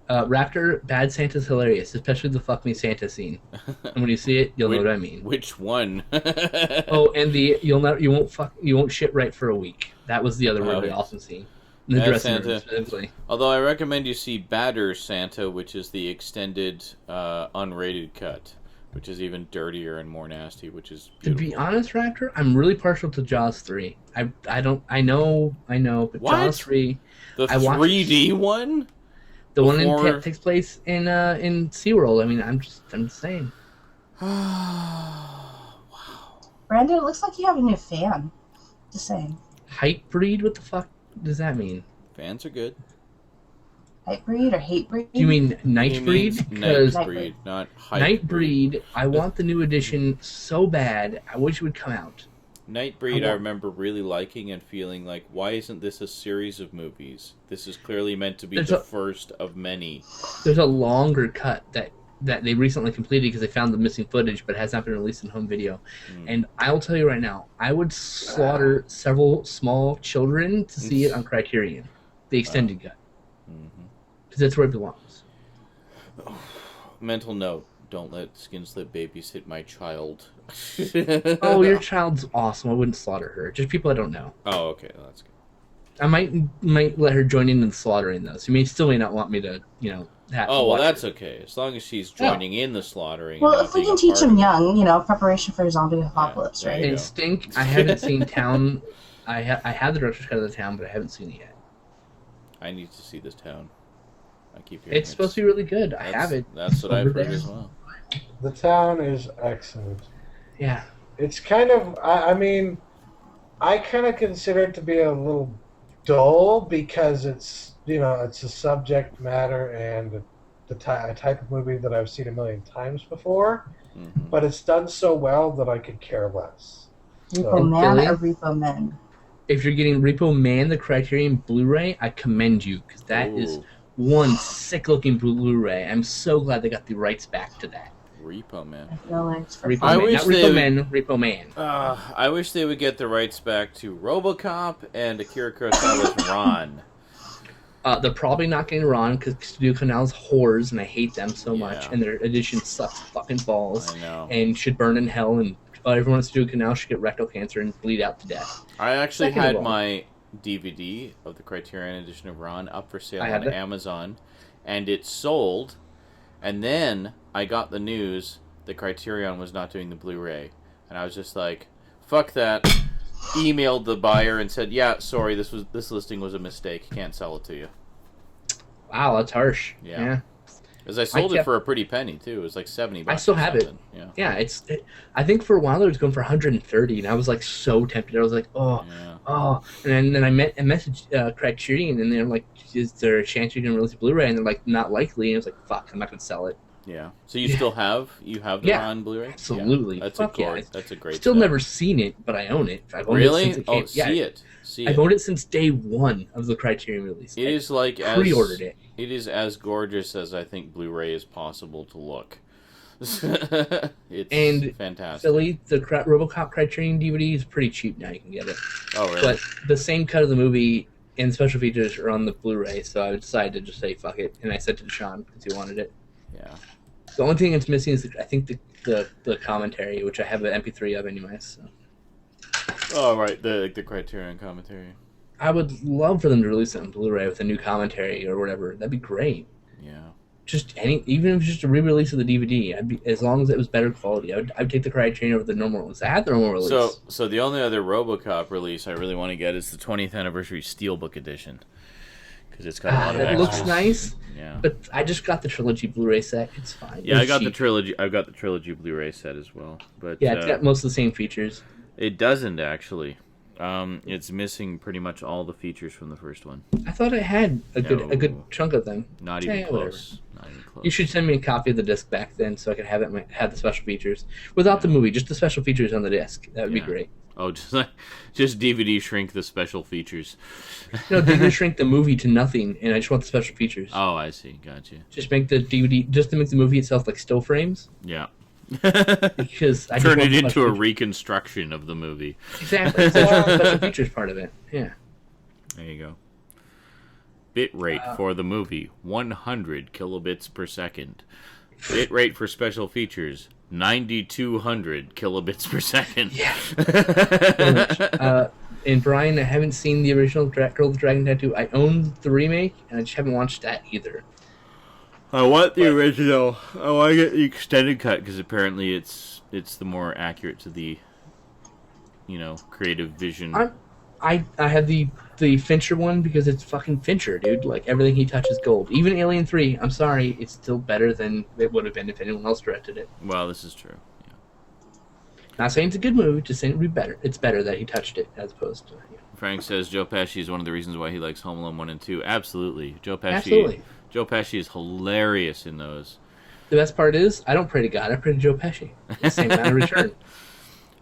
Raptor, Bad Santa's hilarious, especially the "fuck me Santa" scene. And when you see it, you'll know what I mean. Which one? Oh, and you won't shit right for a week. That was the other really awesome scene. The Bad dressing Santa. room specifically. Although I recommend you see Badder Santa, which is the extended, unrated cut, which is even dirtier and more nasty, which is beautiful. To be honest, Raptor, I'm really partial to Jaws 3. I know, but What? Jaws 3... The 3D one? The one that takes place in SeaWorld. I mean, I'm just saying. Wow. Brandon, it looks like you have a new fan. Just saying. Hype breed? What the fuck does that mean? Fans are good. Hype breed or hate breed? Do you mean night breed? Night breed, not hype. Night breed. I want the new edition so bad. I wish it would come out. Nightbreed, I remember really liking and feeling like, why isn't this a series of movies? This is clearly meant to be the first of many. There's a longer cut that they recently completed because they found the missing footage, but has not been released in home video. And I'll tell you right now, I would slaughter several small children to see it on Criterion, the extended cut, because that's where it belongs. Mental note. Don't let skin slip babysit my child. Oh, your child's awesome. I wouldn't slaughter her. Just people I don't know. Oh, okay. Well, that's good. I might let her join in the slaughtering, though. So you still may not want me to, have Oh, well, that's her. Okay. As long as she's joining in the slaughtering. Well, if we can teach him young, preparation for a zombie apocalypse, right? And Stink, I haven't seen Town. I have the director's cut of the Town, but I haven't seen it yet. I need to see this Town. I keep hearing it's supposed to be really good. I have it. That's what I've heard as well. The Town is excellent. Yeah. It's kind of, I mean, I kind of consider it to be a little dull because it's, it's a subject matter and a type of movie that I've seen a million times before, but it's done so well that I could care less. Repo Man or Repo Men? If you're getting Repo Man, the Criterion Blu-ray, I commend you, because that is one sick-looking Blu-ray. I'm so glad they got the rights back to that. Repo Man. I feel like it's for Repo fun. Man. Not Repo Men, Repo Man. I wish they would get the rights back to RoboCop and Akira Kurosawa's Ron. They're probably not getting Ron because Studio Canal's whores, and I hate them so much. And their edition sucks fucking balls. I know. And should burn in hell. And everyone at Studio Canal should get rectal cancer and bleed out to death. I actually had my DVD of the Criterion edition of Ron up for sale on Amazon, and it sold. And then I got the news that Criterion was not doing the Blu-ray, and I was just like, "Fuck that!" Emailed the buyer and said, "Yeah, sorry, this listing was a mistake. Can't sell it to you." Wow, that's harsh. Yeah. Because I sold it for a pretty penny too. It was like $70. I still have it. Yeah. I think for a while it was going for $130, and I was like so tempted. I was like, and then I messaged Criterion, and they're like, "Is there a chance you can release a Blu-ray?" And they're like, "Not likely." And I was like, "Fuck, I'm not gonna sell it." Yeah. So you still have the Ron Blu-ray? Absolutely. Yeah. That's a great. Still never seen it, but I own it. I've owned really? It since it came. See it. I've owned it since day one of the Criterion release. It is like pre-ordered it. It is as gorgeous as I think Blu-ray is possible to look. It's fantastic. Philly, the RoboCop Criterion DVD is pretty cheap now. You can get it. Oh, really? But the same cut of the movie and special features are on the Blu-ray, so I decided to just say fuck it, and I sent it to Sean because he wanted it. Yeah. The only thing that's missing is I think the commentary, which I have an MP3 of anyways. So. Oh right, the Criterion commentary. I would love for them to release it on Blu-ray with a new commentary or whatever. That'd be great. Yeah. Even if it's just a re-release of the DVD, as long as it was better quality, I'd take the Criterion over the normal release. I had the normal release. So the only other RoboCop release I really want to get is the 20th anniversary Steelbook edition, because it's got a lot of extras. It looks nice. Yeah. But I just got the trilogy Blu-ray set. It's fine. Yeah, I got the trilogy. I've got the trilogy Blu-ray set as well. But yeah, it's got most of the same features. It doesn't actually. It's missing pretty much all the features from the first one. I thought I had a good chunk of them. Not even close. Not even close. You should send me a copy of the disc back then, so I could have the special features without the movie, just the special features on the disc. That would be great. Oh, just DVD shrink the special features. No, DVD shrink the movie to nothing, and I just want the special features. Oh, I see. Gotcha. Just make the DVD, just to make the movie itself like still frames. Yeah. Because I turn it into a reconstruction of the movie. Exactly. So the special features part of it. Yeah. There you go. Bit rate for the movie 100 kilobits per second. Bit rate for special features 9,200 kilobits per second. Yeah. And Brian, I haven't seen the original Girl with the Dragon Tattoo. I own the remake, and I just haven't watched that either. I want the original. I want to get the extended cut because apparently it's the more accurate to the, creative vision. I have the Fincher one because it's fucking Fincher, dude. Like, everything he touches gold. Even Alien 3, I'm sorry, it's still better than it would have been if anyone else directed it. Well, this is true. Yeah. Not saying it's a good movie, just saying it would be better. It's better that he touched it as opposed to... Frank says Joe Pesci is one of the reasons why he likes Home Alone 1 and 2. Absolutely. Joe Pesci is hilarious in those. The best part is, I don't pray to God, I pray to Joe Pesci. Same amount of return.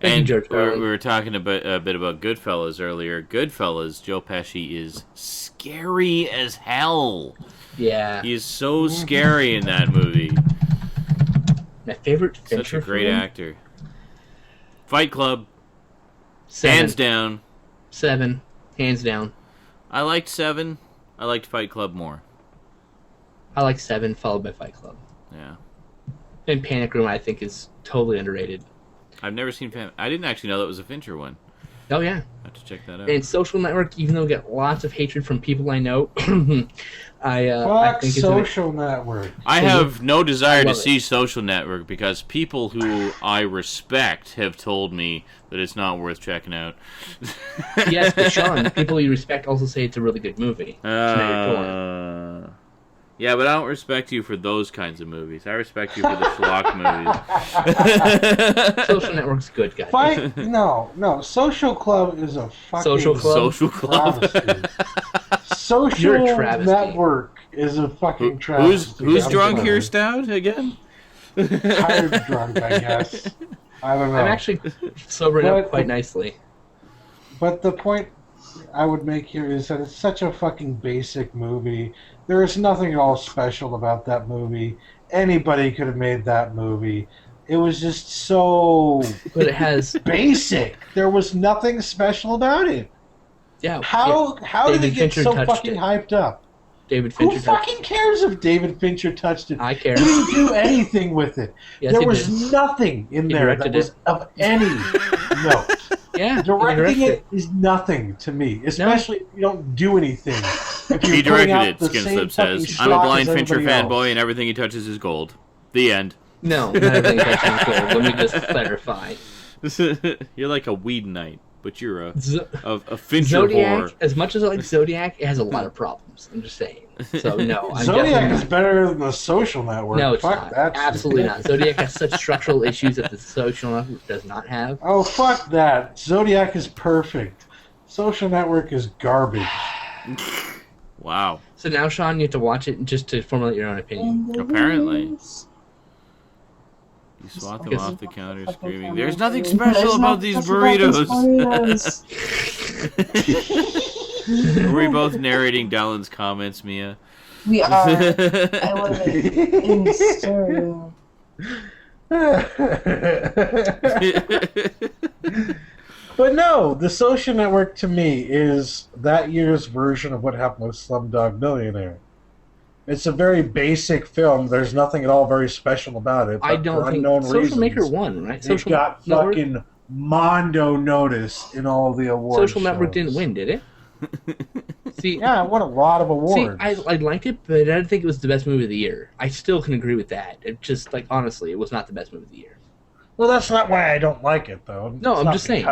And we were talking a bit about Goodfellas earlier. Goodfellas, Joe Pesci is scary as hell. Yeah. He is so scary in that movie. My favorite Fincher Such a great actor. Fight Club. 7. Hands down. 7. Hands down. I liked 7. I liked Fight Club more. I like 7, followed by Fight Club. Yeah. And Panic Room, I think, is totally underrated. I've never seen I didn't actually know that was a Fincher one. Oh, yeah. I have to check that out. And Social Network, even though we get lots of hatred from people I know, I think Social Network. I have no desire to see Social Network because people who I respect have told me that it's not worth checking out. Yes, but Sean, people you respect also say it's a really good movie. Yeah, but I don't respect you for those kinds of movies. I respect you for the schlock movies. Social Network's good, guys. No. Social Club is a fucking... Social Club? Social Network is a fucking travesty. Who's drunk here, Stout, again? Tired drunk, I guess. I don't know. I'm actually sobering up quite nicely. But the point I would make here is that it's such a fucking basic movie. There is nothing at all special about that movie. Anybody could have made that movie. It was just so but it has basic. There was nothing special about it. Yeah. How did it get so fucking hyped up? David Fincher. Who fucking cares if David Fincher touched it? I care. He didn't do anything with it. Yes, there was nothing in there that was of any note. Yeah, directing it is nothing to me, especially if you don't do anything. He directed it, Skinslip says. I'm a blind Fincher fanboy, and everything he touches is gold. The end. No, not everything he touches is gold. Let me just clarify. You're like a weed knight, but you're a Fincher Zodiac, whore. As much as I like Zodiac, it has a lot of problems. I'm just saying. So, no. Zodiac is better than the Social Network. No, it's fuck not. That absolutely not. Zodiac has such structural issues that the Social Network does not have. Oh, fuck that. Zodiac is perfect. Social Network is garbage. Wow. So now, Sean, you have to watch it just to formulate your own opinion. Apparently. You swat them off the counter screaming, "There's nothing special about these burritos!" Are we both narrating Dallin's comments, Mia? We are. I love it. In stereo. But no, the Social Network to me is that year's version of what happened with Slumdog Millionaire. It's a very basic film. There's nothing at all very special about it. I don't think Social Maker won, right? Social got fucking Mondo notice in all the awards. Social Network didn't win, did it? See, yeah, it won a lot of awards. See, I liked it, but I didn't think it was the best movie of the year. I still can agree with that. It just, like, honestly, it was not the best movie of the year. Well, that's not why I don't like it, though. No, I'm just saying.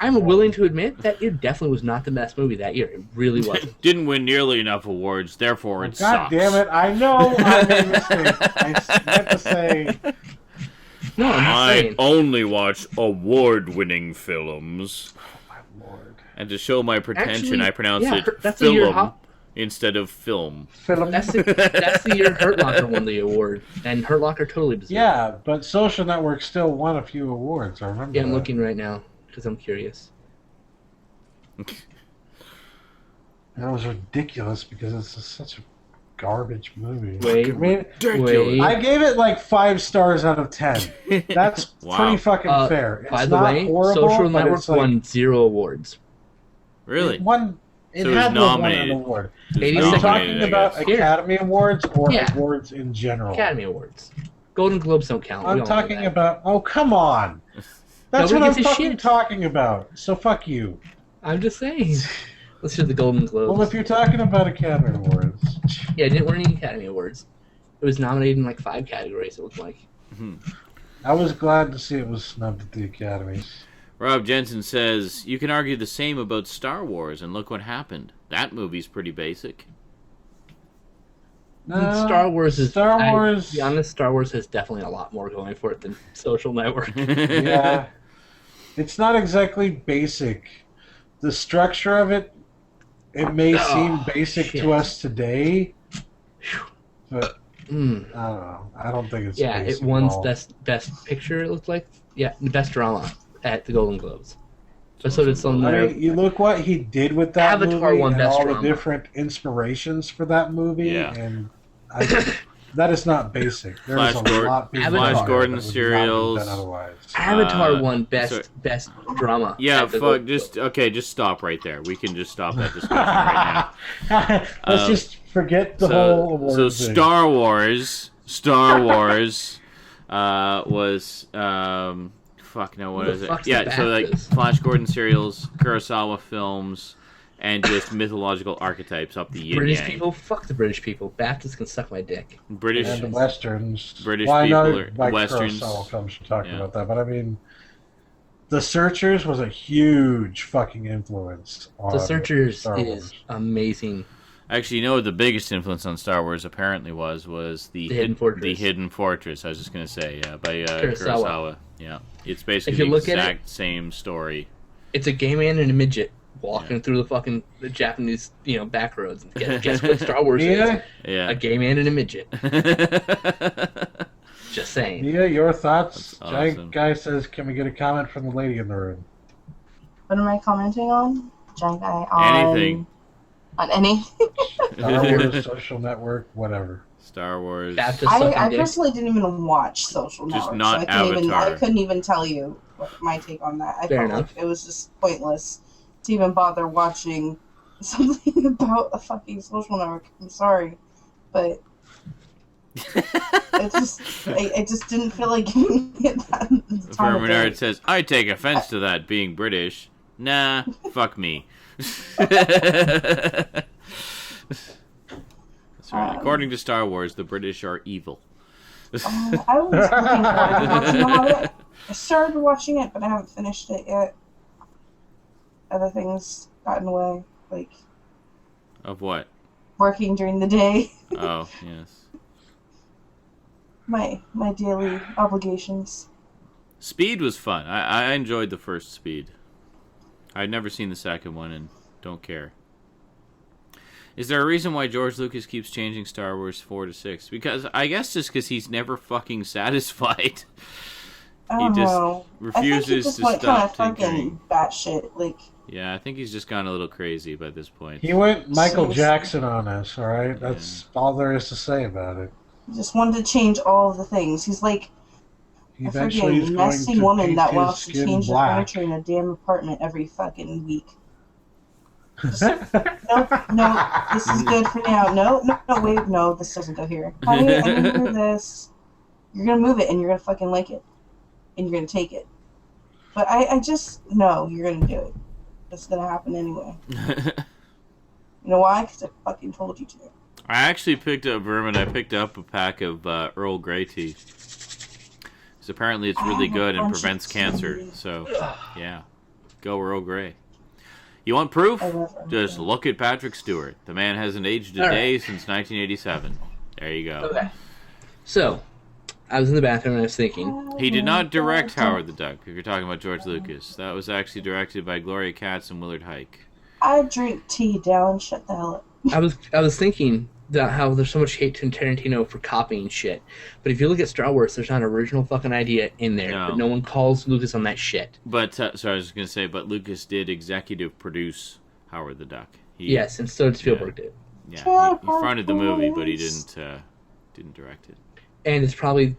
I'm willing to admit that it definitely was not the best movie that year. It really wasn't. Didn't win nearly enough awards, therefore it sucks. God damn it! I know I made a mistake. I meant to say. No, I'm just saying. I only watch award-winning films. Oh my lord! And to show my pretension, I pronounce it that's film instead of film. That's the year Hurt Locker won the award, and Hurt Locker totally deserved it. Yeah, but Social Network still won a few awards. I remember. Yeah, I'm looking right now because I'm curious. That was ridiculous because it's such a garbage movie. Wait. I gave it like 5 stars out of 10. That's pretty fucking fair. It's by the way, horrible, Social Network won 0 awards. Really? It had nominated. An award. Are you talking about Academy Awards or awards in general? Academy Awards. Golden Globes don't count. I'm talking about... Oh, come on. That's what I'm fucking talking about. So fuck you. I'm just saying. Let's do the Golden Globes. Well, if you're talking about Academy Awards. Yeah, it didn't win any Academy Awards. It was nominated in like 5 categories, it looked like. I was glad to see it was snubbed at the Academies. Rob Jensen says, you can argue the same about Star Wars, and look what happened. That movie's pretty basic. Star Wars. To be honest, Star Wars has definitely a lot more going for it than Social Network. Yeah. It's not exactly basic. The structure of it, it may seem basic to us today, but I don't know. I don't think it's basic it won at all. best picture, it looked like. Yeah, the best drama at the Golden Globes. But so did some. I mean, you look what he did with that Avatar movie won and best all drama. the different inspirations for that movie, and that is not basic. Flash Gordon serials. Avatar won best drama. Yeah, fuck. Just stop right there. We can just stop that discussion right now. Let's just forget the whole award thing. Star Wars was fuck no, what is it? Yeah, so like Flash Gordon serials, Kurosawa films, and just mythological archetypes up the yin British yang. people, fuck the British people. Baptists can suck my dick. British and the Westerns. British well, people I know are like Westerns. Kurosawa comes from talking about that, but I mean, The Searchers was a huge fucking influence on The Searchers Star Wars. is amazing. Actually, you know what the biggest influence on Star Wars apparently was the Hidden Fortress. The Hidden Fortress. I was just gonna say, by Kurosawa. Yeah, it's basically the exact same story. It's a gay man and a midget walking through the Japanese, back roads. Guess what Star Wars is? Yeah, a gay man and a midget. Just saying. Yeah, your thoughts? That's Giant awesome. Guy says, "Can we get a comment from the lady in the room?" What am I commenting on? Giant Guy on anything. On any? Star Wars, Social Network, whatever. Star Wars. I personally didn't even watch Social Network, not so I Avatar. couldn't even tell you what my take on that. I Fair felt enough. like it was just pointless to even bother watching something about a fucking Social Network. I'm sorry, but it just didn't feel like giving it that time of Terminator day. says, I take offense to that being British. Nah, fuck me. That's right. According to Star Wars, the British are evil. I was looking forward to watching it. I started watching it, but I haven't finished it yet. Other things got in the way, like Of what? working during the day. Oh, yes. My daily obligations. Speed was fun. I enjoyed the first Speed. I've never seen the second one and don't care. Is there a reason why George Lucas keeps changing Star Wars 4 to 6? Because I guess just because he's never fucking satisfied. He just refuses to stop tinkering. Batshit, like. Yeah, I think he's just gone a little crazy by this point. He went Michael Jackson on us, all right? That's all there is to say about it. He just wanted to change all of the things. He's like a freaking messy woman that wants to change the furniture in a damn apartment every fucking week. Just, no, this is good for now. No, wait, no, this doesn't go here. Honey, I'm gonna move this. You're gonna move it, and you're gonna fucking like it, and you're gonna take it. But I just know you're gonna do it. It's gonna happen anyway. You know why? Because I fucking told you to. I actually picked up a pack of Earl Grey tea. Because apparently it's really good and prevents cancer. So, yeah. Go Earl Grey. You want proof? Just look at Patrick Stewart. The man hasn't aged a day since 1987. There you go. Okay. So, I was in the bathroom and I was thinking. He did not direct Howard the Duck, if you're talking about George Lucas. That was actually directed by Gloria Katz and Willard Huyck. I drink tea, Dallin. Shut the hell up. I was thinking that how there's so much hate to Tarantino for copying shit. But if you look at Star Wars, there's not an original fucking idea in there. No. But no one calls Lucas on that shit. But, so I was going to say, but Lucas did executive produce Howard the Duck. Yes, and so did Spielberg did. Yeah, he fronted the movie, but he didn't direct it. And it's probably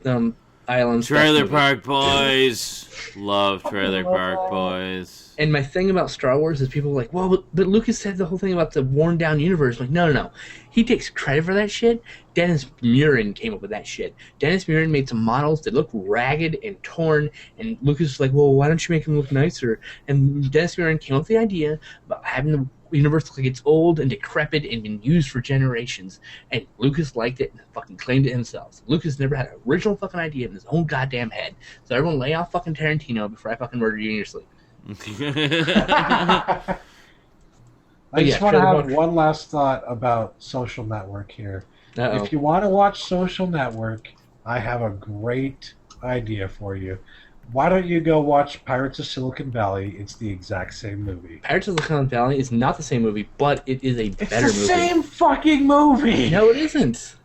Island's Trailer Park Boys. Love Trailer Park Boys. And my thing about Star Wars is people are like, well, but Lucas said the whole thing about the worn down universe. I'm like, no. he takes credit for that shit. Dennis Muren came up with that shit. Dennis Muren made some models that look ragged and torn, and Lucas was like, well, why don't you make them look nicer? And Dennis Muren came up with the idea about having the universe look like it's old and decrepit and been used for generations. And Lucas liked it and fucking claimed it himself. So Lucas never had an original fucking idea in his own goddamn head. So everyone lay off fucking Tarantino before I fucking murder you in your sleep. I just want to have one last thought about Social Network here. Uh-oh. If you want to watch Social Network, I have a great idea for you. Why don't you go watch Pirates of Silicon Valley? It's the exact same movie. Pirates of Silicon Valley is not the same movie, but it is a better movie. It's the same fucking movie! No, it isn't.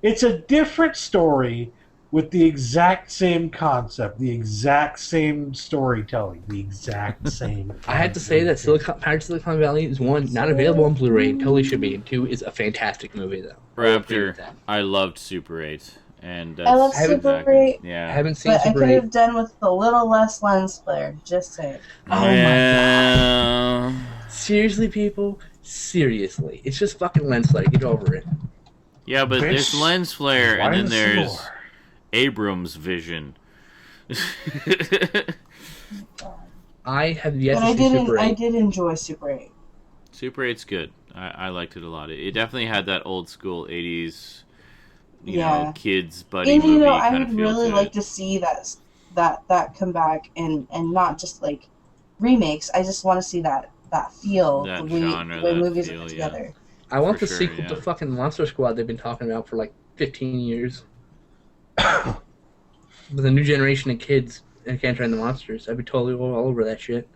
It's a different story with the exact same concept, the exact same storytelling, the exact same... I have to say that Pirates of Silicon Valley is, one, not available on Blu-ray, and totally should be, and two, is a fantastic movie, though. Raptor, I loved Super 8. And I love Super 8. Yeah. I haven't seen but Super 8. I could have done with a little less lens flare, just saying. Oh my god. Seriously, people? Seriously. It's just fucking lens flare. Get over it. Yeah, but there's lens flare, and then there's Abrams' vision. I have yet to see Super 8. I did enjoy Super 8. Super 8's good. I liked it a lot. It definitely had that old school 80s, you know, kids buddy movie. You know, I kind of would feel really to like it. to see that come back and not just like remakes. I just want to see that feel, That the genre, way that movies feel, are put together. I want the sure, sequel to fucking Monster Squad they've been talking about for like 15 years. With a new generation of kids encountering the monsters. I'd be totally all over that shit.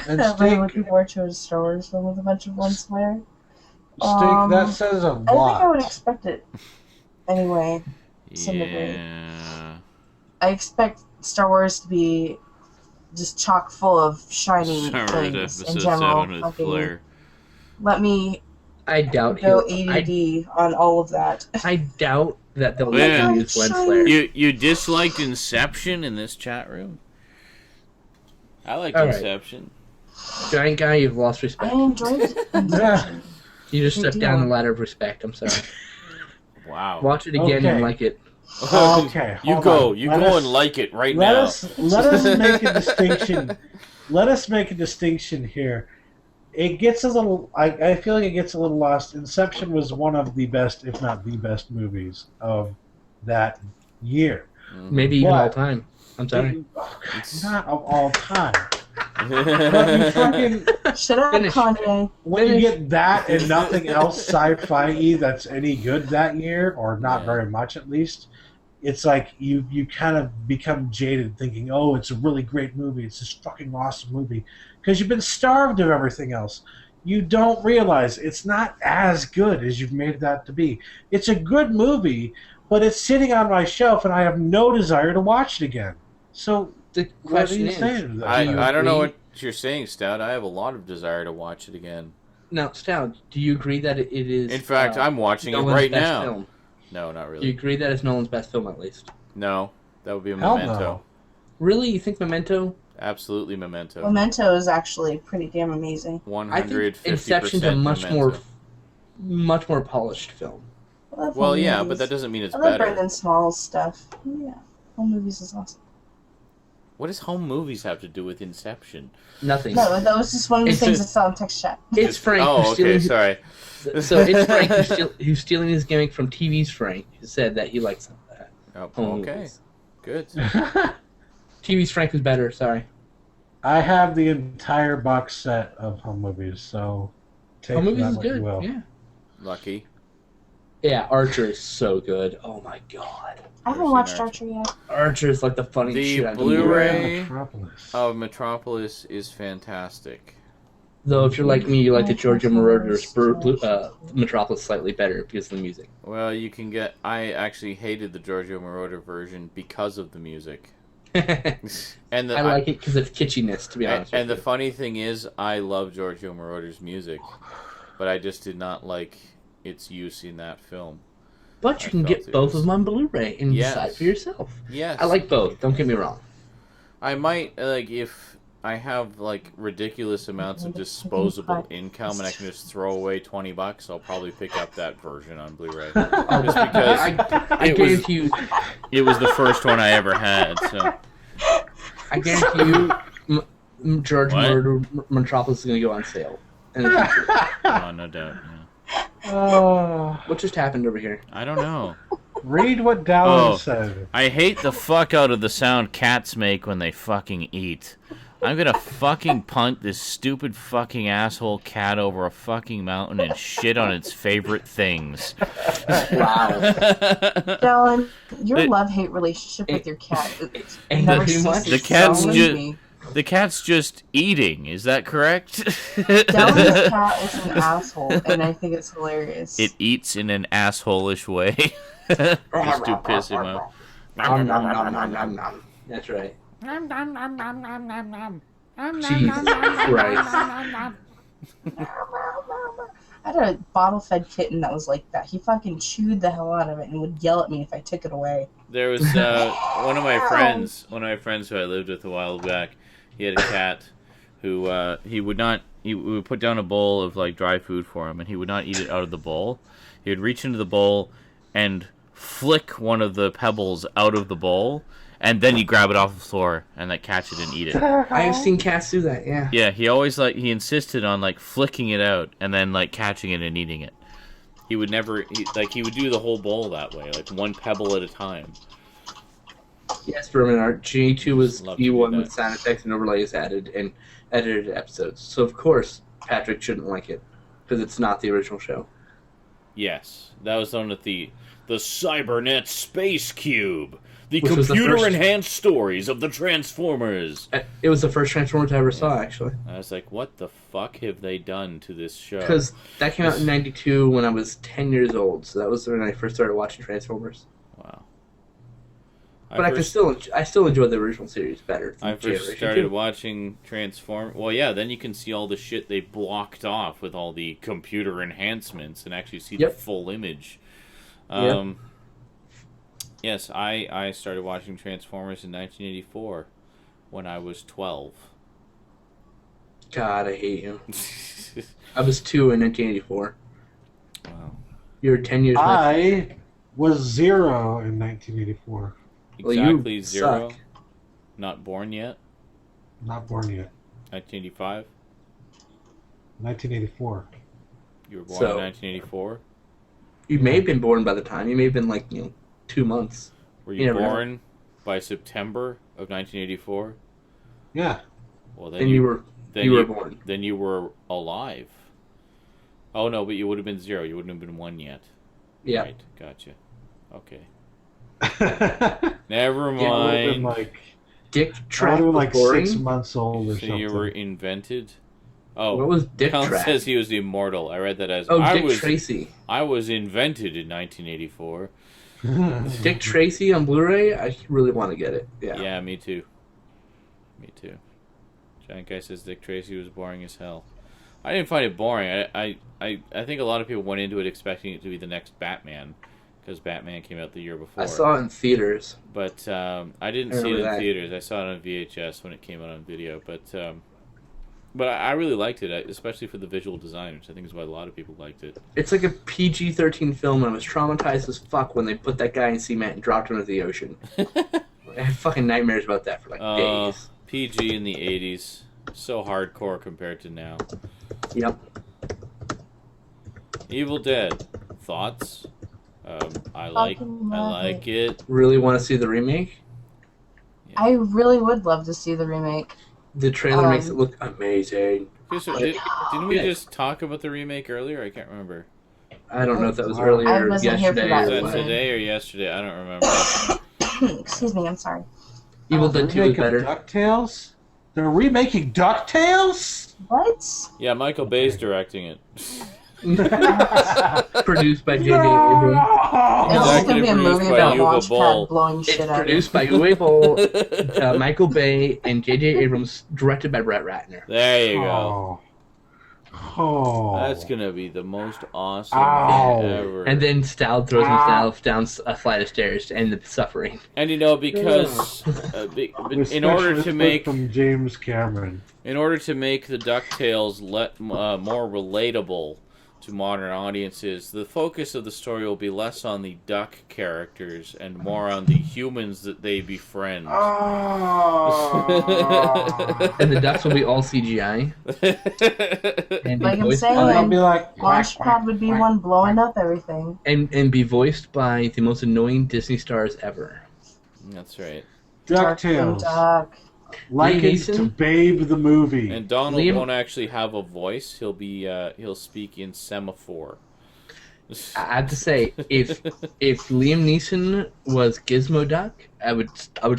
And I'm Stink, really looking forward to a Star Wars film with a bunch of lens flare. that says a I think I lot. would expect it. Anyway, some degree. Yeah. I expect Star Wars to be just chock full of shiny Star Wars things in Episode general. 7 with Fucking Flare. let me I doubt go ADD on all of that. I doubt that they'll Yeah. let use lens flare. You disliked Inception in this chat room? I liked All right. Inception. Giant guy, you've lost respect. I enjoyed it. You just stepped down the ladder of respect. I'm sorry. Wow. Watch it again and like it. Okay, You hold go. on. You Let go us- and like it right Let now. us make a distinction. Let us make a distinction here. It gets a little. I feel like it gets a little lost. Inception was one of the best, if not the best, movies of that year. Maybe even What? all time. I'm sorry. Not of all time. But you fucking, Shut up, Finish. Kanye. when you get that and nothing else sci-fi that's any good that year, or not very much at least, it's like you kind of become jaded thinking, oh, it's a really great movie. It's this fucking awesome movie. Because you've been starved of everything else. You don't realize it's not as good as you've made that to be. It's a good movie, but it's sitting on my shelf and I have no desire to watch it again. So The what are question you is, saying to that? I don't know agree? what you're saying, Stout. I have a lot of desire to watch it again. now, Stout, do you agree that it is... In fact, I'm watching it Nolan's right best now. film? No, not Do you really. agree that it's Nolan's best film, at least? No, that would be a Hell Memento. no. Really? You think Memento? Absolutely Memento. Memento is actually pretty damn amazing. 150% I think Inception's a much more polished film. I love Well, home yeah, movies. but that doesn't mean it's I love better. Brendan Small's stuff. Yeah, home movies is awesome. What does home movies have to do with Inception? Nothing. No, that was just one of the It's things a- I saw in text chat. It's Frank Oh, who's okay, stealing... sorry. So it's Frank who's stealing his gimmick from TV's Frank, who said that he likes Oh, home okay, movies. good. TV's Frank was better, sorry. I have the entire box set of home movies, so take Home movies that is what you good, will. yeah. Lucky. Yeah, Archer is so good. Oh my god. I haven't Never watched seen Archer yet. Archer is like the funniest The shit I've Blu-ray Metropolis. of Metropolis is fantastic. Though if you're like me, you like the Giorgio Moroder's Metropolis slightly better because of the music. Well, you can get... I actually hated the Giorgio Moroder version because of the music. I And the, like it because of kitschiness, to be honest and the with funny thing is, I love Giorgio Moroder's music, but I just did not like its use in that film. you. But you I can felt get it both was- of them on Blu-ray and Yes. decide for yourself. Yes. I like both, don't get me wrong. I might, like, if have like ridiculous amounts of disposable income, and I can just throw away $20, I'll probably pick up that version on Blu-ray. Just because I guarantee you, it was the first one I ever had. So I guarantee you, George Murder Metropolis is going to go on sale. oh, no doubt. Yeah. What just happened over here? I don't know. Read what Dallin said. I hate the fuck out of the sound cats make when they fucking eat. I'm gonna fucking punt this stupid fucking asshole cat over a fucking mountain and shit on its favorite things. Wow. Dallin, your love-hate relationship with your cat never ceases. The cat's just eating. Is that correct? Dallin's cat is an asshole, and I think it's hilarious. It eats in an asshole-ish way. Just to piss him off. That's right. Jesus Christ. I had a bottle-fed kitten that was like that. He fucking chewed the hell out of it and would yell at me if I took it away. There was one of my friends who I lived with a while back. He had a cat who he would put down a bowl of like dry food for him, and he would not eat it out of the bowl. He would reach into the bowl and flick one of the pebbles out of the bowl, and then you grab it off the floor and like catch it and eat it. I have seen cats do that. Yeah. Yeah, he insisted on like flicking it out and then like catching it and eating it. He would do the whole bowl that way, like one pebble at a time. Yes, Vermin Art. G2 was E1 with sound effects and overlays added and edited episodes. So of course Patrick shouldn't like it because it's not the original show. Yes, that was on the Cybernet Space Cube, the computer-enhanced stories of the Transformers. It was the first Transformers I ever saw, actually. I was like, what the fuck have they done to this show? Because that came out in '92 when I was 10 years old, so that was when I first started watching Transformers. Wow. But I still enjoy the original series better. I first started watching Transform. Well, yeah, then you can see all the shit they blocked off with all the computer enhancements and actually see the full image. Yes, I started watching Transformers in 1984 when I was 12. God, I hate you. I was 2 in 1984. Wow. You were 10 years. I was 0 in 1984. Exactly 0. Suck. Not born yet. Not born yet. 1985. 1984. You were born in 1984. You may have been born by the time. You may have been 2 months. Were you born by September of 1984? Yeah. Well, then you were born. Then you were alive. Oh no, but you would have been 0. You wouldn't have been 1 yet. Yeah. Right. Gotcha. Okay. Never mind. Dick Track. I was 6 months old or so something. You were invented. Oh, what was Dick Colin Track? says he was immortal. I read that as Dick Tracy. I was invented in 1984. Dick Tracy on Blu-ray. I really want to get it. Yeah. Yeah, me too. Me too. Giant Guy says Dick Tracy was boring as hell. I didn't find it boring. I think a lot of people went into it expecting it to be the next Batman, because Batman came out the year before. I saw it in theaters. But I didn't see it in theaters. I saw it on VHS when it came out on video. But I really liked it, especially for the visual design, which I think is why a lot of people liked it. It's like a PG-13 film, and I was traumatized as fuck when they put that guy in cement and dropped him into the ocean. I had fucking nightmares about that for days. PG in the 80s. So hardcore compared to now. Yep. Evil Dead. Thoughts? I like it. Really want to see the remake? Yeah. I really would love to see the remake. The trailer makes it look amazing. Okay, so didn't we just talk about the remake earlier? I can't remember. I don't know if that was earlier or yesterday. Was that today or yesterday? I don't remember. Excuse me, I'm sorry. Evil Dead 2 is better. DuckTales? They're remaking DuckTales? What? Yeah, Michael Bay's directing it. Produced by J.J. Abrams. It's going to be a movie about Launchpad blowing shit up. It's produced by Uwe Boll, Michael Bay, and J.J. Abrams, directed by Brett Ratner. There you go. Oh. That's gonna be the most awesome Ow. thing ever. And then Stout throws himself down a flight of stairs to end the suffering. And because in order to make from James Cameron, in order to make the DuckTales more relatable to modern audiences, the focus of the story will be less on the duck characters and more on the humans that they befriend. Oh. And the ducks will be all CGI. And Like I'm voiced saying, by- I'll be like, Launchpad would be one blowing up everything. and be voiced by the most annoying Disney stars ever. That's right. DuckTales. Duck. Like Liam it to Neeson? Babe the movie. And Donald Liam- won't actually have a voice. He'll speak in semaphore. I have to say, if Liam Neeson was Gizmo Duck, I would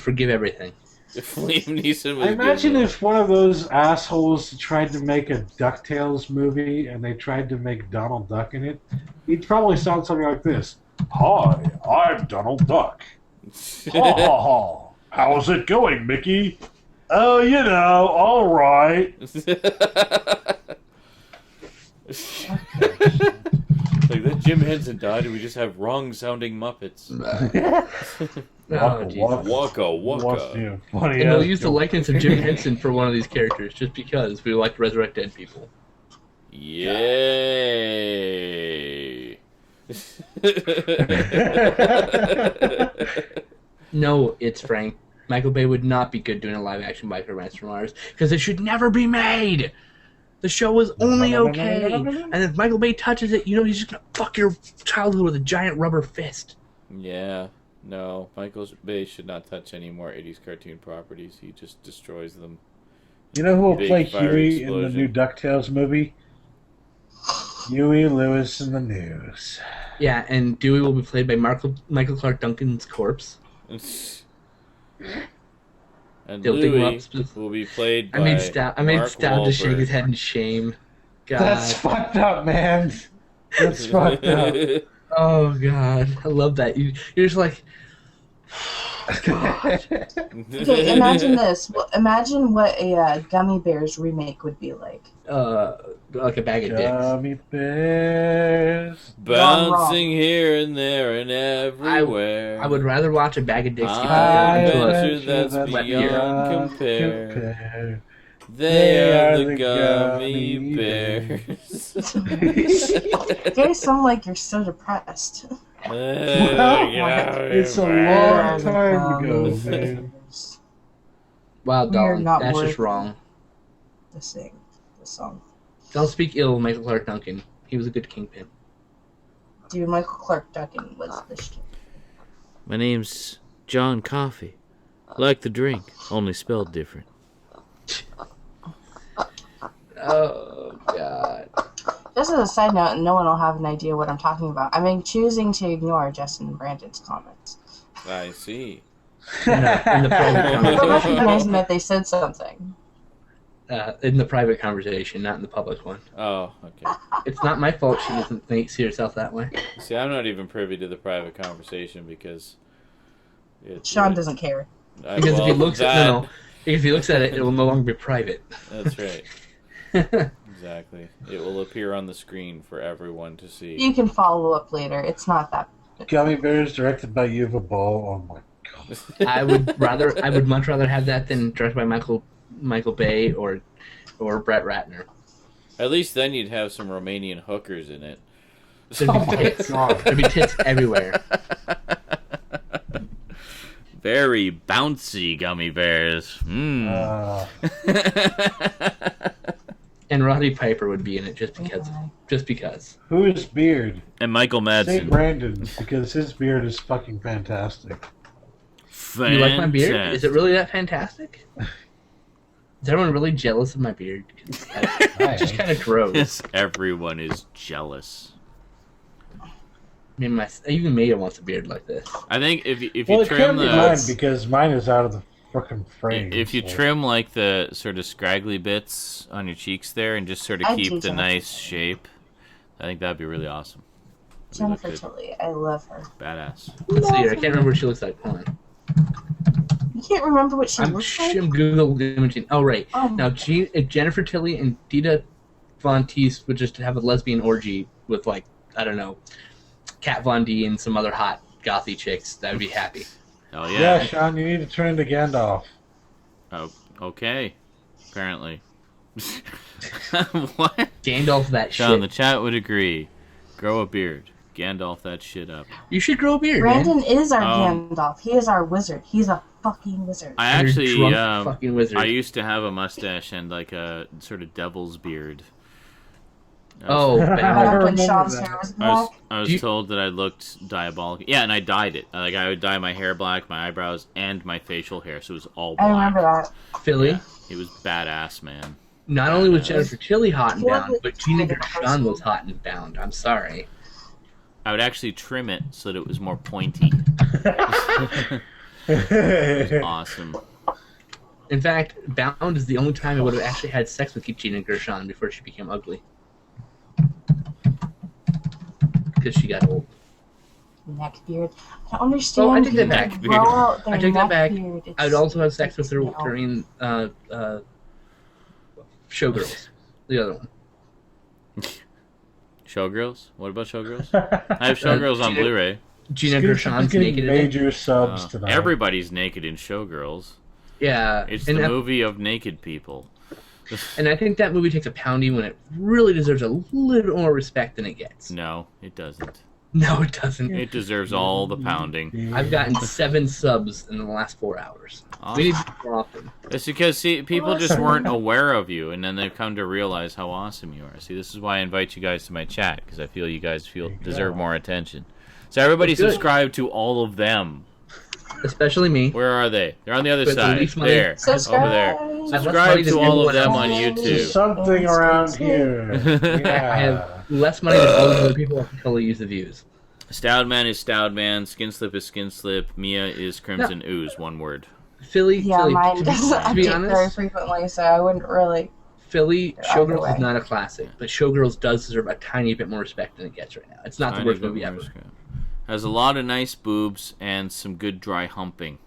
forgive everything. If Liam Neeson was I imagine Gizmo. if one of those assholes tried to make a DuckTales movie and they tried to make Donald Duck in it, he'd probably sound something like this. Hi, I'm Donald Duck. Ha ha ha. How's it going, Mickey? Oh, you know, all right. Like that Jim Henson died and we just have wrong-sounding Muppets. Waka waka. Funny And they'll use the likeness of Jim Henson for one of these characters, just because we like to resurrect dead people. Yay! No, it's Frank. Michael Bay would not be good doing a live-action Biker Rants from Mars, because it should never be made! The show was only okay, and if Michael Bay touches it, you know he's just gonna fuck your childhood with a giant rubber fist. Yeah, no, Michael Bay should not touch any more 80s cartoon properties. He just destroys them. You know who will Big play fiery Huey in the explosion. new DuckTales movie? Huey Lewis in the News. Yeah, and Dewey will be played by Michael Clark Duncan's corpse. And They'll dig him Louis up. will be played by I made Stout Mark to shake Wahlberg. his head in shame. God. That's fucked up, man. That's fucked up. Oh God, I love that. You're just like, Okay, imagine this. Well, imagine what a Gummy Bears remake would be like. like a bag of dicks. Gummy bears. Bouncing here and there and everywhere. I would rather watch a bag of dicks get I into bet a you that's wet beyond compare. compare. They are the gummy bears. You guys sound like you're so depressed. It's a long time ago, man. Wow, We are Dalton, not that's worth just wrong. To sing the song. Don't speak ill of Michael Clark Duncan. He was a good kingpin. Dude, Michael Clark Duncan was the shit. My name's John Coffee. Like the drink, only spelled different. Oh God. Just as a side note, no one will have an idea what I'm talking about. I'm choosing to ignore Justin and Brandon's comments. I see. In the private I'm conversation. recognizing that they said something. In the private conversation, not in the public one. Oh, okay. It's not my fault she doesn't see herself that way. See, I'm not even privy to the private conversation because Sean doesn't care. Because if he looks if he looks at it, it will no longer be private. That's right. Exactly. It will appear on the screen for everyone to see. You can follow up later. It's not that. Gummy bears directed by Yuva Ball. Oh my god. I would much rather have that than directed by Michael Bay or Brett Ratner. At least then you'd have some Romanian hookers in it. There'd be tits. There'd be tits everywhere. Very bouncy gummy bears. And Roddy Piper would be in it just because. Whose beard? And Michael Say Madsen. Brandon, because his beard is fucking fantastic. You like my beard? Is it really that fantastic? Is everyone really jealous of my beard? It's just kind of gross. Yes, everyone is jealous. I mean, even Mia wants a beard like this. I think if you Well, it trim can't be mine the because mine is out of the fucking frame. if you so. trim like the sort of scraggly bits on your cheeks there and just sort of I'd keep do the Jennifer nice Tilly. shape, I think that'd be really awesome. Jennifer Good. Tilly. I love her. Badass. Let's see here. I can't remember what she looks like. Hold on. You can't remember what she I'm looks like? Google imaging. Oh, right. Oh. Now, Jennifer Tilly and Dita Von Teese would just have a lesbian orgy with, like, I don't know, Kat Von D and some other hot gothy chicks, I would be happy. Oh, yeah. Yeah, Sean, you need to turn into Gandalf. Oh, okay. Apparently. What? Gandalf that Sean, shit. the chat would agree. Grow a beard. Gandalf that shit up. You should grow a beard, Brandon man. is our Gandalf. He is our wizard. He's a fucking wizard. I actually, drunk fucking wizard. I used to have a mustache and like a sort of devil's beard. Oh, I bad. When remember Sean's that. hair was black. I was told that I looked diabolical. Yeah, and I dyed it. Like, I would dye my hair black, my eyebrows, and my facial hair, so it was all black. I remember that. Philly. Yeah, it was badass, man. Not only was Jennifer Tilly hot and Yeah, bound, but but Gina kind of Gershon was hot and bound. I'm sorry. I would actually trim it so that it was more pointy. It was awesome. In fact, Bound is the only time I would have actually had sex with Gina Gershon before she became ugly. Because she got old. Neckbeard. I don't understand. Oh, I take that people back. grow out their I take that back. neckbeard. It's- I would also have sex with her No. during Showgirls, the other one. Showgirls? What about Showgirls? I have Showgirls on Gina- Blu-ray. Gina Gershon's getting naked in it. major subs tonight. Everybody's naked in Showgirls. Yeah. It's and the that- movie of naked people. And I think that movie takes a pounding when it really deserves a little more respect than it gets. No, it doesn't. No, it doesn't. It deserves all the pounding. I've gotten 7 subs in the last 4 hours. Awesome. We need to do more often. It's because, see, people just weren't aware of you, and then they've come to realize how awesome you are. See, this is why I invite you guys to my chat, because I feel you guys deserve more attention. So everybody Good. subscribe to all of them. Especially me. Where are they? They're on the other With the side. least money. There. Subscribe. Over there. less Subscribe money than to all of everyone them else. on YouTube. Something around here. Yeah. I have less money than all the other people who totally use the views. Stoudman is Stoudman. Skinslip is Skinslip. Mia is Crimson Ooze. One word. Philly, Yeah, mine to doesn't be update very honest, frequently, so I wouldn't really. Philly, Either Showgirls way. is not a classic, but Showgirls does deserve a tiny bit more respect than it gets right now. It's not the Tiny worst bit movie more ever. scrap. Has a lot of nice boobs and some good dry humping.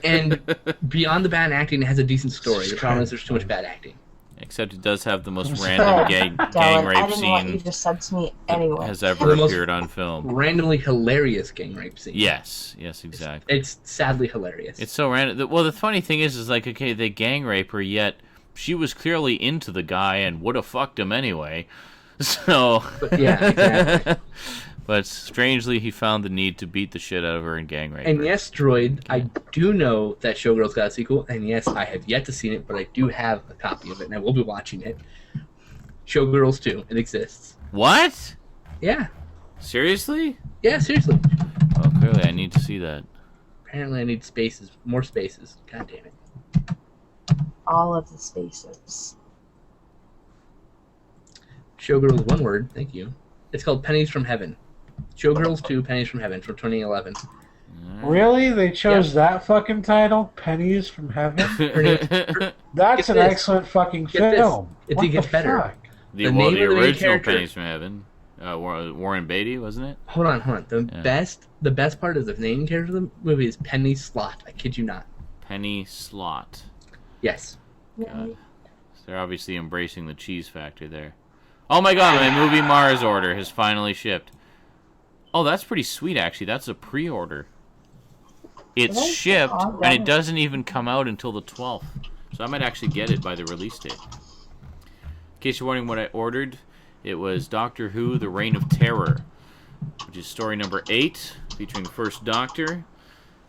And beyond the bad acting, it has a decent story. The problem is there's too much bad acting. Except it does have the most random gang Dylan, I rape didn't know what you scene just said to me that anyway. has ever The most- appeared on film. Randomly hilarious gang rape scene. Yes, exactly. It's sadly hilarious. It's so random. Well, the funny thing is like, okay, they gang rape her, yet she was clearly into the guy and would have fucked him anyway. So, But yeah, exactly. but strangely, he found the need to beat the shit out of her and gang rape And her. yes, Droid, I do know that Showgirls got a sequel, and yes, I have yet to see it, but I do have a copy of it, and I will be watching it. Showgirls 2, it exists. What? Yeah, Seriously? yeah, seriously. Well, clearly, I need to see that. Apparently I need spaces, more spaces. God damn it. All of the spaces. Showgirls, one word, thank you. It's called Pennies from Heaven. Showgirls 2, Pennies from Heaven, from 2011. Really? They chose that fucking title? Pennies from Heaven? That's Get an this. excellent fucking Get this. film. It What gets the better. fuck? The The name of the main original character- Pennies from Heaven. Warren Beatty, wasn't it? Hold on. Yeah. The best part is the main character of the movie is Penny Slot. I kid you not. Penny Slot. Yes. God. So they're obviously embracing the cheese factor there. Oh my god, my movie Mars order has finally shipped. Oh, that's pretty sweet, actually. That's a pre-order. It's Really? shipped, Oh, and it nice. doesn't even come out until the 12th. So I might actually get it by the release date. In case you're wondering what I ordered, it was Doctor Who, The Reign of Terror, which is story number 8, featuring the First Doctor.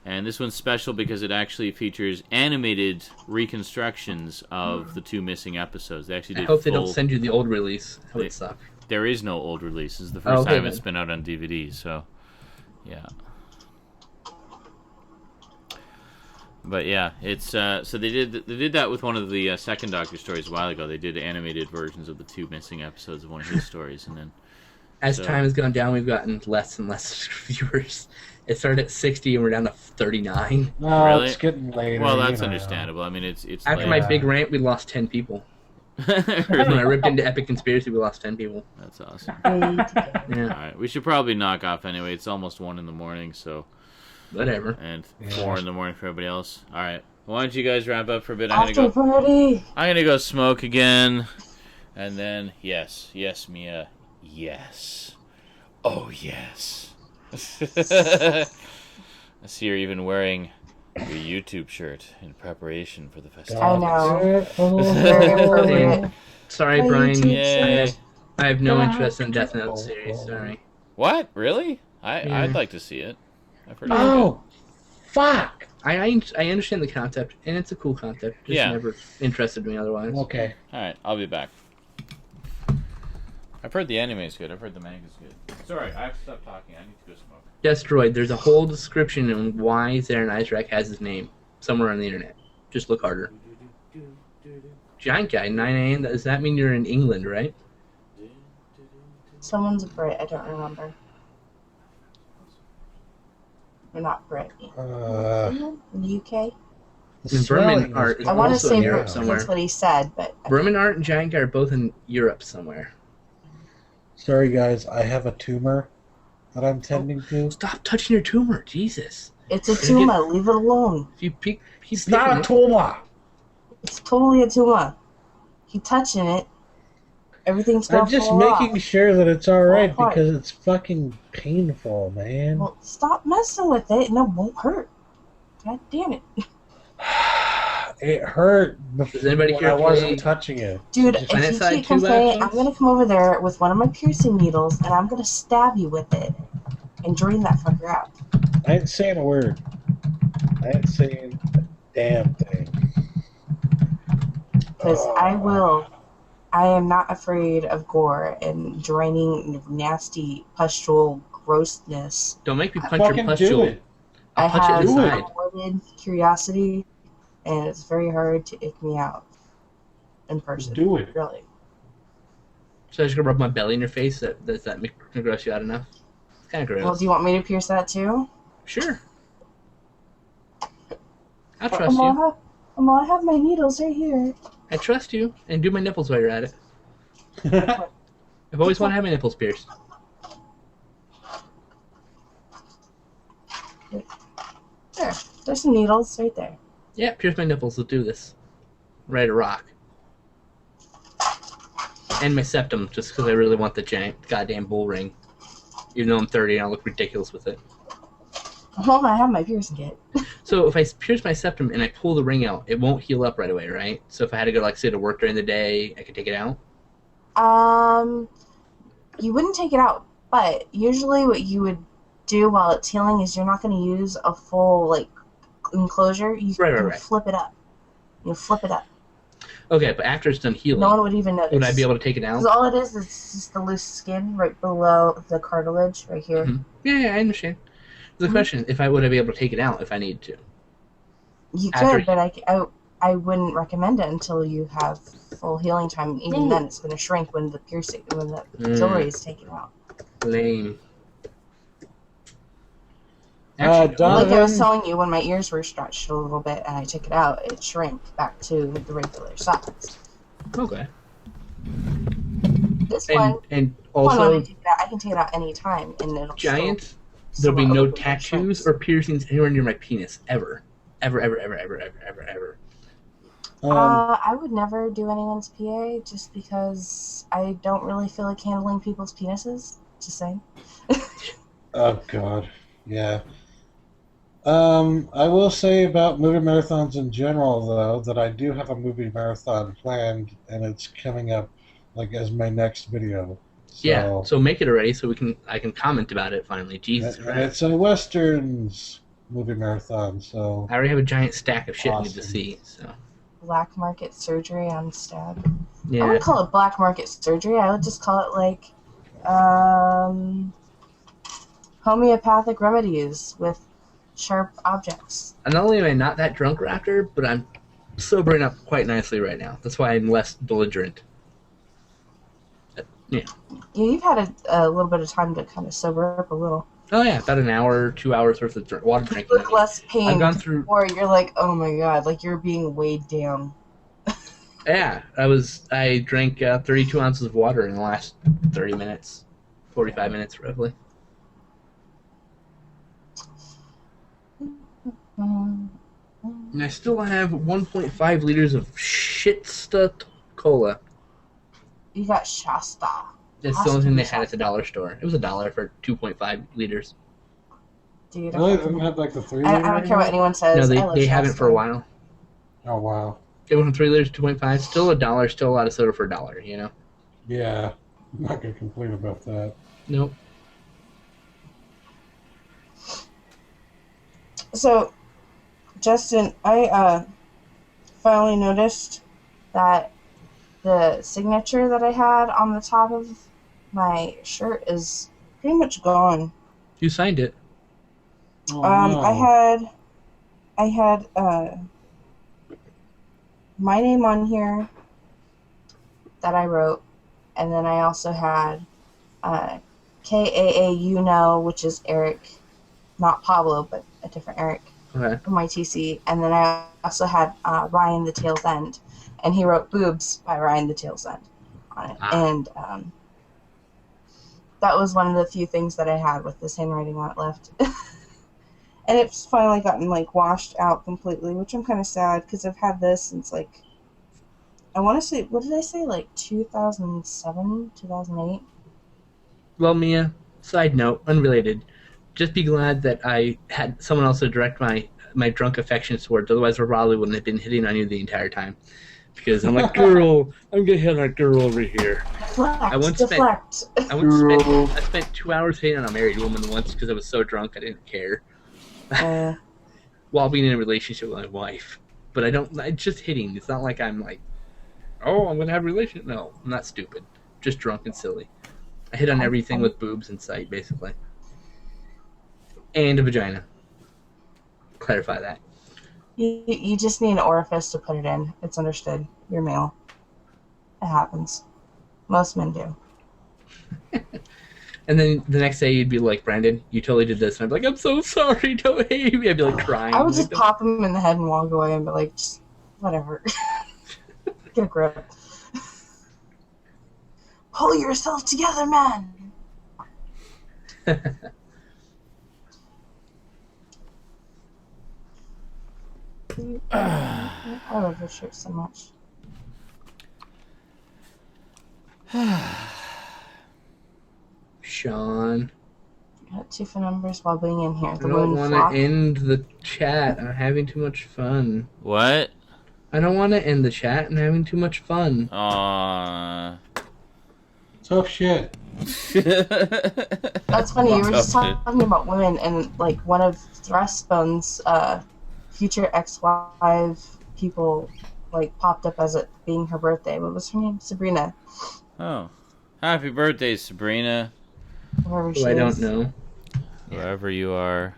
And this one's special because it actually features animated reconstructions of the 2 missing episodes. They actually I did hope they full... don't send you the old release. That They- would suck. There is no old release. This is the first okay, time it's then. been out on DVD, so yeah. But yeah, it's so they did that with one of the second Doctor stories a while ago. They did animated versions of the 2 missing episodes of one of his stories, and then As So- time has gone down, we've gotten less and less viewers. It started at 60 and we're down to 39. No, Really? it's getting later. well, that's you know. understandable. I mean, it's After late. my big rant, we lost 10 people. When I Really? ripped into Epic Conspiracy, we lost 10 people. That's awesome. Yeah, All right, we should probably knock off anyway. It's almost 1 in the morning, so whatever. and Yeah. 4 in the morning for everybody else. All right, why don't you guys wrap up for a bit? After party. I'm gonna go smoke again, And then, yes, Mia, yes. Oh, yes. I see you're even wearing your YouTube shirt in preparation for the festivities. I know. Very appropriate. Sorry, My Brian. Yay. I have no interest in Death Note series. Sorry. What? Really? Yeah. I'd like to see it. I've heard Oh, fuck! I understand the concept, and it's a cool concept. Just never interested me otherwise. Okay. Alright, I'll be back. I've heard the anime is good. I've heard the manga is good. It's alright. I have to stop talking. I need to go smoke. Destroyed. There's a whole description on why Zaren Isaac has his name somewhere on the internet. Just look harder. Giant guy, 9 a.m. Does that mean you're in England, right? Someone's a Brit. I don't remember. We're not Brit. In the UK? And Vermin Art is I want to also say in Europe Brit, somewhere. that's what he said, but... Vermin Art and Giant Guy are both in Europe somewhere. Sorry, guys. I have a tumor that I'm tending to. Stop touching your tumor, Jesus. It's a tumor. Leave it alone. If you peek, It's not a tumor. It's totally a tumor. Keep touching it. Everything's gonna I'm just fall making off. sure that it's alright Fall apart. because it's fucking painful, man. Well, stop messing with it and it won't hurt. God damn it. It hurt Does anybody when here I play- wasn't touching it. Dude, Did you if find you that side keep too, complaining, I'm Laptop? gonna come over there with one of my piercing needles and I'm gonna stab you with it and drain that fucker out. I ain't saying a word. I ain't saying a damn thing. Because I am not afraid of gore and draining nasty pustule grossness. Don't make me punch your Fucking do pustule. it. I'll I punch have it inside. unlimited curiosity and it's very hard to ick me out in person. Do it. Really. So I just gonna rub my belly in your face? Does that make gross you out enough? It's kind of gross. Well, do you want me to pierce that too? Sure. I'll trust you. I have my needles right here. I trust you. And do my nipples while you're at it. I've always wanted to have my nipples pierced. There. There's some needles right there. Yeah, pierce my nipples. Let's do this. Ready to rock. And my septum, just because I really want the giant goddamn bull ring. Even though I'm 30 and I look ridiculous with it. Well, I have my piercing kit. So if I pierce my septum and I pull the ring out, it won't heal up right away, right? So if I had to go, like, say, to work during the day, I could take it out? You wouldn't take it out, but usually what you would do while it's healing is you're not going to use a full, like, enclosure. You can flip it up. You flip it up. Okay, but after it's done healing, no one would even notice. Would I be able to take it out? Because all it is just the loose skin right below the cartilage right here. Mm-hmm. Yeah, I understand. The question, would I be able to take it out if I need to? You could, but I wouldn't recommend it until you have full healing time. Even then, it's going to shrink when the jewelry is taken out. Lame. Like I was telling you, when my ears were stretched a little bit and I took it out, it shrank back to the regular size. Okay. This one, and also, I can take it out any time, and it'll giant. There'll be no tattoos or piercings anywhere near my penis ever. Ever. I would never do anyone's PA just because I don't really feel like handling people's penises. Just saying. Oh God, yeah. I will say about movie marathons in general, though, that I do have a movie marathon planned, and it's coming up like as my next video. So, yeah, so make it already so I can comment about it finally. Jesus Christ. And it's a Westerns movie marathon, so... I already have a giant stack of shit I need to see, so... Black market surgery on stab. Yeah. I wouldn't call it black market surgery. I would just call it, like, homeopathic remedies with sharp objects. And not only am I not that drunk, Raptor, but I'm sobering up quite nicely right now. That's why I'm less belligerent. Yeah. You've had a little bit of time to kind of sober up a little. Oh yeah, about an hour, 2 hours worth of water drinking. You look less pain. I've gone through. Or you're like, oh my god, like you're being weighed down. Yeah, I drank 32 ounces of water in the last 30 minutes, 45 minutes roughly. And I still have 1.5 liters of shit-stuffed cola. You got Shasta. That's the only thing they had at the dollar store. It was $1 for 2.5 liters. Dude, Really? They haven't had like the 3 I don't care what anyone says. No, they haven't for a while. Oh, wow. It went from 3 liters to 2.5. Still $1. Still a lot of soda for $1, you know? Yeah. I'm not going to complain about that. Nope. So, Justin, I finally noticed that the signature that I had on the top of my shirt is pretty much gone. You signed it. Oh, no. I had my name on here that I wrote, and then I also had KAA, which is Eric, not Pablo, but a different Eric. Okay. From my TC, and then I also had Ryan the Tail's End, and he wrote "Boobs" by Ryan the Tail's End on it, and that was one of the few things that I had with this handwriting on it left. And it's finally gotten like washed out completely, which I'm kind of sad because I've had this since like I want to say, what did I say, like 2007, 2008? Well, Mia, side note, unrelated. Just be glad that I had someone else to direct my drunk affections towards. Otherwise, I probably wouldn't have been hitting on you the entire time. Because I'm like, girl, I'm gonna hit on a girl over here. Deflect. I spent 2 hours hitting on a married woman once because I was so drunk I didn't care. While being in a relationship with my wife. But it's just hitting. It's not like I'm like, oh, I'm gonna have a relationship. No, I'm not stupid. Just drunk and silly. I hit on everything with boobs in sight, basically. And a vagina. Clarify that. You just need an orifice to put it in. It's understood. You're male. It happens. Most men do. And then the next day you'd be like, Brandon, you totally did this. And I'd be like, I'm so sorry, don't hate me. I'd be like crying. I would just pop him in the head and walk away and be like, just whatever. Get a grip. Pull yourself together, man. I love this shirt so much. Sean. Got 2 phone numbers while being in here. I don't want to end the chat. I'm having too much fun. What? I don't want to end the chat. I'm having too much fun. Tough shit. That's funny. You were just talking about women, and like one of Thrustbone's future ex-wife people like popped up as it being her birthday. What was her name? Sabrina. Oh, happy birthday, Sabrina. Whoever she I is. don't know. Wherever you are.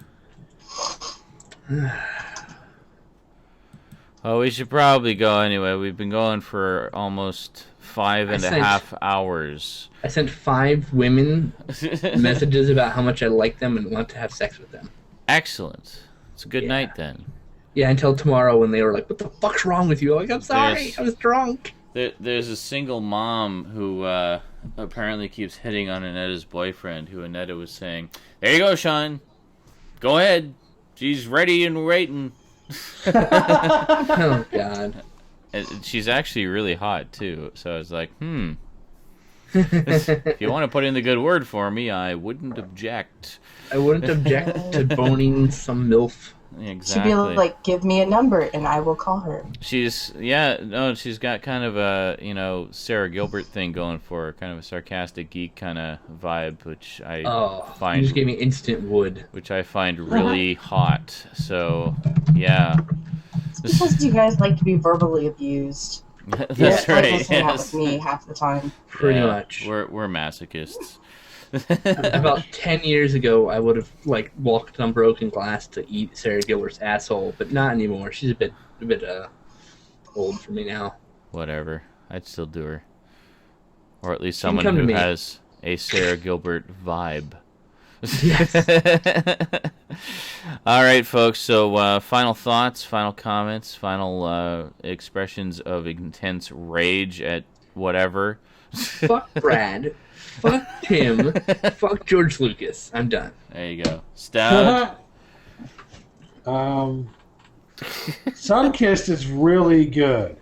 Oh, we should probably go anyway. We've been going for almost 5.5 hours. I sent 5 women messages about how much I like them and want to have sex with them. Excellent. It's a good night then. Yeah, until tomorrow when they were like, what the fuck's wrong with you? I'm like, I'm sorry, I was drunk. There's a single mom who apparently keeps hitting on Anetta's boyfriend, who Anetta was saying, there you go, Sean. Go ahead. She's ready and waiting. Oh, God. And she's actually really hot, too. So I was like, if you want to put in the good word for me, I wouldn't object. I wouldn't object to boning some MILF. Exactly. She'd be like, give me a number and I will call her. She's got kind of a, Sarah Gilbert thing going for her, kind of a sarcastic geek kind of vibe, which I find... You just gave me instant wood. Which I find really hot, so, yeah. It's because you guys like to be verbally abused. That's right, Like hang out with me half the time. Pretty much. We're masochists. About 10 years ago, I would have walked on broken glass to eat Sarah Gilbert's asshole, but not anymore. She's a bit old for me now. Whatever, I'd still do her, or at least someone who has a Sarah Gilbert vibe. Yes. All right, folks. So, final thoughts, final comments, final expressions of intense rage at whatever. Fuck Brad. Fuck Tim. Fuck George Lucas. I'm done. There you go. Stout. Sunkissed is really good.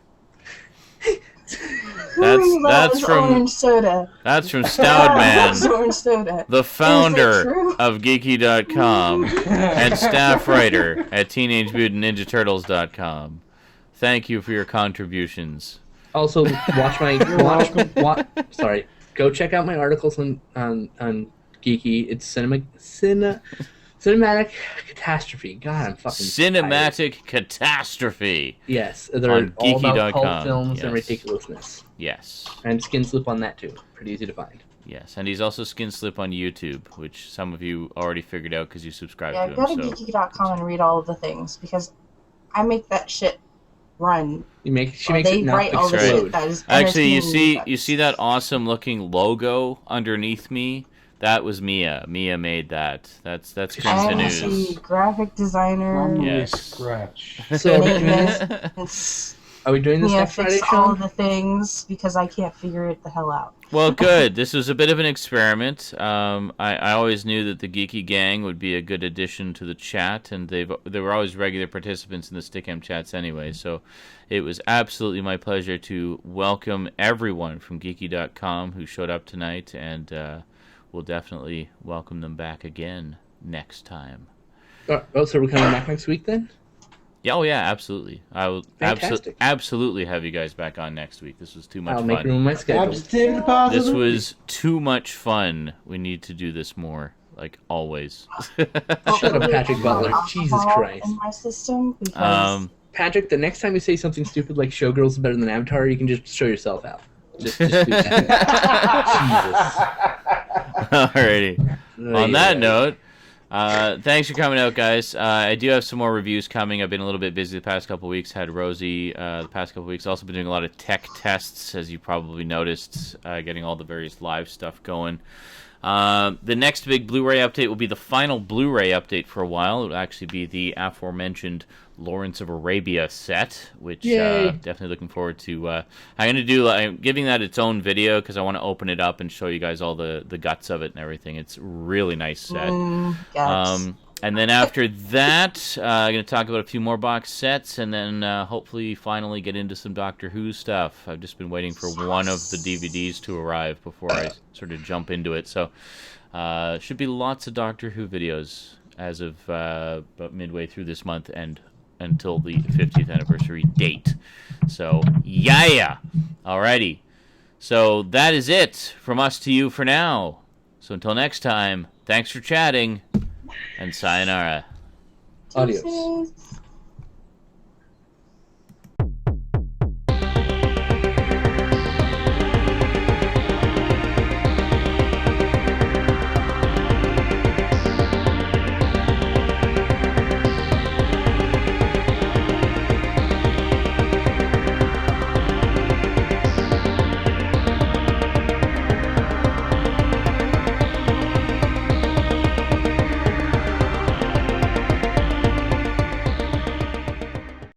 That's from orange soda. That's from Stoudman, Orange soda. the founder of geeky.com and staff writer at teenagemutantninjaturtles.com. Thank you for your contributions. Also, go check out my articles on Geeky. It's cinematic catastrophe. God, I'm fucking Cinematic tired. Catastrophe. Yes, they're on all about geeky.com. cult films Yes. and ridiculousness. Yes. And Skin Slip on that too. Pretty easy to find. Yes, and he's also Skin Slip on YouTube, which some of you already figured out because you subscribe to him. Go to geeky.com and read all of the things, because I make that shit run. She makes it not write all the shit that is Actually, you see that awesome looking logo underneath me? That was Mia. Mia made that. That's Crimson I'm News. a graphic designer. Yes. Scratch. So are we doing this Mia next Friday fix show? all of the things because I can't figure it the hell out. Well, good. This was a bit of an experiment. I always knew that the Geeky Gang would be a good addition to the chat, and they were always regular participants in the Stickam chats anyway, so it was absolutely my pleasure to welcome everyone from Geeky.com who showed up tonight, and we'll definitely welcome them back again next time. Oh, so we're coming back next week then? Yeah, oh yeah, absolutely. I will absolutely have you guys back on next week. This was too much fun. I'll make room in my schedule. This was too much fun. We need to do this more, like always. Shut up, Patrick Butler. Jesus Christ. In my system because Patrick, the next time you say something stupid like Showgirls is better than Avatar, you can just show yourself out. Just do that. Jesus. Alrighty. On that note, thanks for coming out, guys. I do have some more reviews coming. I've been a little bit busy the past couple of weeks. Had Rosie the past couple of weeks. Also been doing a lot of tech tests, as you probably noticed, getting all the various live stuff going. The next big Blu-ray update will be the final Blu-ray update for a while. It will actually be the aforementioned Lawrence of Arabia set, which definitely looking forward to. I'm giving that its own video because I want to open it up and show you guys all the guts of it and everything. It's a really nice set. And then after that, I'm going to talk about a few more box sets, and then hopefully finally get into some Doctor Who stuff. I've just been waiting for one of the DVDs to arrive before I sort of jump into it. So should be lots of Doctor Who videos as of about midway through this month and until the 50th anniversary date. So, yeah! Alrighty. So that is it from us to you for now. So until next time, thanks for chatting. And sayonara. Adios.